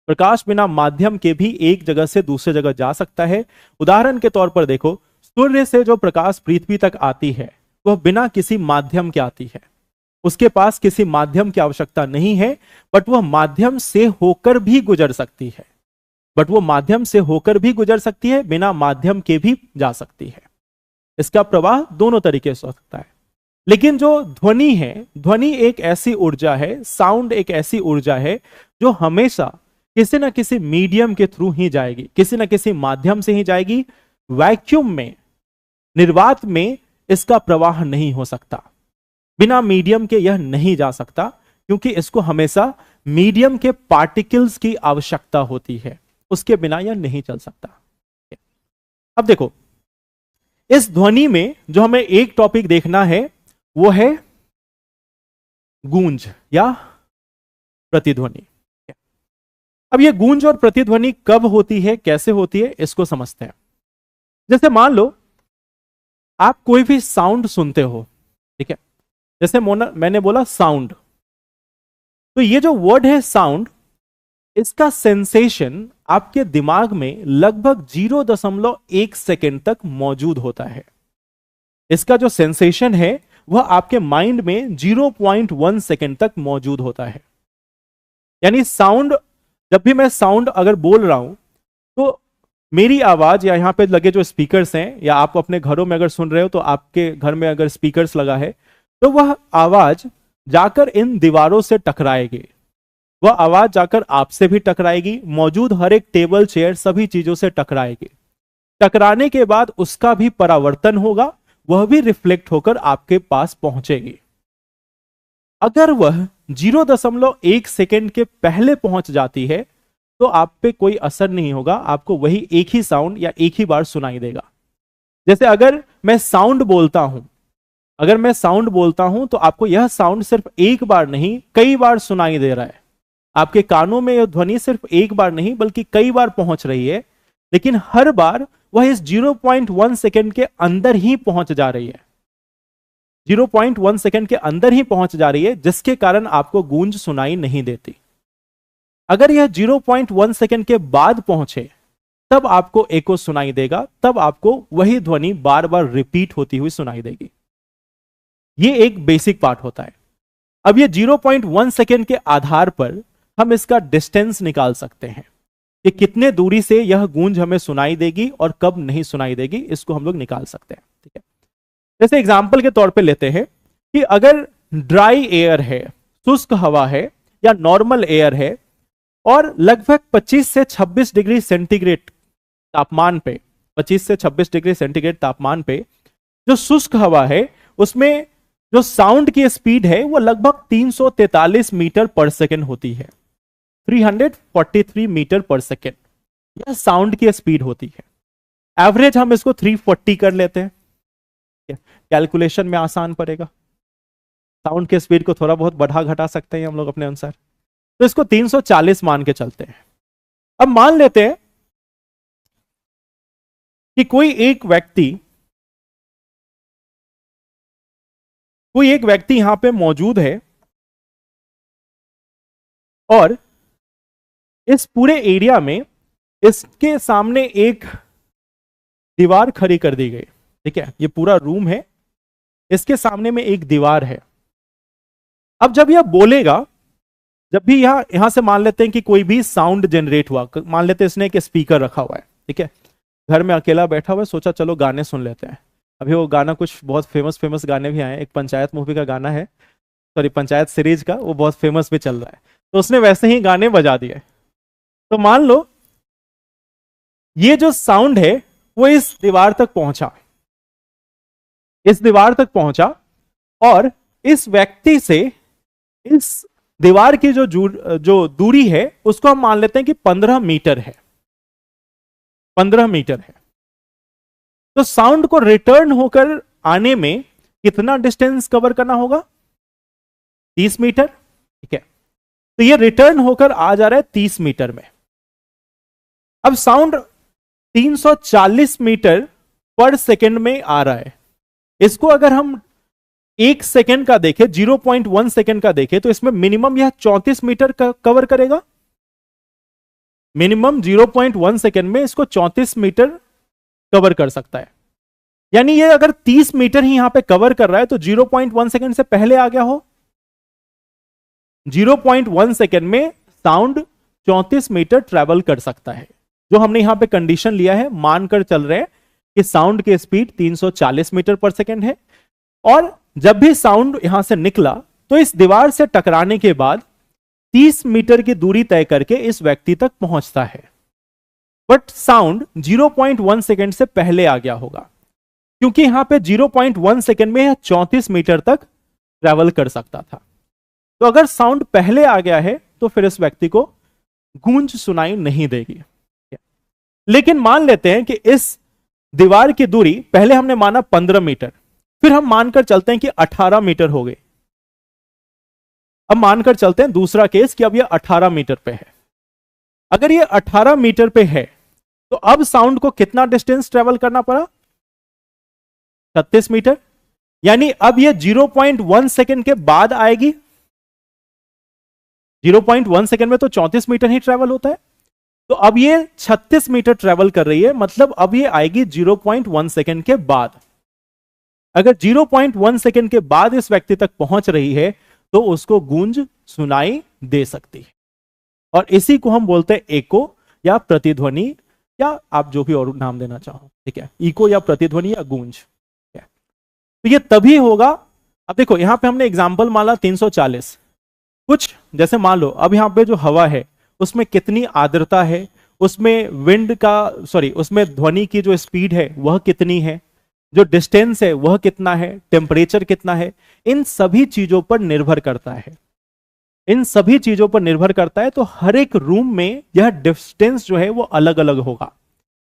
प्रकाश बिना माध्यम के भी एक जगह से दूसरे जगह जा सकता है। उदाहरण के तौर पर देखो, सूर्य से जो प्रकाश पृथ्वी तक आती है वह बिना किसी माध्यम के आती है, उसके पास किसी माध्यम की आवश्यकता नहीं है, बट वह माध्यम से होकर भी गुजर सकती है। बिना माध्यम के भी जा सकती है। इसका प्रवाह दोनों तरीके से हो सकता है। लेकिन जो ध्वनि है, ध्वनि एक ऐसी ऊर्जा है, साउंड एक ऐसी ऊर्जा है जो हमेशा किसी न किसी मीडियम के थ्रू ही जाएगी, किसी न किसी माध्यम से ही जाएगी। वैक्यूम में, निर्वात में इसका प्रवाह नहीं हो सकता, बिना मीडियम के यह नहीं जा सकता, क्योंकि इसको हमेशा मीडियम के पार्टिकल्स की आवश्यकता होती है, उसके बिना यह नहीं चल सकता। अब देखो, इस ध्वनि में जो हमें एक टॉपिक देखना है वो है गूंज या प्रतिध्वनि। अब ये गूंज और प्रतिध्वनि कब होती है, कैसे होती है, इसको समझते हैं। जैसे मान लो आप कोई भी साउंड सुनते हो, ठीक है, जैसे मैंने बोला साउंड, तो ये जो वर्ड है साउंड, इसका सेंसेशन आपके दिमाग में लगभग 0.1 सेकेंड तक मौजूद होता है। इसका जो सेंसेशन है वह आपके माइंड में 0.1 सेकेंड तक मौजूद होता है। यानी साउंड, जब भी मैं साउंड अगर बोल रहा हूं तो मेरी आवाज या यहां पे लगे जो स्पीकर्स हैं, या आप अपने घरों में अगर सुन रहे हो तो आपके घर में अगर स्पीकर्स लगा है तो वह आवाज जाकर इन दीवारों से टकराएगी, वह आवाज जाकर आपसे भी टकराएगी, मौजूद हर एक टेबल चेयर सभी चीजों से टकराएगी। टकराने के बाद उसका भी परावर्तन होगा, वह भी रिफ्लेक्ट होकर आपके पास पहुंचेगी। अगर वह 0.1 सेकेंड के पहले पहुंच जाती है तो आप पे कोई असर नहीं होगा, आपको वही एक ही साउंड या एक ही बार सुनाई देगा। जैसे अगर मैं साउंड बोलता हूं तो आपको यह साउंड सिर्फ एक बार नहीं कई बार सुनाई दे रहा है। आपके कानों में यह ध्वनि सिर्फ एक बार नहीं बल्कि कई बार पहुंच रही है, लेकिन हर बार वह इस 0.1 सेकेंड के अंदर ही पहुंच जा रही है, 0.1 सेकेंड के अंदर ही पहुंच जा रही है, जिसके कारण आपको गूंज सुनाई नहीं देती। अगर यह 0.1 सेकेंड के बाद पहुंचे तब आपको एको सुनाई देगा, तब आपको वही ध्वनि बार बार रिपीट होती हुई सुनाई देगी। यह एक बेसिक पार्ट होता है। अब यह 0.1 सेकेंड के आधार पर हम इसका डिस्टेंस निकाल सकते हैं कि कितने दूरी से यह गूंज हमें सुनाई देगी और कब नहीं सुनाई देगी, इसको हम लोग निकाल सकते हैं। ठीक है, जैसे एग्जांपल के तौर पे लेते हैं कि अगर ड्राई एयर है, शुष्क हवा है या नॉर्मल एयर है और लगभग 25 से 26 डिग्री सेंटीग्रेड तापमान पे, 25 से 26 डिग्री सेंटीग्रेड तापमान पे जो शुष्क हवा है उसमें जो साउंड की स्पीड है वो लगभग 343 मीटर पर सेकेंड होती है, 343 मीटर पर सेकेंड यह साउंड की स्पीड होती है। एवरेज हम इसको 340 कर लेते हैं, कैलकुलेशन में आसान पड़ेगा। साउंड की स्पीड को थोड़ा बहुत बढ़ा घटा सकते हैं हम लोग अपने अनुसार, तो इसको 340 मान के चलते हैं। अब मान लेते हैं कि कोई एक व्यक्ति यहां पे मौजूद है और इस पूरे एरिया में इसके सामने एक दीवार खड़ी कर दी गई। ठीक है, ये पूरा रूम है, इसके सामने में एक दीवार है। अब जब यह बोलेगा, जब भी यहां से मान लेते हैं कि कोई भी साउंड जनरेट हुआ, मान लेते हैं इसने एक स्पीकर रखा हुआ है, ठीक है, घर में अकेला बैठा हुआ है, सोचा चलो गाने सुन लेते हैं। अभी वो गाना कुछ बहुत फेमस गाने भी आए, एक पंचायत मूवी का गाना है, सॉरी पंचायत सीरीज का, वो बहुत फेमस भी चल रहा है, तो उसने वैसे ही गाने बजा दिए। तो मान लो ये जो साउंड है वो इस दीवार तक पहुंचा और इस व्यक्ति से इस दीवार की जो दूरी है उसको हम मान लेते हैं कि 15 मीटर है, 15 मीटर है। तो साउंड को रिटर्न होकर आने में कितना डिस्टेंस कवर करना होगा? 30 मीटर। ठीक है, तो ये रिटर्न होकर आ जा रहा है 30 मीटर में। अब साउंड 340 मीटर पर सेकेंड में आ रहा है। इसको अगर हम 1 सेकेंड का देखें, 0.1 सेकेंड का देखें, तो इसमें मिनिमम यह 34 मीटर का कवर करेगा। मिनिमम 0.1 सेकेंड में इसको 34 मीटर कवर कर सकता है। यानी ये अगर 30 मीटर ही यहां पे कवर कर रहा है तो 0.1 सेकेंड से पहले आ गया हो। 0.1 सेकेंड में साउंड 34 मीटर ट्रेवल कर सकता है। जो हमने यहां पे कंडीशन लिया है, मानकर चल रहे हैं कि साउंड की स्पीड 340 मीटर पर सेकेंड है, और जब भी साउंड यहां से निकला तो इस दीवार से टकराने के बाद 30 मीटर की दूरी तय करके इस व्यक्ति तक पहुंचता है। बट साउंड 0.1 सेकेंड से पहले आ गया होगा, क्योंकि यहां पे 0.1 सेकेंड में यह 34 मीटर तक ट्रेवल कर सकता था। तो अगर साउंड पहले आ गया है तो फिर इस व्यक्ति को गूंज सुनाई नहीं देगी। लेकिन मान लेते हैं कि इस दीवार की दूरी पहले हमने माना 15 मीटर, फिर हम मानकर चलते हैं कि 18 मीटर हो गई। अब मानकर चलते हैं दूसरा केस कि अब यह 18 मीटर पे है। अगर यह 18 मीटर पे है तो अब साउंड को कितना डिस्टेंस ट्रेवल करना पड़ा? 36 मीटर। यानी अब ये 0.1 सेकेंड के बाद आएगी। 0.1 सेकेंड में तो 34 मीटर ही ट्रेवल होता है, तो अब ये 36 मीटर ट्रेवल कर रही है, मतलब अब ये आएगी 0.1 सेकेंड के बाद। अगर 0.1 सेकेंड के बाद इस व्यक्ति तक पहुंच रही है तो उसको गूंज सुनाई दे सकती है, और इसी को हम बोलते हैं एको या प्रतिध्वनि, या आप जो भी और नाम देना चाहो, ठीक है, इको या प्रतिध्वनि या गूंज। तो ये तभी होगा। अब देखो यहां पे हमने एग्जांपल माना 340, कुछ जैसे मान लो अब यहां पे जो हवा है उसमें कितनी आर्द्रता है, उसमें विंड का उसमें ध्वनि की जो स्पीड है वह कितनी है, जो डिस्टेंस है वह कितना है, टेम्परेचर कितना है, इन सभी चीजों पर निर्भर करता है। इन सभी चीजों पर निर्भर करता है, तो हर एक रूम में यह डिस्टेंस जो है वो अलग अलग होगा।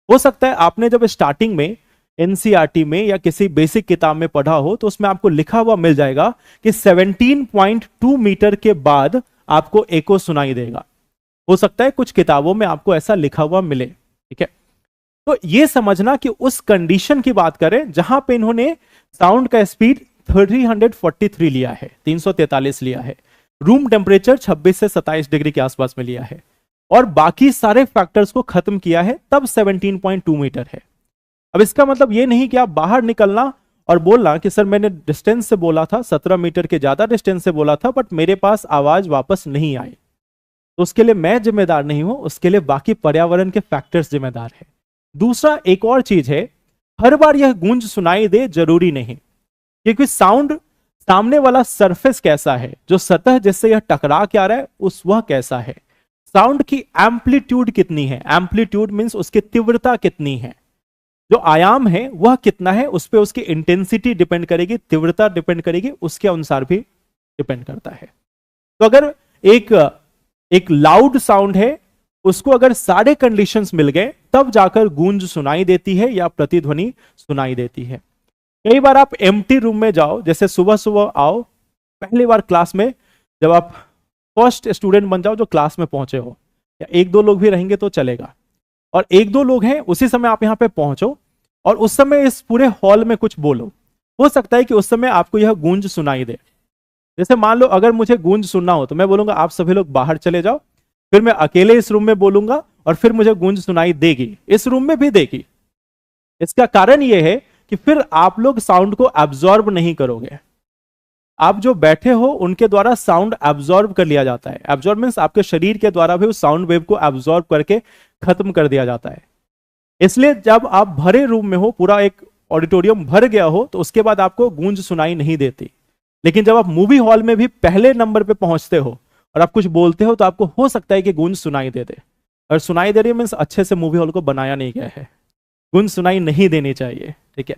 हो सकता है आपने जब स्टार्टिंग में एनसीईआरटी में या किसी बेसिक किताब में पढ़ा हो तो उसमें आपको लिखा हुआ मिल जाएगा कि 17.2 मीटर के बाद आपको एको सुनाई देगा। हो सकता है कुछ किताबों में आपको ऐसा लिखा हुआ मिले, ठीक है। तो ये समझना कि उस कंडीशन की बात करें जहां पे इन्होंने साउंड का स्पीड 343 लिया है, 343 लिया है, रूम टेम्परेचर 26 से 27 डिग्री के आसपास में लिया है, और बाकी सारे फैक्टर्स को खत्म किया है, तब 17.2 मीटर है। अब इसका मतलब ये नहीं कि आप बाहर निकलना और बोलना कि सर मैंने डिस्टेंस से बोला था, 17 मीटर के ज्यादा डिस्टेंस से बोला था, बट मेरे पास आवाज वापस नहीं आई, तो उसके लिए मैं जिम्मेदार नहीं हूं, उसके लिए बाकी पर्यावरण के फैक्टर्स जिम्मेदार है। दूसरा एक और चीज है, हर बार यह गूंज सुनाई दे जरूरी नहीं, क्योंकि साउंड सामने वाला सरफेस कैसा है, जो सतह जिससे यह टकरा के आ रहा है उस वह कैसा है, साउंड की एम्पलीट्यूड कितनी है, एम्पलीट्यूड मींस उसकी तीव्रता कितनी है, जो आयाम है वह कितना है, उस पर उसकी इंटेंसिटी डिपेंड करेगी, तीव्रता डिपेंड करेगी, उसके अनुसार भी डिपेंड करता है। तो अगर एक लाउड साउंड है, उसको अगर सारे कंडीशंस मिल गए तब जाकर गूंज सुनाई देती है या प्रतिध्वनि सुनाई देती है। कई बार आप एम्प्टी रूम में जाओ, जैसे सुबह सुबह आओ, पहली बार क्लास में, जब आप फर्स्ट स्टूडेंट बन जाओ जो क्लास में पहुंचे हो, या एक दो लोग भी रहेंगे तो चलेगा, और एक दो लोग हैं, उसी समय आप यहां पे पहुंचो और उस समय इस पूरे हॉल में कुछ बोलो, हो सकता है कि उस समय आपको यह गूंज सुनाई दे। जैसे मान लो अगर मुझे गूंज सुनना हो तो मैं बोलूंगा आप सभी लोग बाहर चले जाओ, फिर मैं अकेले इस रूम में बोलूंगा और फिर मुझे गूंज सुनाई देगी, इस रूम में भी देगी। इसका कारण यह है कि फिर आप लोग साउंड को एब्जॉर्ब नहीं करोगे, आप जो बैठे हो उनके द्वारा साउंड एब्जॉर्ब कर लिया जाता है। एब्जॉर्ब मींस आपके शरीर के द्वारा भी उस साउंड वेव को एब्जॉर्ब करके खत्म कर दिया जाता है। इसलिए जब आप भरे रूम में हो, पूरा एक ऑडिटोरियम भर गया हो, तो उसके बाद आपको गूंज सुनाई नहीं देती। लेकिन जब आप मूवी हॉल में भी पहले नंबर पे पहुंचते हो और आप कुछ बोलते हो तो आपको हो सकता है कि गूंज सुनाई दे दे, और सुनाई दे रही है मीन्स अच्छे से मूवी हॉल को बनाया नहीं गया है, गूंज सुनाई नहीं देनी चाहिए, ठीक है।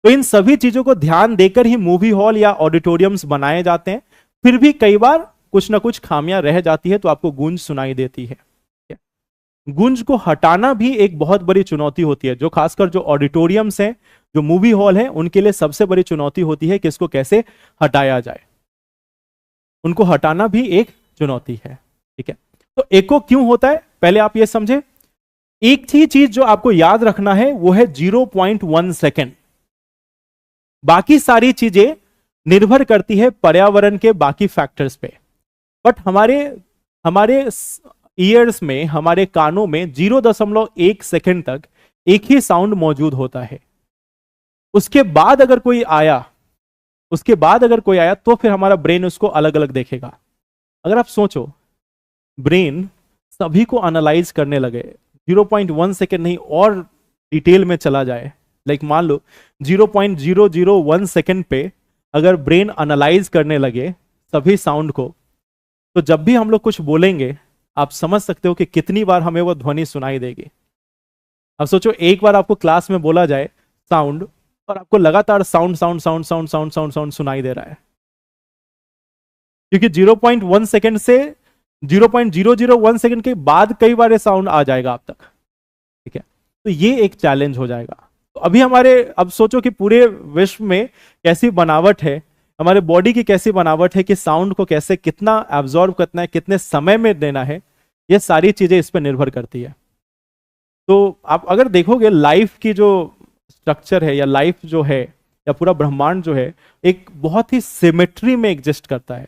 तो इन सभी चीजों को ध्यान देकर ही मूवी हॉल या ऑडिटोरियम्स बनाए जाते हैं, फिर भी कई बार कुछ ना कुछ खामियां रह जाती है तो आपको गूंज सुनाई देती है। गूंज को हटाना भी एक बहुत बड़ी चुनौती होती है, जो खासकर जो ऑडिटोरियम्स हैं, जो मूवी हॉल हैं, उनके लिए सबसे बड़ी चुनौती होती है कि इसको कैसे हटाया जाए, उनको हटाना भी एक चुनौती है, ठीक है। तो एको क्यों होता है पहले आप ये समझे। एक ही चीज जो आपको याद रखना है वो है 0.1 सेकेंड, बाकी सारी चीजें निर्भर करती है पर्यावरण के बाकी फैक्टर्स पे, बट हमारे ईयर्स में, हमारे कानों में 0.1 सेकेंड तक एक ही साउंड मौजूद होता है। उसके बाद अगर कोई आया तो फिर हमारा ब्रेन उसको अलग अलग देखेगा। अगर आप सोचो ब्रेन सभी को एनालाइज करने लगे, 0.1 सेकेंड नहीं और डिटेल में चला जाए, लाइक मान लो 0.001 सेकेंड पे अगर ब्रेन एनालाइज करने लगे सभी साउंड को, तो जब भी हम लोग कुछ बोलेंगे आप समझ सकते हो कि कितनी बार हमें वो ध्वनि सुनाई देगी। अब सोचो एक बार आपको क्लास में बोला जाए साउंड, और आपको लगातार sound sound sound sound sound sound sound सुनाई दे रहा है, क्योंकि 0.1 सेकेंड से 0.001 सेकेंड के बाद कई बार ये साउंड आ जाएगा आप तक, ठीक है। तो ये एक चैलेंज हो जाएगा। तो अभी अब सोचो कि पूरे विश्व में कैसी बनावट है, हमारे बॉडी की कैसी बनावट है कि साउंड को कैसे, कितना एब्जॉर्ब करना है, कितने समय में देना है, ये सारी चीजें इस पर निर्भर करती है। तो आप अगर देखोगे लाइफ की जो स्ट्रक्चर है या लाइफ जो है, या पूरा ब्रह्मांड जो है एक बहुत ही सिमेट्री में एग्जिस्ट करता है।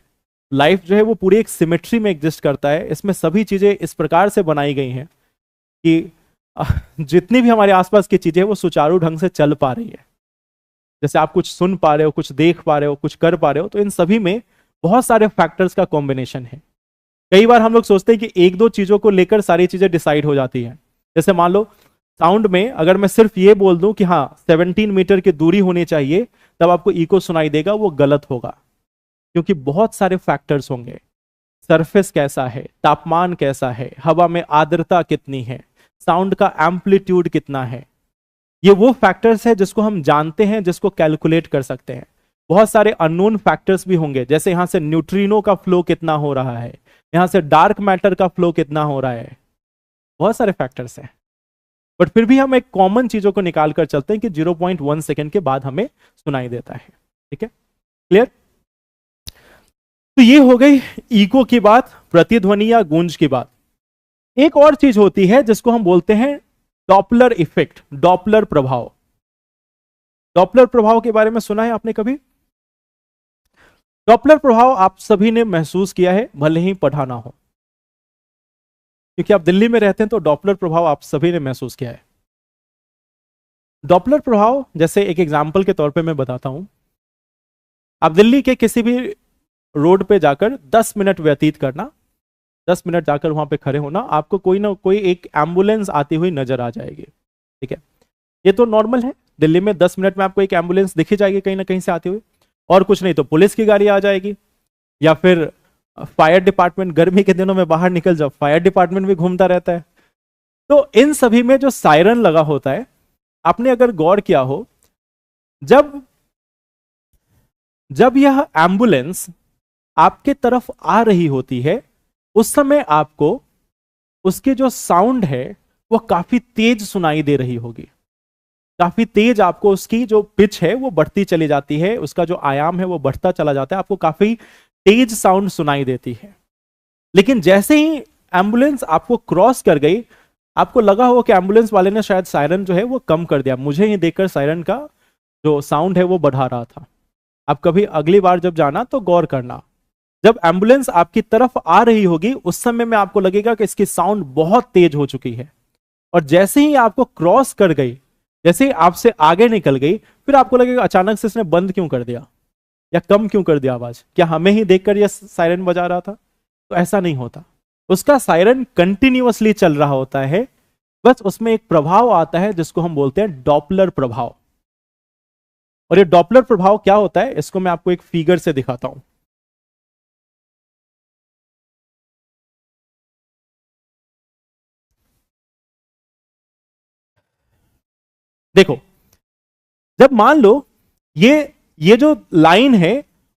लाइफ जो है वो पूरी एक सिमेट्री में एग्जिस्ट करता है। इसमें सभी चीजें इस प्रकार से बनाई गई हैं कि जितनी भी हमारे आसपास की चीजें वो सुचारू ढंग से चल पा रही है। जैसे आप कुछ सुन पा रहे हो, कुछ देख पा रहे हो, कुछ कर पा रहे हो, तो इन सभी में बहुत सारे फैक्टर्स का कॉम्बिनेशन है। कई बार हम लोग सोचते हैं कि एक दो चीजों को लेकर सारी चीजें डिसाइड हो जाती हैं। जैसे मान लो साउंड में अगर मैं सिर्फ ये बोल दूं कि हाँ 17 मीटर की दूरी होनी चाहिए तब आपको इको सुनाई देगा, वो गलत होगा, क्योंकि बहुत सारे फैक्टर्स होंगे। सरफेस कैसा है, तापमान कैसा है, हवा में आर्द्रता कितनी है, साउंड का एम्पलीट्यूड कितना है, ये वो फैक्टर्स है जिसको हम जानते हैं, जिसको कैलकुलेट कर सकते हैं। बहुत सारे अननोन फैक्टर्स भी होंगे, जैसे यहां से न्यूट्रिनो का फ्लो कितना हो रहा है, यहां से डार्क मैटर का फ्लो कितना हो रहा है, बहुत सारे फैक्टर्स हैं। बट फिर भी हम एक कॉमन चीजों को निकाल कर चलते हैं कि 0.1 सेकेंड के बाद हमें सुनाई देता है। ठीक है, क्लियर? तो ये हो गई इको की बात, प्रतिध्वनि या गूंज की बात। एक और चीज होती है जिसको हम बोलते हैं डॉपलर इफेक्ट, डॉपलर प्रभाव। डॉपलर प्रभाव के बारे में सुना है आपने कभी? डॉपलर प्रभाव आप सभी ने महसूस किया है, भले ही पढ़ा ना हो, क्योंकि आप दिल्ली में रहते हैं तो डॉपलर प्रभाव आप सभी ने महसूस किया है। डॉपलर प्रभाव जैसे एक एग्जाम्पल के तौर पे मैं बताता हूं। आप दिल्ली के किसी भी रोड पे जाकर 10 मिनट व्यतीत करना, 10 मिनट जाकर वहां पे खड़े होना, आपको कोई ना कोई एक एम्बुलेंस आती हुई नजर आ जाएगी। ठीक है, ये तो नॉर्मल है, दिल्ली में 10 मिनट में आपको एक एम्बुलेंस दिखी जाएगी कहीं ना कहीं से आती हुई, और कुछ नहीं तो पुलिस की गाड़ी आ जाएगी, या फिर फायर डिपार्टमेंट। गर्मी के दिनों में बाहर निकल जाओ, फायर डिपार्टमेंट भी घूमता रहता है। तो इन सभी में जो सायरन लगा होता है, आपने अगर गौर किया हो, जब जब यह एम्बुलेंस आपके तरफ आ रही होती है उस समय आपको उसके जो साउंड है वो काफी तेज सुनाई दे रही होगी, काफी तेज आपको उसकी जो पिच है वो बढ़ती चली जाती है, उसका जो आयाम है वो बढ़ता चला जाता है, आपको काफी तेज साउंड सुनाई देती है। लेकिन जैसे ही एम्बुलेंस आपको क्रॉस कर गई, आपको लगा हो कि एम्बुलेंस वाले ने शायद सायरन जो है वो कम कर दिया, मुझे ही देखकर सायरन का जो साउंड है वो बढ़ा रहा था। आप कभी अगली बार जब जाना तो गौर करना, जब एम्बुलेंस आपकी तरफ आ रही होगी उस समय में आपको लगेगा कि इसकी साउंड बहुत तेज हो चुकी है, और जैसे ही आपको क्रॉस कर गई, जैसे ही आपसे आगे निकल गई, फिर आपको लगेगा अचानक से इसने बंद क्यों कर दिया या कम क्यों कर दिया आवाज, क्या हमें ही देखकर यह सायरन बजा रहा था? तो ऐसा नहीं होता, उसका सायरन कंटिन्यूअसली चल रहा होता है, बस उसमें एक प्रभाव आता है जिसको हम बोलते हैं डॉपलर प्रभाव। और ये डॉपलर प्रभाव क्या होता है इसको मैं आपको एक फिगर से दिखाता हूं। देखो, जब मान लो ये जो लाइन है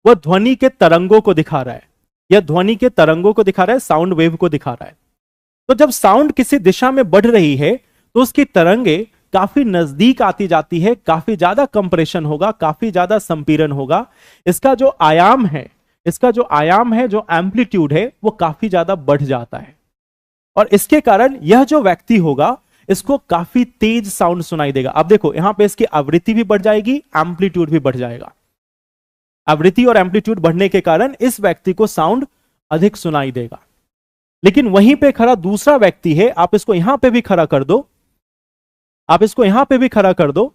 वह ध्वनि के तरंगों को दिखा रहा है, या ध्वनि के तरंगों को दिखा रहा है, साउंड वेव को दिखा रहा है। तो जब साउंड किसी दिशा में बढ़ रही है तो उसकी तरंगे काफी नजदीक आती जाती है, काफी ज्यादा कंप्रेशन होगा, काफी ज्यादा संपीड़न होगा, इसका जो आयाम है, जो एम्पलीट्यूड है वो काफी ज्यादा बढ़ जाता है, और इसके कारण यह जो व्यक्ति होगा इसको काफी तेज साउंड सुनाई देगा। अब देखो यहां पे इसकी आवृत्ति भी बढ़ जाएगी, एम्पलीट्यूड भी बढ़ जाएगा। आवृत्ति और एम्पलीट्यूड बढ़ने के कारण इस व्यक्ति को साउंड अधिक सुनाई देगा। लेकिन वहीं पे खड़ा दूसरा व्यक्ति है, आप इसको यहां पे भी खड़ा कर दो,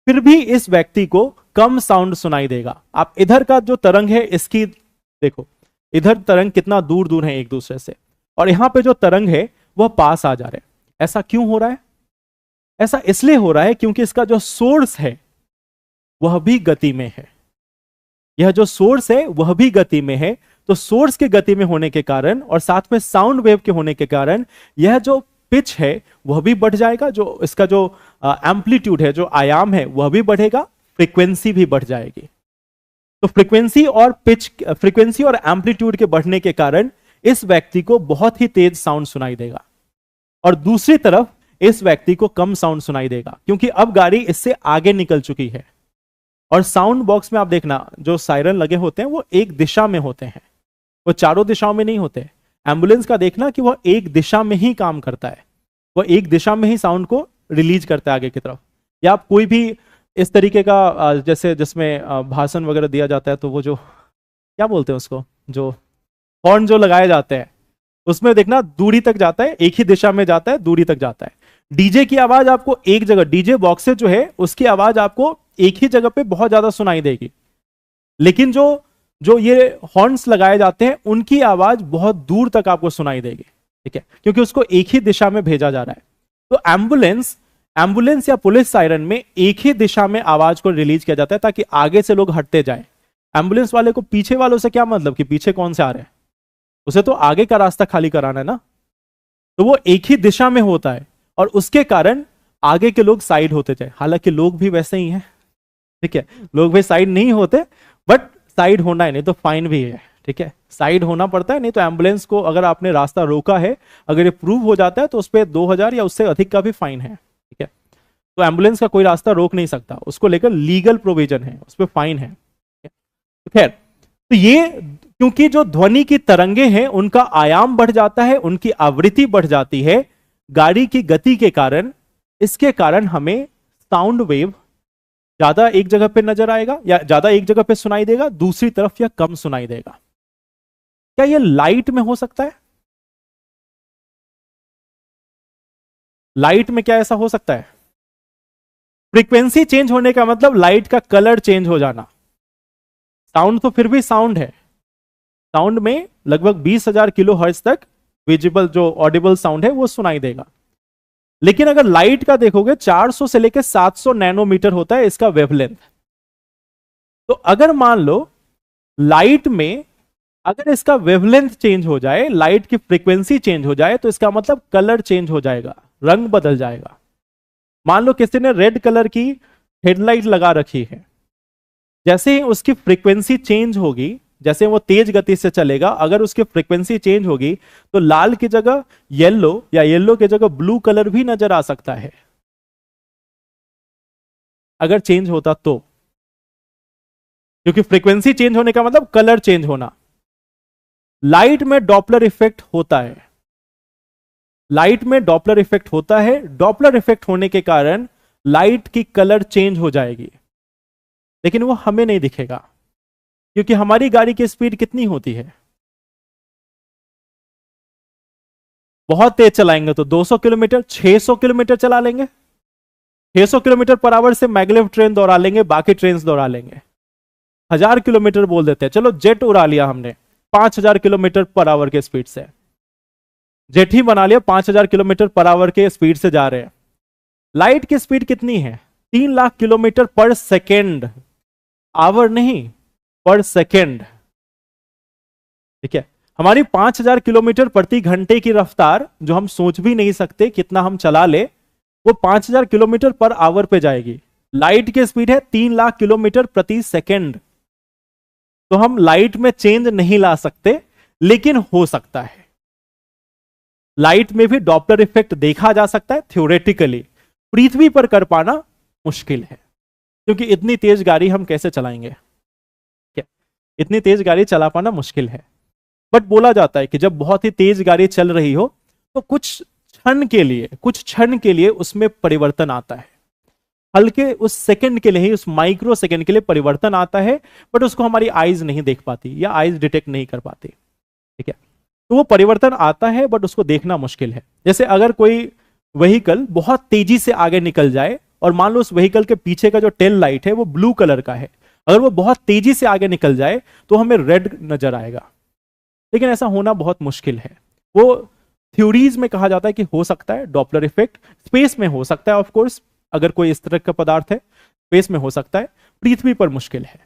फिर भी इस व्यक्ति को कम साउंड सुनाई देगा। आप इधर का जो तरंग है इसकी देखो, इधर तरंग कितना दूर दूर है एक दूसरे से, और यहां पे जो तरंग है वह पास आ जा रहे हैं। ऐसा क्यों हो रहा है? ऐसा इसलिए हो रहा है क्योंकि इसका जो सोर्स है वह भी गति में है, यह जो सोर्स है वह भी गति में है। तो सोर्स के गति में होने के कारण और साथ में साउंड वेव के होने के कारण यह जो पिच है वह भी बढ़ जाएगा, जो इसका जो एम्पलीट्यूड है, जो आयाम है वह भी बढ़ेगा, फ्रीक्वेंसी भी बढ़ जाएगी। तो फ्रीक्वेंसी और एम्पलीट्यूड के बढ़ने के कारण इस व्यक्ति को बहुत ही तेज साउंड सुनाई देगा, और दूसरी तरफ इस व्यक्ति को कम साउंड सुनाई देगा, क्योंकि अब गाड़ी इससे आगे निकल चुकी है। और साउंड बॉक्स में आप देखना जो सायरन लगे होते हैं वो एक दिशा में होते हैं, वो चारों दिशाओं में नहीं होते। एम्बुलेंस का देखना कि वह एक दिशा में ही काम करता है, वह एक दिशा में ही साउंड को रिलीज करता है आगे की तरफ। या आप कोई भी इस तरीके का जैसे जिसमें भाषण वगैरह दिया जाता है, तो वो जो क्या बोलते हैं उसको, जो हॉर्न जो लगाए जाते हैं, उसमें देखना दूरी तक जाता है, एक ही दिशा में जाता है, दूरी तक जाता है। डीजे की आवाज आपको एक जगह, डीजे बॉक्स से जो है उसकी आवाज आपको एक ही जगह पे बहुत ज्यादा सुनाई देगी, लेकिन जो जो ये हॉर्न्स लगाए जाते हैं उनकी आवाज बहुत दूर तक आपको सुनाई देगी, ठीक है, क्योंकि उसको एक ही दिशा में भेजा जा रहा है। तो एम्बुलेंस एम्बुलेंस या पुलिस सायरन में एक ही दिशा में आवाज को रिलीज किया जाता है ताकि आगे से लोग हटते जाएं। एम्बुलेंस वाले को पीछे वालों से क्या मतलब कि पीछे कौन से आ रहे हैं, उसे तो आगे का रास्ता खाली कराना है ना, तो वो एक ही दिशा में होता है और उसके कारण आगे के लोग साइड होते जाए। हालांकि लोग भी वैसे ही हैं, ठीक है, लोग भी साइड नहीं होते, बट साइड होना है, नहीं तो फाइन भी है, ठीक है, साइड होना पड़ता है। नहीं तो एम्बुलेंस को अगर आपने रास्ता रोका है, अगर ये प्रूव हो जाता है तो उस पर 2000 या उससे अधिक का भी फाइन है, ठीक है। तो एम्बुलेंस का कोई रास्ता रोक नहीं सकता, उसको लेकर लीगल प्रोविजन है, उस पर फाइन है। तो खैर, तो ये क्योंकि जो ध्वनि की तरंगे हैं उनका आयाम बढ़ जाता है, उनकी आवृत्ति बढ़ जाती है गाड़ी की गति के कारण, इसके कारण हमें साउंड वेव ज्यादा एक जगह पे नजर आएगा या ज्यादा एक जगह पे सुनाई देगा, दूसरी तरफ या कम सुनाई देगा। क्या ये लाइट में हो सकता है? लाइट में क्या ऐसा हो सकता है? फ्रीक्वेंसी चेंज होने का मतलब लाइट का कलर चेंज हो जाना। साउंड तो फिर भी साउंड है, साउंड में लगभग 20,000 किलो हर्ट्ज तक विजिबल जो ऑडिबल साउंड है वो सुनाई देगा। लेकिन अगर लाइट का देखोगे 400 से लेकर 700 नैनोमीटर होता है इसका वेवलेंथ। तो अगर मान लो लाइट में अगर इसका वेवलेंथ चेंज हो जाए, लाइट की फ्रीक्वेंसी चेंज हो जाए, तो इसका मतलब कलर चेंज हो जाएगा, रंग बदल जाएगा। मान लो किसी ने रेड कलर की हेडलाइट लगा रखी है, जैसे ही उसकी फ्रीक्वेंसी चेंज होगी, जैसे वो तेज गति से चलेगा, अगर उसकी फ्रीक्वेंसी चेंज होगी तो लाल की जगह येलो या येलो की जगह ब्लू कलर भी नजर आ सकता है, अगर चेंज होता तो। क्योंकि फ्रीक्वेंसी चेंज होने का मतलब कलर चेंज होना। लाइट में डॉपलर इफेक्ट होता है, लाइट में डॉपलर इफेक्ट होता है। डॉपलर इफेक्ट होने के कारण लाइट की कलर चेंज हो जाएगी, लेकिन वो हमें नहीं दिखेगा, क्योंकि हमारी गाड़ी की स्पीड कितनी होती है? बहुत तेज चलाएंगे तो 200 किलोमीटर 600 किलोमीटर चला लेंगे, 600 किलोमीटर पर आवर से मैगलेव ट्रेन दौड़ा लेंगे, बाकी ट्रेन दौड़ा लेंगे। 1000 किलोमीटर बोल देते हैं, चलो जेट उड़ा लिया हमने 5000 किलोमीटर पर आवर के स्पीड से, जेट ही बना लिया, 5000 किलोमीटर पर आवर के स्पीड से जा रहे हैं। लाइट की स्पीड कितनी है? 3 लाख किलोमीटर पर सेकेंड, आवर नहीं, पर सेकेंड, ठीक है। हमारी 5000 किलोमीटर प्रति घंटे की रफ्तार, जो हम सोच भी नहीं सकते कितना हम चला ले, वो 5000 किलोमीटर पर आवर पे जाएगी। लाइट की स्पीड है 3 लाख किलोमीटर प्रति सेकेंड। तो हम लाइट में चेंज नहीं ला सकते, लेकिन हो सकता है। लाइट में भी डॉपलर इफेक्ट देखा जा सकता है थ्योरेटिकली, पृथ्वी पर कर पाना मुश्किल है, क्योंकि इतनी तेज गाड़ी हम कैसे चलाएंगे, क्या इतनी तेज गाड़ी चला पाना मुश्किल है। बट बोला जाता है कि जब बहुत ही तेज गाड़ी चल रही हो तो कुछ क्षण के लिए उसमें परिवर्तन आता है, हल्के उस सेकंड के लिए ही, उस माइक्रो सेकंड के लिए परिवर्तन आता है, बट उसको हमारी आईज नहीं देख पाती या आईज डिटेक्ट नहीं कर पाती, ठीक है। तो वो परिवर्तन आता है बट उसको देखना मुश्किल है। जैसे अगर कोई व्हीकल बहुत तेजी से आगे निकल जाए और मान लो उस व्हीकल के पीछे का जो टेल लाइट है वो ब्लू कलर का है, अगर वो बहुत तेजी से आगे निकल जाए तो हमें रेड नजर आएगा, लेकिन ऐसा होना बहुत मुश्किल है। वो थ्योरीज में कहा जाता है कि हो सकता है डॉपलर इफेक्ट, स्पेस में हो सकता है, ऑफ कोर्स अगर कोई इस तरह का पदार्थ है स्पेस में हो सकता है, पृथ्वी पर मुश्किल है।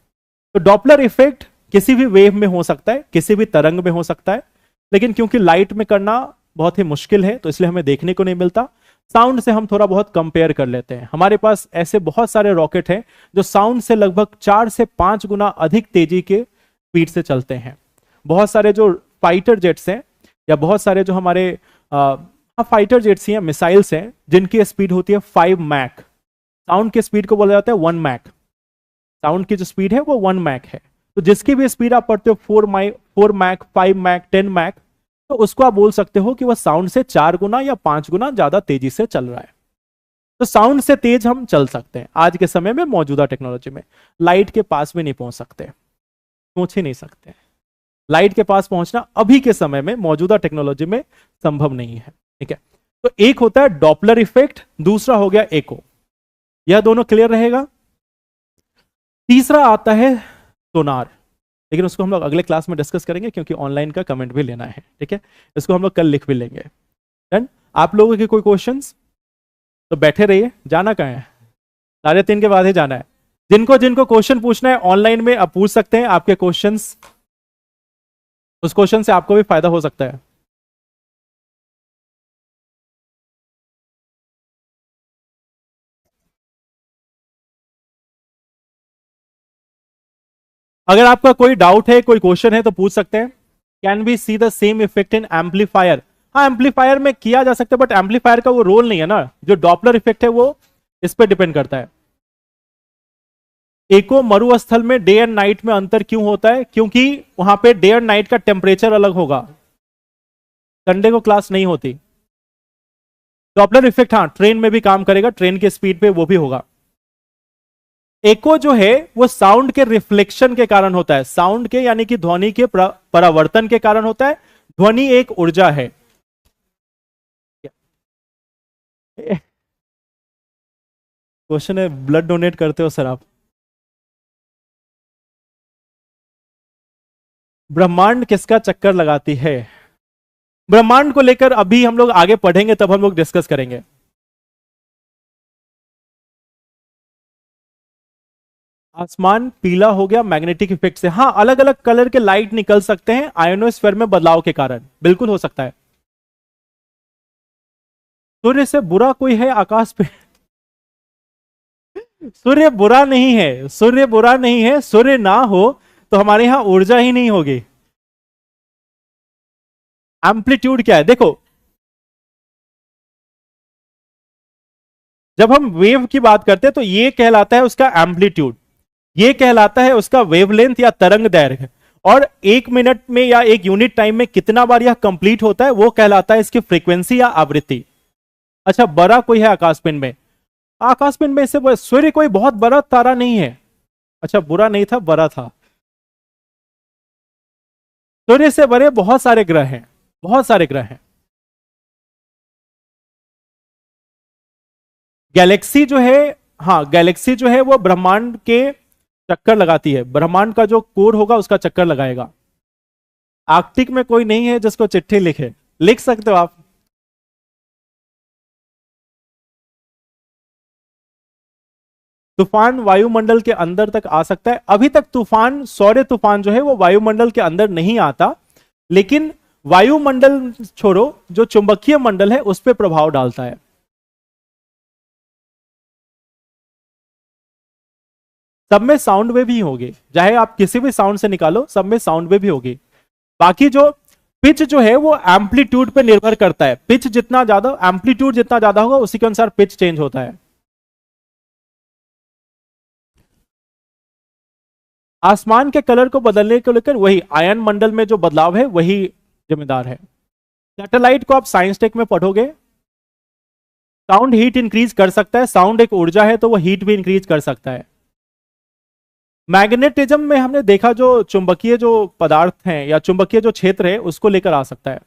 तो डॉपलर इफेक्ट किसी भी वेव में हो सकता है, किसी भी तरंग में हो सकता है, लेकिन क्योंकि लाइट में करना बहुत ही मुश्किल है तो इसलिए हमें देखने को नहीं मिलता। साउंड से हम थोड़ा बहुत कंपेयर कर लेते हैं। हमारे पास ऐसे बहुत सारे रॉकेट हैं जो साउंड से लगभग 4 से 5 गुना अधिक तेजी के स्पीड से चलते हैं। बहुत सारे जो फाइटर जेट्स हैं या बहुत सारे जो हमारे फाइटर जेट्स हैं, मिसाइल्स हैं, जिनकी स्पीड होती है 5 मैक। साउंड की स्पीड को बोला जाता है 1 मैक। साउंड की जो स्पीड है वो 1 मैक है। तो जिसकी भी स्पीड आप पढ़ते हो 4 मैक, 5 मैक, 10 मैक, तो उसको आप बोल सकते हो कि वह साउंड से 4 गुना या 5 गुना ज्यादा तेजी से चल रहा है। तो साउंड से तेज हम चल सकते हैं आज के समय में, मौजूदा टेक्नोलॉजी में। लाइट के पास भी नहीं पहुंच सकते, सोच ही नहीं सकते। लाइट के पास पहुंचना अभी के समय में मौजूदा टेक्नोलॉजी में संभव नहीं है। ठीक है, तो एक होता है डॉपलर इफेक्ट, दूसरा हो गया एको। यह दोनों क्लियर रहेगा। तीसरा आता है सोनार, लेकिन उसको हम लोग अगले क्लास में डिस्कस करेंगे क्योंकि ऑनलाइन का कमेंट भी लेना है। ठीक है, इसको हम लोग कल लिख भी लेंगे। डन। आप लोगों के कोई क्वेश्चंस? तो बैठे रहिए, जाना कहाँ है? 3:30 के बाद ही जाना है। जिनको जिनको क्वेश्चन पूछना है ऑनलाइन में आप पूछ सकते हैं, आपके क्वेश्चंस, उस क्वेश्चन से आपको भी फायदा हो सकता है। अगर आपका कोई डाउट है, कोई क्वेश्चन है तो पूछ सकते हैं। Can be see the same effect in amplifier? हाँ, एम्पलीफायर में किया जा सकता है, बट एम्पलीफायर का वो रोल नहीं है ना। जो डॉपलर इफेक्ट है वो इस पर डिपेंड करता है। एको मरुस्थल में डे एंड नाइट में अंतर क्यों होता है? क्योंकि वहां पे डे एंड नाइट का टेम्परेचर अलग होगा। संडे को क्लास नहीं होती। डॉपलर इफेक्ट हाँ ट्रेन में भी काम करेगा, ट्रेन के स्पीड पे वो भी होगा। एको जो है वो साउंड के रिफ्लेक्शन के कारण होता है, साउंड के यानी कि ध्वनि के परावर्तन के कारण होता है। ध्वनि एक ऊर्जा है। क्वेश्चन है, ब्लड डोनेट करते हो सर आप? ब्रह्मांड किसका चक्कर लगाती है? ब्रह्मांड को लेकर अभी हम लोग आगे पढ़ेंगे, तब हम लोग डिस्कस करेंगे। आसमान पीला हो गया मैग्नेटिक इफेक्ट से। हाँ, अलग अलग कलर के लाइट निकल सकते हैं आयोनोस्फीयर में बदलाव के कारण, बिल्कुल हो सकता है। सूर्य से बुरा कोई है आकाश पे? सूर्य बुरा नहीं है, सूर्य बुरा नहीं है। सूर्य ना हो तो हमारे यहां ऊर्जा ही नहीं होगी। एम्पलीट्यूड क्या है देखो, जब हम वेव की बात करते हैं तो ये कहलाता है उसका एम्पलीट्यूड, ये कहलाता है उसका वेवलेंथ या तरंग दैर्घ्य। और 1 मिनट में या 1 यूनिट टाइम में कितना बार यह कंप्लीट होता है वो कहलाता है इसकी फ्रीक्वेंसी या आवृत्ति। अच्छा, बड़ा कोई है आकाशपिंड में? आकाशपिंड में से सूर्य कोई बहुत बड़ा तारा नहीं है। अच्छा, बुरा नहीं था, बड़ा था। सूर्य से बड़े बहुत सारे ग्रह हैं, बहुत सारे ग्रह हैं। गैलेक्सी जो है, हाँ गैलेक्सी जो है वो ब्रह्मांड के चक्कर लगाती है। ब्रह्मांड का जो कोर होगा उसका चक्कर लगाएगा। आर्कटिक में कोई नहीं है जिसको चिट्ठी लिखे, लिख सकते हो आप। तूफान वायुमंडल के अंदर तक आ सकता है। अभी तक तूफान, सौर्य तूफान जो है वो वायुमंडल के अंदर नहीं आता, लेकिन वायुमंडल छोड़ो, जो चुंबकीय मंडल है उस पर प्रभाव डालता है। सब में साउंड वेव ही होगी, चाहे आप किसी भी साउंड से निकालो, सब में साउंड वेव ही होगी। बाकी जो पिच जो है वो एम्पलीट्यूड पे निर्भर करता है। पिच जितना ज्यादा, एम्पलीट्यूड जितना ज्यादा होगा उसी के अनुसार पिच चेंज होता है। आसमान के कलर को बदलने को लेकर वही आयन मंडल में जो बदलाव है वही जिम्मेदार है। सैटेलाइट को आप साइंस टेक में पढ़ोगे। साउंड हीट इंक्रीज कर सकता है, साउंड एक ऊर्जा है तो वो हीट भी इंक्रीज कर सकता है। मैग्नेटिज्म में हमने देखा जो चुंबकीय जो पदार्थ हैं या चुंबकीय जो क्षेत्र है उसको लेकर आ सकता है।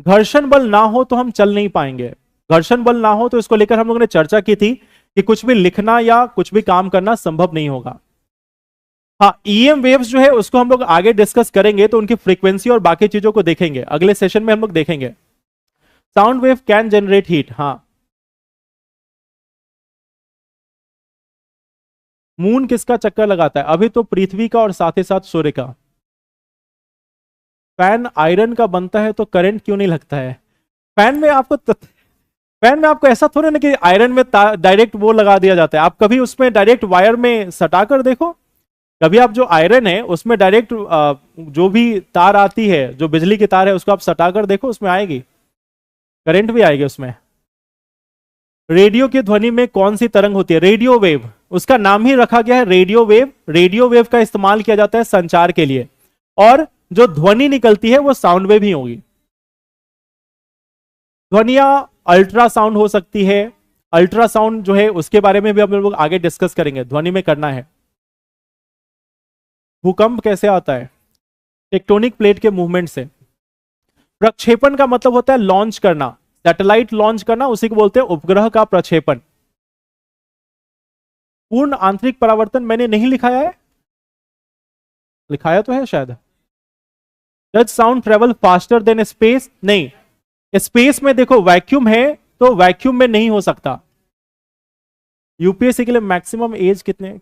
घर्षण बल ना हो तो हम चल नहीं पाएंगे। घर्षण बल ना हो तो इसको लेकर हम लोगों ने चर्चा की थी कि कुछ भी लिखना या कुछ भी काम करना संभव नहीं होगा। हाँ, ईएम वेव्स जो है उसको हम लोग आगे डिस्कस करेंगे, तो उनकी फ्रीक्वेंसी और बाकी चीजों को देखेंगे अगले सेशन में हम लोग देखेंगे। Sound wave can generate heat. हाँ, मून किसका चक्कर लगाता है? अभी तो पृथ्वी का और साथ ही साथ सूर्य का। फैन आयरन का बनता है तो करंट क्यों नहीं लगता है? फैन में आपको फैन में आपको ऐसा थोड़ा ना कि आयरन में डायरेक्ट वो लगा दिया जाता है। आप कभी उसमें डायरेक्ट वायर में सटा कर देखो। कभी आप जो आयरन है उसमें डायरेक्ट जो भी तार आती है, जो बिजली की तार है, उसको आप सटा कर देखो, उसमें आएगी, करंट भी आएगी उसमें। रेडियो की ध्वनि में कौन सी तरंग होती है? रेडियो वेव, उसका नाम ही रखा गया है रेडियो वेव। रेडियो वेव का इस्तेमाल किया जाता है संचार के लिए, और जो ध्वनि निकलती है वो साउंड वेव ही होगी। ध्वनिया अल्ट्रासाउंड हो सकती है, अल्ट्रासाउंड जो है उसके बारे में भी हम लोग आगे डिस्कस करेंगे, ध्वनि में करना है। भूकंप कैसे आता है? टेक्टोनिक प्लेट के मूवमेंट से। प्रक्षेपण का मतलब होता है लॉन्च करना, सैटेलाइट लॉन्च करना, उसी को बोलते हैं उपग्रह का प्रक्षेपण। पूर्ण आंतरिक परावर्तन मैंने नहीं लिखाया है, लिखाया तो है शायद। Does sound travel faster than space? नहीं, स्पेस में देखो वैक्यूम है तो वैक्यूम में नहीं हो सकता। यूपीएससी के लिए मैक्सिमम एज कितने?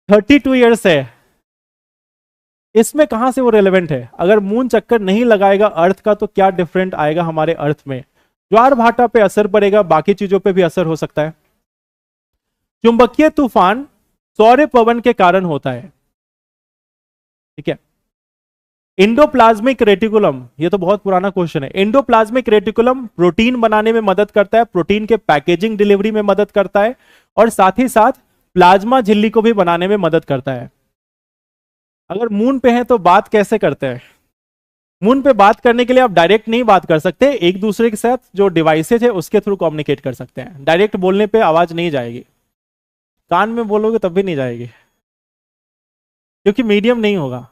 32 ईयर्स है। इसमें कहां से वो रेलेवेंट है? अगर मून चक्कर नहीं लगाएगा अर्थ का तो क्या डिफरेंट आएगा हमारे अर्थ में? ज्वार भाटा पे असर पड़ेगा, बाकी चीजों पे भी असर हो सकता है। चुंबकीय तूफान सौर्य पवन के कारण होता है, ठीक है। एंडोप्लाज्मिक रेटिकुलम, ये तो बहुत पुराना क्वेश्चन है। एंडोप्लाज्मिक रेटिकुलम प्रोटीन बनाने में मदद करता है, प्रोटीन के पैकेजिंग डिलीवरी में मदद करता है, और साथ ही साथ प्लाज्मा झिल्ली को भी बनाने में मदद करता है। अगर मून पे है तो बात कैसे करते हैं? मून पे बात करने के लिए आप डायरेक्ट नहीं बात कर सकते, एक दूसरे के साथ जो डिवाइसेज है उसके थ्रू कम्युनिकेट कर सकते हैं। डायरेक्ट बोलने पे आवाज नहीं जाएगी, कान में बोलोगे तब भी नहीं जाएगी, क्योंकि मीडियम नहीं होगा।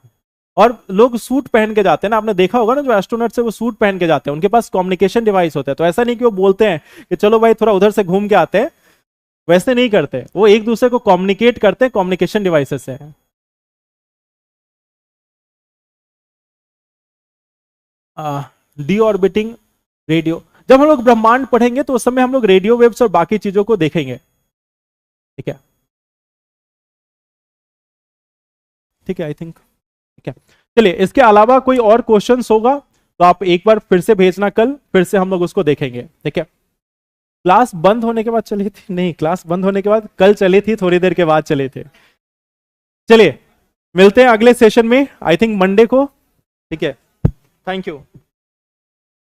और लोग सूट पहन के जाते हैं ना, आपने देखा होगा ना, जो एस्ट्रोनॉट है वो सूट पहन के जाते हैं, उनके पास कम्युनिकेशन डिवाइस होता है। तो ऐसा नहीं कि वो बोलते हैं कि चलो भाई थोड़ा उधर से घूम के आते हैं, वैसे नहीं करते, वो एक दूसरे को कम्युनिकेट करते हैं कम्युनिकेशन डिवाइसेस से। डी ऑर्बिटिंग रेडियो, जब हम लोग ब्रह्मांड पढ़ेंगे तो उस समय हम लोग रेडियो वेव्स और बाकी चीजों को देखेंगे, ठीक है, ठीक है, आई थिंक ठीक है। चलिए, इसके अलावा कोई और क्वेश्चंस होगा तो आप एक बार फिर से भेजना, कल फिर से हम लोग उसको देखेंगे, ठीक है। क्लास बंद होने के बाद चली थी? नहीं, क्लास बंद होने के बाद कल चली थी, थोड़ी देर के बाद चले थे। चलिए, मिलते हैं अगले सेशन में, आई थिंक मंडे को, ठीक है। Thank you.